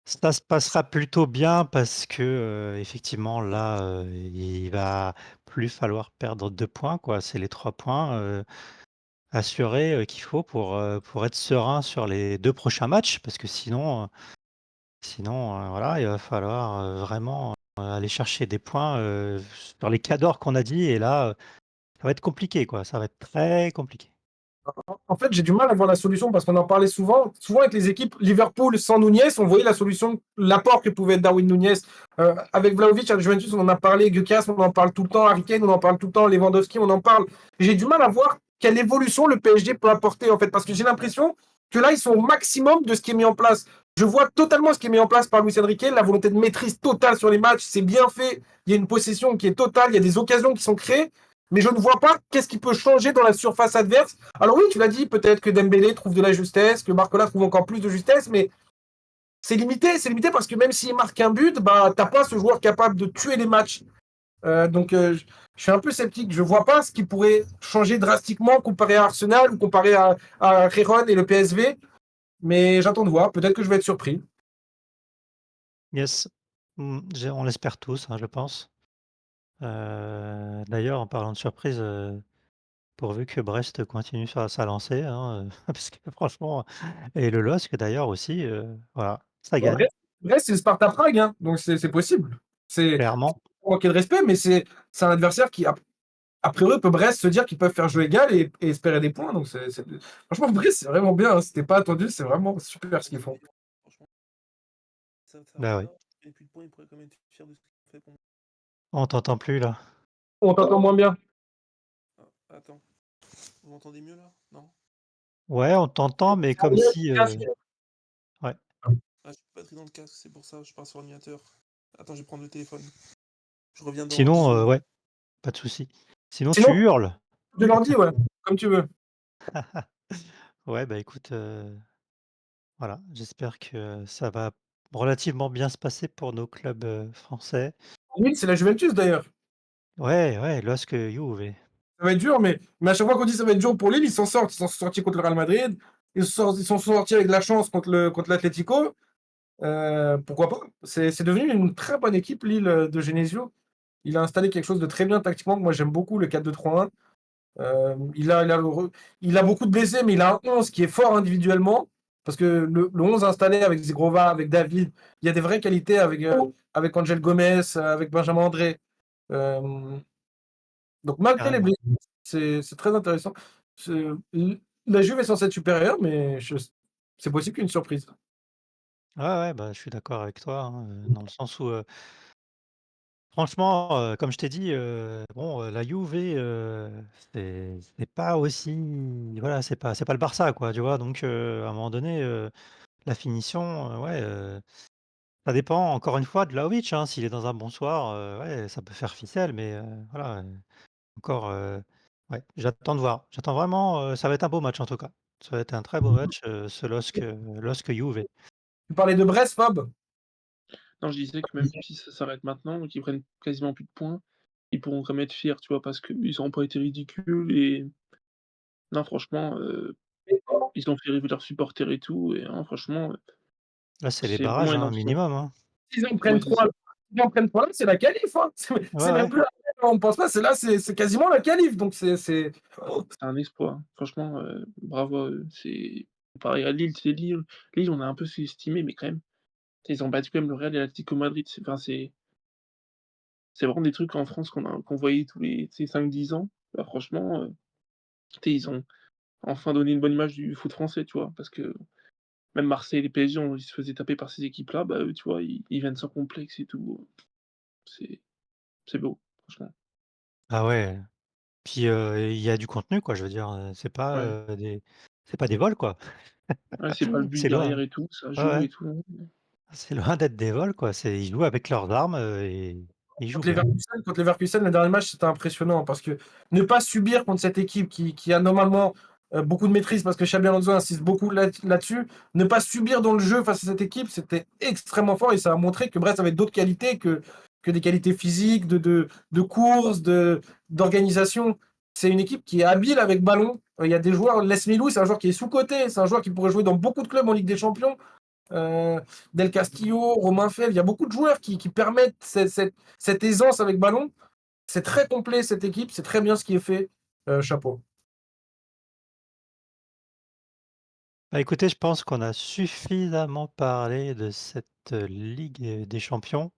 ça se passera plutôt bien parce que, effectivement là, il va plus falloir perdre 2 points quoi. C'est les 3 points, assuré, qu'il faut pour être serein sur les 2 prochains matchs parce que sinon, voilà, il va falloir, vraiment, aller chercher des points, sur les cadors qu'on a dit et là, ça va être compliqué, quoi. Ça va être très compliqué. En fait, j'ai du mal à voir la solution parce qu'on en parlait souvent. Souvent avec les équipes Liverpool sans Nunez, on voyait la solution, l'apport que pouvait être Darwin Nunez. Avec Vlahovic à la Juventus, on en a parlé. Guekas, on en parle tout le temps. Harry Kane, on en parle tout le temps. Lewandowski, on en parle. J'ai du mal à voir quelle évolution le PSG peut apporter en fait, parce que j'ai l'impression que là, ils sont au maximum de ce qui est mis en place. Je vois totalement ce qui est mis en place par Luis Enrique, la volonté de maîtrise totale sur les matchs. C'est bien fait. Il y a une possession qui est totale. Il y a des occasions qui sont créées. Mais je ne vois pas qu'est-ce qui peut changer dans la surface adverse. Alors oui, tu l'as dit, peut-être que Dembélé trouve de la justesse, que Barcola trouve encore plus de justesse, mais c'est limité parce que même s'il marque un but, bah t'as pas ce joueur capable de tuer les matchs. Je suis un peu sceptique. Je vois pas ce qui pourrait changer drastiquement comparé à Arsenal ou comparé à Réron et le PSV, mais j'attends de voir. Peut-être que je vais être surpris. Yes. On l'espère tous, hein, je pense. D'ailleurs, en parlant de surprise, pourvu que Brest continue sur sa lancée, hein, parce que franchement et le LOSC d'ailleurs aussi, voilà, ça Bon, gagne, Brest, c'est le Sparta Prague, hein, donc c'est possible. C'est clairement. pour manquer de respect, mais c'est un adversaire qui a priori, peut Brest se dire qu'ils peuvent faire jeu égal et espérer des points. Donc, franchement, Brest, c'est vraiment bien, hein. C'était pas attendu, c'est vraiment super ce qu'ils font. Franchement, ça Bah, va oui. là. Et puis le point, il pourrait quand même être fier de ce qu'il fait pour moi. On t'entend plus là. On t'entend moins bien. Ah, attends, vous m'entendez mieux là? Non? Ouais, on t'entend, mais Ah, comme mieux, si, casque. ouais. Ah, j'ai pas pris dans le casque, c'est pour ça, je pars sur ordinateur. Attends, je vais prendre le téléphone. Je reviens dans Sinon, 10 secondes. ouais, pas de souci. Sinon tu Sinon, hurles? de l'ordi, ouais, comme tu veux. Ouais, bah, écoute, voilà, j'espère que ça va relativement bien se passer pour nos clubs, français. Lille, c'est la Juventus d'ailleurs. Ouais, ouais, LOSC, Juve. Ça va être dur, mais à chaque fois qu'on dit ça va être dur pour Lille, ils s'en sortent. Ils sont sortis contre le Real Madrid. Ils sont sortis avec de la chance contre l'Atlético. Pourquoi pas? C'est devenu une très bonne équipe, Lille, de Genesio. Il a installé quelque chose de très bien tactiquement. Moi, j'aime beaucoup le 4-2-3-1. Il a beaucoup de blessés, mais il a un 11 qui est fort individuellement. Parce que le 11 installé avec Zegrova, avec David, il y a des vraies qualités avec Angel Gomez, avec Benjamin André. Euh, donc, malgré les Carrément. blessés, c'est très intéressant. La Juve est censée être supérieure, mais c'est possible qu'il y ait une surprise. Ouais, ouais, bah, je suis d'accord avec toi, hein, dans le sens où, franchement, comme je t'ai dit, bon, la Juve, c'est pas aussi voilà, c'est pas le Barça, quoi, tu vois? Donc, à un moment donné, la finition, ouais, ça dépend encore une fois de Vlahovic, hein. S'il est dans un bon soir, ouais, ça peut faire ficelle, mais, voilà, encore, ouais, j'attends de voir. J'attends vraiment, ça va être un beau match en tout cas. Ça va être un très beau match, ce LOSC Juve. Tu parlais de Brest, Fab? Non, je disais que même si ça s'arrête maintenant et qu'ils prennent quasiment plus de points, ils pourront quand même être fiers, tu vois? Parce qu'ils auront pas été ridicules et non, franchement, ils ont fait rêver leurs supporters et tout et non, franchement, Là, c'est les c'est vraiment barrages, une hein, option. minimum, hein. S'ils en Ouais, prennent c'est ça. 3, s'ils en prennent 3 là, c'est la qualif, hein. Ouais, C'est même ouais. plus la on pense pas, c'est quasiment la qualif. Donc C'est un exploit. Franchement, bravo à eux. C'est pareil à Lille, c'est Lille. Lille, on a un peu sous-estimé, mais quand même, ils ont battu quand même le Real et l'Atlético Madrid. C'est vraiment des trucs en France qu'on voyait tous les, tu sais, 5-10 ans. Bah, franchement, tu sais, ils ont enfin donné une bonne image du foot français, tu vois? Parce que même Marseille et les PSG, ils se faisaient taper par ces équipes-là, bah, eux, tu vois, ils viennent sans complexe et tout. C'est c'est beau, franchement. Ah ouais. Puis, il y a du contenu quoi, je veux dire, Ouais. c'est pas des vols quoi. Ouais, c'est pas le but C'est derrière loin. et tout, ça Ouais, joue ouais. et tout, hein. C'est loin d'être des vols quoi, ils jouent avec leurs armes, et ils jouent bien. contre Leverkusen, le dernier match, c'était impressionnant parce que ne pas subir contre cette équipe qui a normalement beaucoup de maîtrise parce que Xabi Alonso insiste beaucoup là-dessus, ne pas subir dans le jeu face à cette équipe, c'était extrêmement fort et ça a montré que Brest avait d'autres qualités que des qualités physiques, de course, d'organisation. C'est une équipe qui est habile avec ballon. Il y a des joueurs, Les Milou, c'est un joueur qui est sous-coté, c'est un joueur qui pourrait jouer dans beaucoup de clubs en Ligue des Champions. Del Castillo, Romain Fèvre, il y a beaucoup de joueurs qui permettent cette aisance avec ballon. C'est très complet cette équipe, c'est très bien ce qui est fait. Chapeau. Bah, écoutez, je pense qu'on a suffisamment parlé de cette, Ligue, des champions.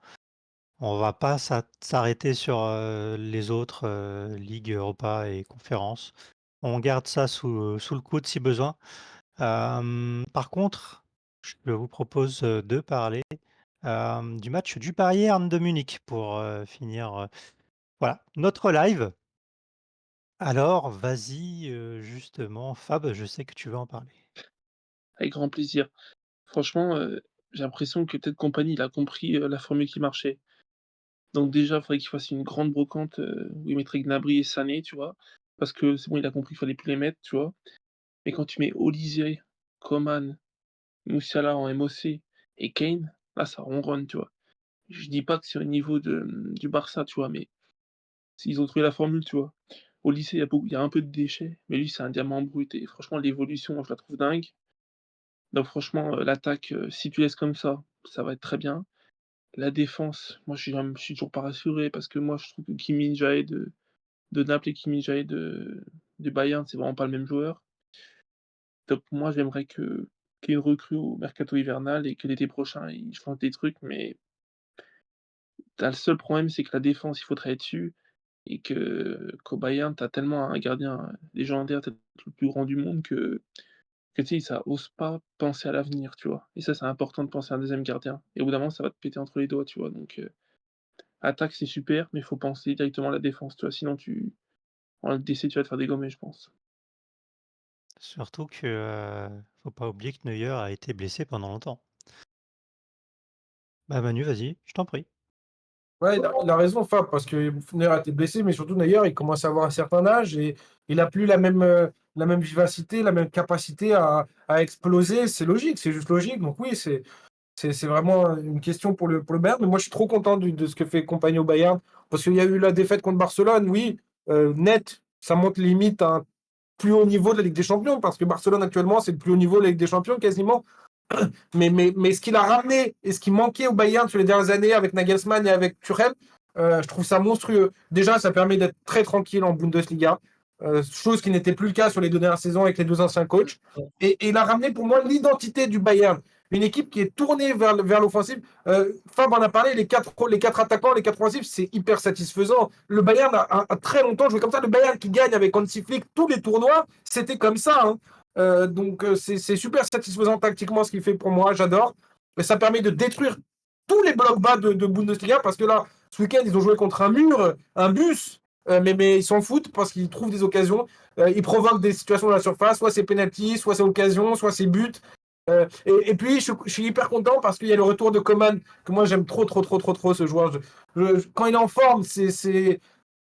On va pas s'arrêter sur, les autres, ligues Europa et conférences. On garde ça sous le coude si besoin. Par contre, je vous propose, de parler, du match du Bayern de Munich pour, finir, voilà, notre live. Alors vas-y, justement Fab, je sais que tu veux en parler. Avec grand plaisir. Franchement, j'ai l'impression que peut-être Kompany, il a compris, la formule qui marchait. Donc déjà, il faudrait qu'il fasse une grande brocante, où il mettrait Gnabry et Sané, tu vois? Parce que c'est bon, il a compris qu'il fallait plus les mettre, tu vois? Mais quand tu mets Olise, Coman, Musiala en MOC et Kane, là, ça ronronne, tu vois? Je dis pas que c'est au niveau de, du Barça, tu vois? Mais ils ont trouvé la formule, tu vois? Au lycée, il y a un peu de déchets, mais lui, c'est un diamant brut et franchement, l'évolution, je la trouve dingue. Donc franchement, l'attaque, si tu laisses comme ça va être très bien. La défense, moi, je suis toujours pas rassuré parce que moi, je trouve que Kim Min-jae de Naples et Kim Min-jae du Bayern, c'est vraiment pas le même joueur. Donc moi, j'aimerais qu'il y ait une recrue au mercato hivernal et que l'été prochain, ils fassent des trucs, mais le seul problème, c'est que la défense, il faut travailler dessus et qu'au Bayern, tu as tellement un gardien légendaire, peut-être le plus grand du monde que tu sais, ça ose pas penser à l'avenir, tu vois? Et ça, c'est important de penser à un deuxième gardien et au bout d'un moment, ça va te péter entre les doigts, tu vois? Donc attaque, c'est super, mais il faut penser directement à la défense, tu vois? Sinon en LDC, tu vas te faire dégommer, je pense. Surtout que, faut pas oublier que Neuer a été blessé pendant longtemps. Bah, Manu, vas-y, je t'en prie. Ouais, il a raison, Fab, parce que Neuer a été blessé, mais surtout Neuer, il commence à avoir un certain âge et il a plus la même vivacité, la même capacité à exploser. C'est logique, c'est juste logique. Donc oui, c'est vraiment une question pour le Bayern. Mais moi, je suis trop content de ce que fait Compagnie au Bayern, parce qu'il y a eu la défaite contre Barcelone, oui, net, ça montre limite à un plus haut niveau de la Ligue des Champions, parce que Barcelone actuellement, c'est le plus haut niveau de la Ligue des Champions quasiment. Mais ce qu'il a ramené et ce qui manquait au Bayern sur les dernières années avec Nagelsmann et avec Tuchel, je trouve ça monstrueux. Déjà, ça permet d'être très tranquille en Bundesliga, chose qui n'était plus le cas sur les deux dernières saisons avec les deux anciens coachs. Et il a ramené pour moi l'identité du Bayern. Une équipe qui est tournée vers l'offensive. Fab en a parlé, les quatre attaquants, les quatre offensifs, c'est hyper satisfaisant. Le Bayern a très longtemps joué comme ça. Le Bayern qui gagne avec Hansi Flick tous les tournois, c'était comme ça, hein. C'est super satisfaisant tactiquement ce qu'il fait pour moi, j'adore. Et ça permet de détruire tous les blocs bas de Bundesliga parce que là, ce week-end, ils ont joué contre un mur, un bus, mais ils s'en foutent parce qu'ils trouvent des occasions. Ils provoquent des situations dans la surface, soit c'est penalty, soit c'est occasion, soit c'est but. Et puis, je suis hyper content parce qu'il y a le retour de Coman, que moi j'aime trop ce joueur. Quand il est en forme,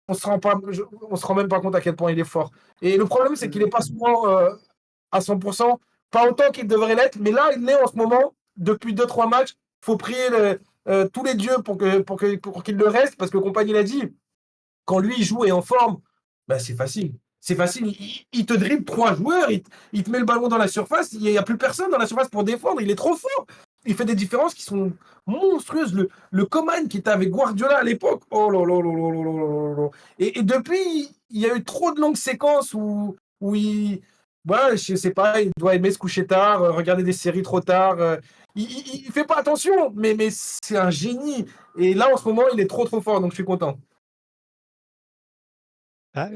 on se rend même pas compte à quel point il est fort. Et le problème, c'est qu'il n'est pas souvent à 100%, pas autant qu'il devrait l'être, mais là, il l'est en ce moment, depuis 2-3 matchs. Il faut prier tous les dieux pour qu'il le reste, parce que Compagnie l'a dit, quand lui il joue et en forme, bah, c'est facile. C'est facile, il te dribble 3 joueurs, il te met le ballon dans la surface, il n'y a plus personne dans la surface pour défendre, il est trop fort. Il fait des différences qui sont monstrueuses. Le Coman qui était avec Guardiola à l'époque, oh là là là là là là là là. Et depuis, il y a eu trop de longues séquences où ouais, je sais pas, il doit aimer se coucher tard, regarder des séries trop tard. Il fait pas attention, mais c'est un génie. Et là, en ce moment, il est trop fort, donc je suis content. Ah,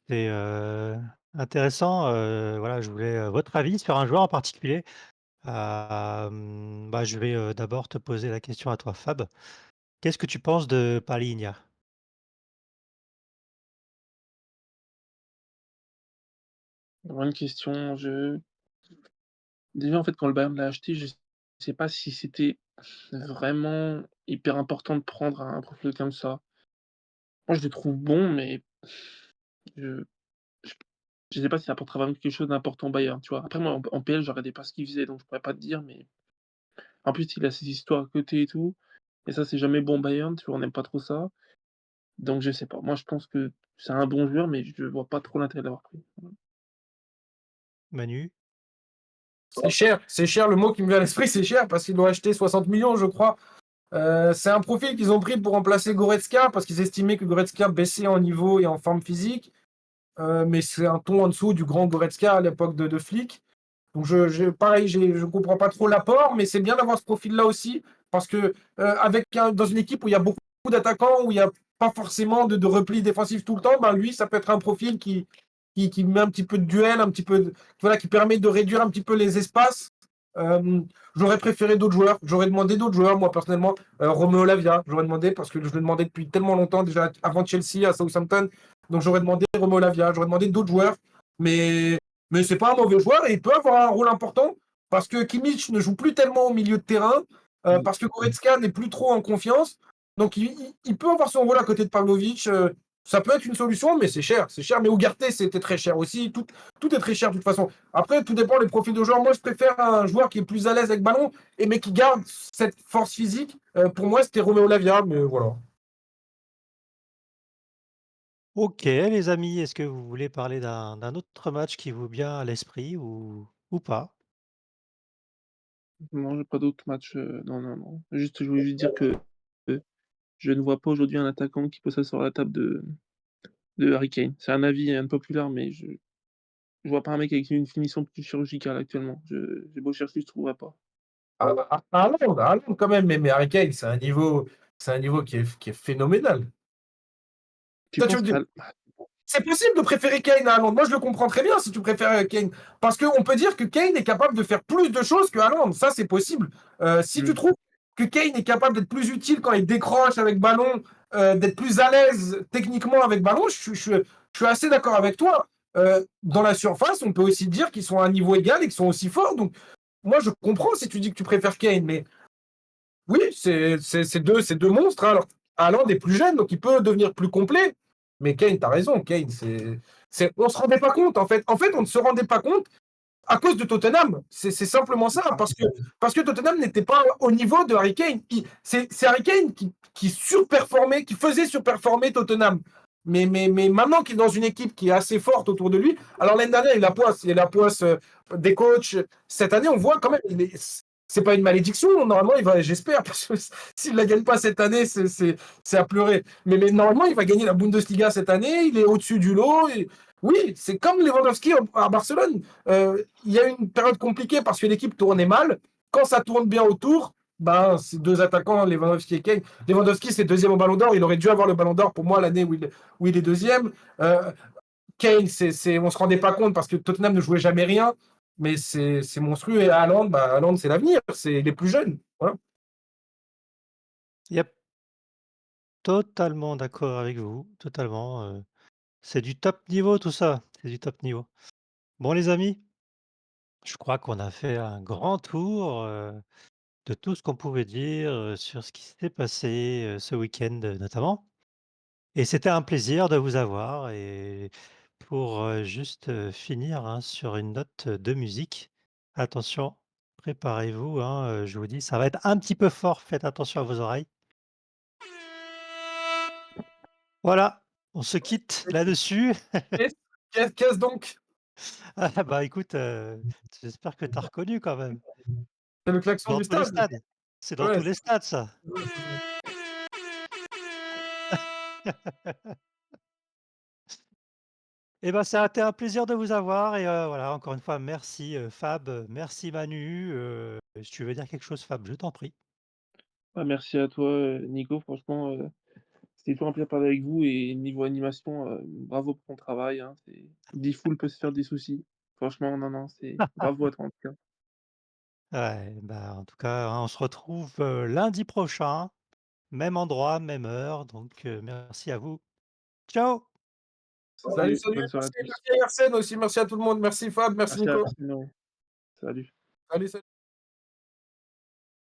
c'est, intéressant, voilà, je voulais, votre avis sur un joueur en particulier. Bah, je vais, d'abord te poser la question à toi, Fab. Qu'est-ce que tu penses de Palhinha? Bonne question, déjà, en fait, quand le Bayern l'a acheté, je sais pas si c'était vraiment hyper important de prendre un profil comme ça. Moi, je le trouve bon, mais je je je sais pas s'il apportera vraiment quelque chose d'important au Bayern, tu vois? Après moi, en PL, je regardais pas ce qu'il faisait, donc je pourrais pas te dire, mais en plus, il a ses histoires à côté et tout, et ça, c'est jamais bon au Bayern, tu vois? On n'aime pas trop ça, donc je sais pas. Moi, je pense que c'est un bon joueur, mais je vois pas trop l'intérêt de l'avoir pris. Manu? C'est cher, le mot qui me vient à l'esprit, c'est cher, parce qu'ils l'ont acheté 60 millions, je crois. C'est un profil qu'ils ont pris pour remplacer Goretzka, parce qu'ils estimaient que Goretzka baissait en niveau et en forme physique. Mais c'est un ton en dessous du grand Goretzka à l'époque de Flick. Donc pareil, je comprends pas trop l'apport, mais c'est bien d'avoir ce profil-là aussi, parce que dans une équipe où il y a beaucoup d'attaquants, où il n'y a pas forcément de repli défensif tout le temps, ben lui, ça peut être un profil qui met un petit peu de duel, un petit peu voilà, qui permet de réduire un petit peu les espaces. J'aurais préféré d'autres joueurs, j'aurais demandé d'autres joueurs, moi personnellement, Romeo Lavia, j'aurais demandé, parce que je le demandais depuis tellement longtemps, déjà avant Chelsea, à Southampton, donc j'aurais demandé Romeo Lavia, j'aurais demandé d'autres joueurs, mais c'est pas un mauvais joueur et il peut avoir un rôle important parce que Kimmich ne joue plus tellement au milieu de terrain, parce que Goretzka n'est plus trop en confiance. Donc il peut avoir son rôle à côté de Pavlovic. Ça peut être une solution, mais c'est cher. C'est cher. Mais Ugarte, c'était très cher aussi. Tout est très cher de toute façon. Après, tout dépend des profils de joueurs. Moi, je préfère un joueur qui est plus à l'aise avec ballon, mais qui garde cette force physique. Pour moi, c'était Romeo Lavia, mais voilà. OK, les amis, est-ce que vous voulez parler d'un autre match qui vous vient à l'esprit ou pas? Non, j'ai pas d'autres matchs, non, non, non. Juste, je voulais juste dire que, heu, je ne vois pas aujourd'hui un attaquant qui peut s'asseoir à la table de Harry Kane. C'est un avis unpopular, mais je vois pas un mec avec une finition plus chirurgicale actuellement. J'ai beau chercher, je trouverai pas. Haaland, quand même, mais Harry Kane, c'est un niveau qui est phénoménal. Tu Toi, tu penses veux dire, qu'Hal c'est possible de préférer Kane à Haaland. Moi, je le comprends très bien si tu préfères Kane. Parce qu'on peut dire que Kane est capable de faire plus de choses que Haaland. Ça, c'est possible. Si tu mmh, trouves que Kane est capable d'être plus utile quand il décroche avec ballon, d'être plus à l'aise techniquement avec ballon, je suis assez d'accord avec toi. Dans la surface, on peut aussi dire qu'ils sont à un niveau égal et qu'ils sont aussi forts. Donc, moi, je comprends si tu dis que tu préfères Kane. Mais oui, c'est deux monstres, hein. Alors, Haaland est plus jeune, donc il peut devenir plus complet. Mais Kane, t'as raison, Kane, on se rendait pas compte, en fait. En fait, on ne se rendait pas compte à cause de Tottenham. C'est simplement ça, parce que Tottenham n'était pas au niveau de Harry Kane. C'est Harry Kane qui surperformait, qui faisait surperformer Tottenham. Mais maintenant qu'il est dans une équipe qui est assez forte autour de lui, alors l'année dernière, il a la poisse des coachs. Cette année, on voit quand même, c'est pas une malédiction. Normalement, j'espère, parce que s'il ne la gagne pas cette année, c'est à pleurer. Mais normalement, il va gagner la Bundesliga cette année. Il est au-dessus du lot. Oui, c'est comme Lewandowski à Barcelone. Il y a eu une période compliquée parce que l'équipe tournait mal. Quand ça tourne bien autour, ben, c'est deux attaquants, Lewandowski et Kane. Lewandowski, c'est deuxième au Ballon d'Or. Il aurait dû avoir le Ballon d'Or pour moi l'année où il est deuxième. Kane, on se rendait pas compte parce que Tottenham ne jouait jamais rien. Mais c'est monstrueux. Et Haaland, c'est l'avenir. C'est les plus jeunes. Voilà. Yep, totalement d'accord avec vous, totalement, c'est du top niveau tout ça, c'est du top niveau. Bon les amis, je crois qu'on a fait un grand tour, de tout ce qu'on pouvait dire, sur ce qui s'était passé, ce week-end, notamment. Et c'était un plaisir de vous avoir et pour, juste, finir, hein, sur une note de musique, attention, préparez-vous, hein, je vous dis, ça va être un petit peu fort, faites attention à vos oreilles. Voilà, on se quitte là-dessus. Qu'est-ce donc? Ah bah, écoute, j'espère que tu as reconnu quand même. C'est le klaxon Dans du tous les stade. stades. C'est dans Ouais, tous les stades ça. ouais, c'est ça. Et ben, ça a été un plaisir de vous avoir et voilà, encore une fois, merci, Fab, merci Manu, si tu veux dire quelque chose Fab, je t'en prie. bah, merci à toi, Nico, franchement, c'était toujours un plaisir de parler avec vous et niveau animation, bravo pour ton travail, hein, c'est 10 foules peut se faire des soucis. Franchement, non, non, c'est bravo à toi en tout cas. Ouais, bah, en tout cas, hein, on se retrouve, lundi prochain, même endroit, même heure, donc merci à vous. Ciao! Salut, Salut, salut. bonne soirée à Merci, tous. merci à Arsène aussi. Merci à tout le monde. Merci Fab. Merci Merci à Nico. Arsenal. Salut. Salut, salut.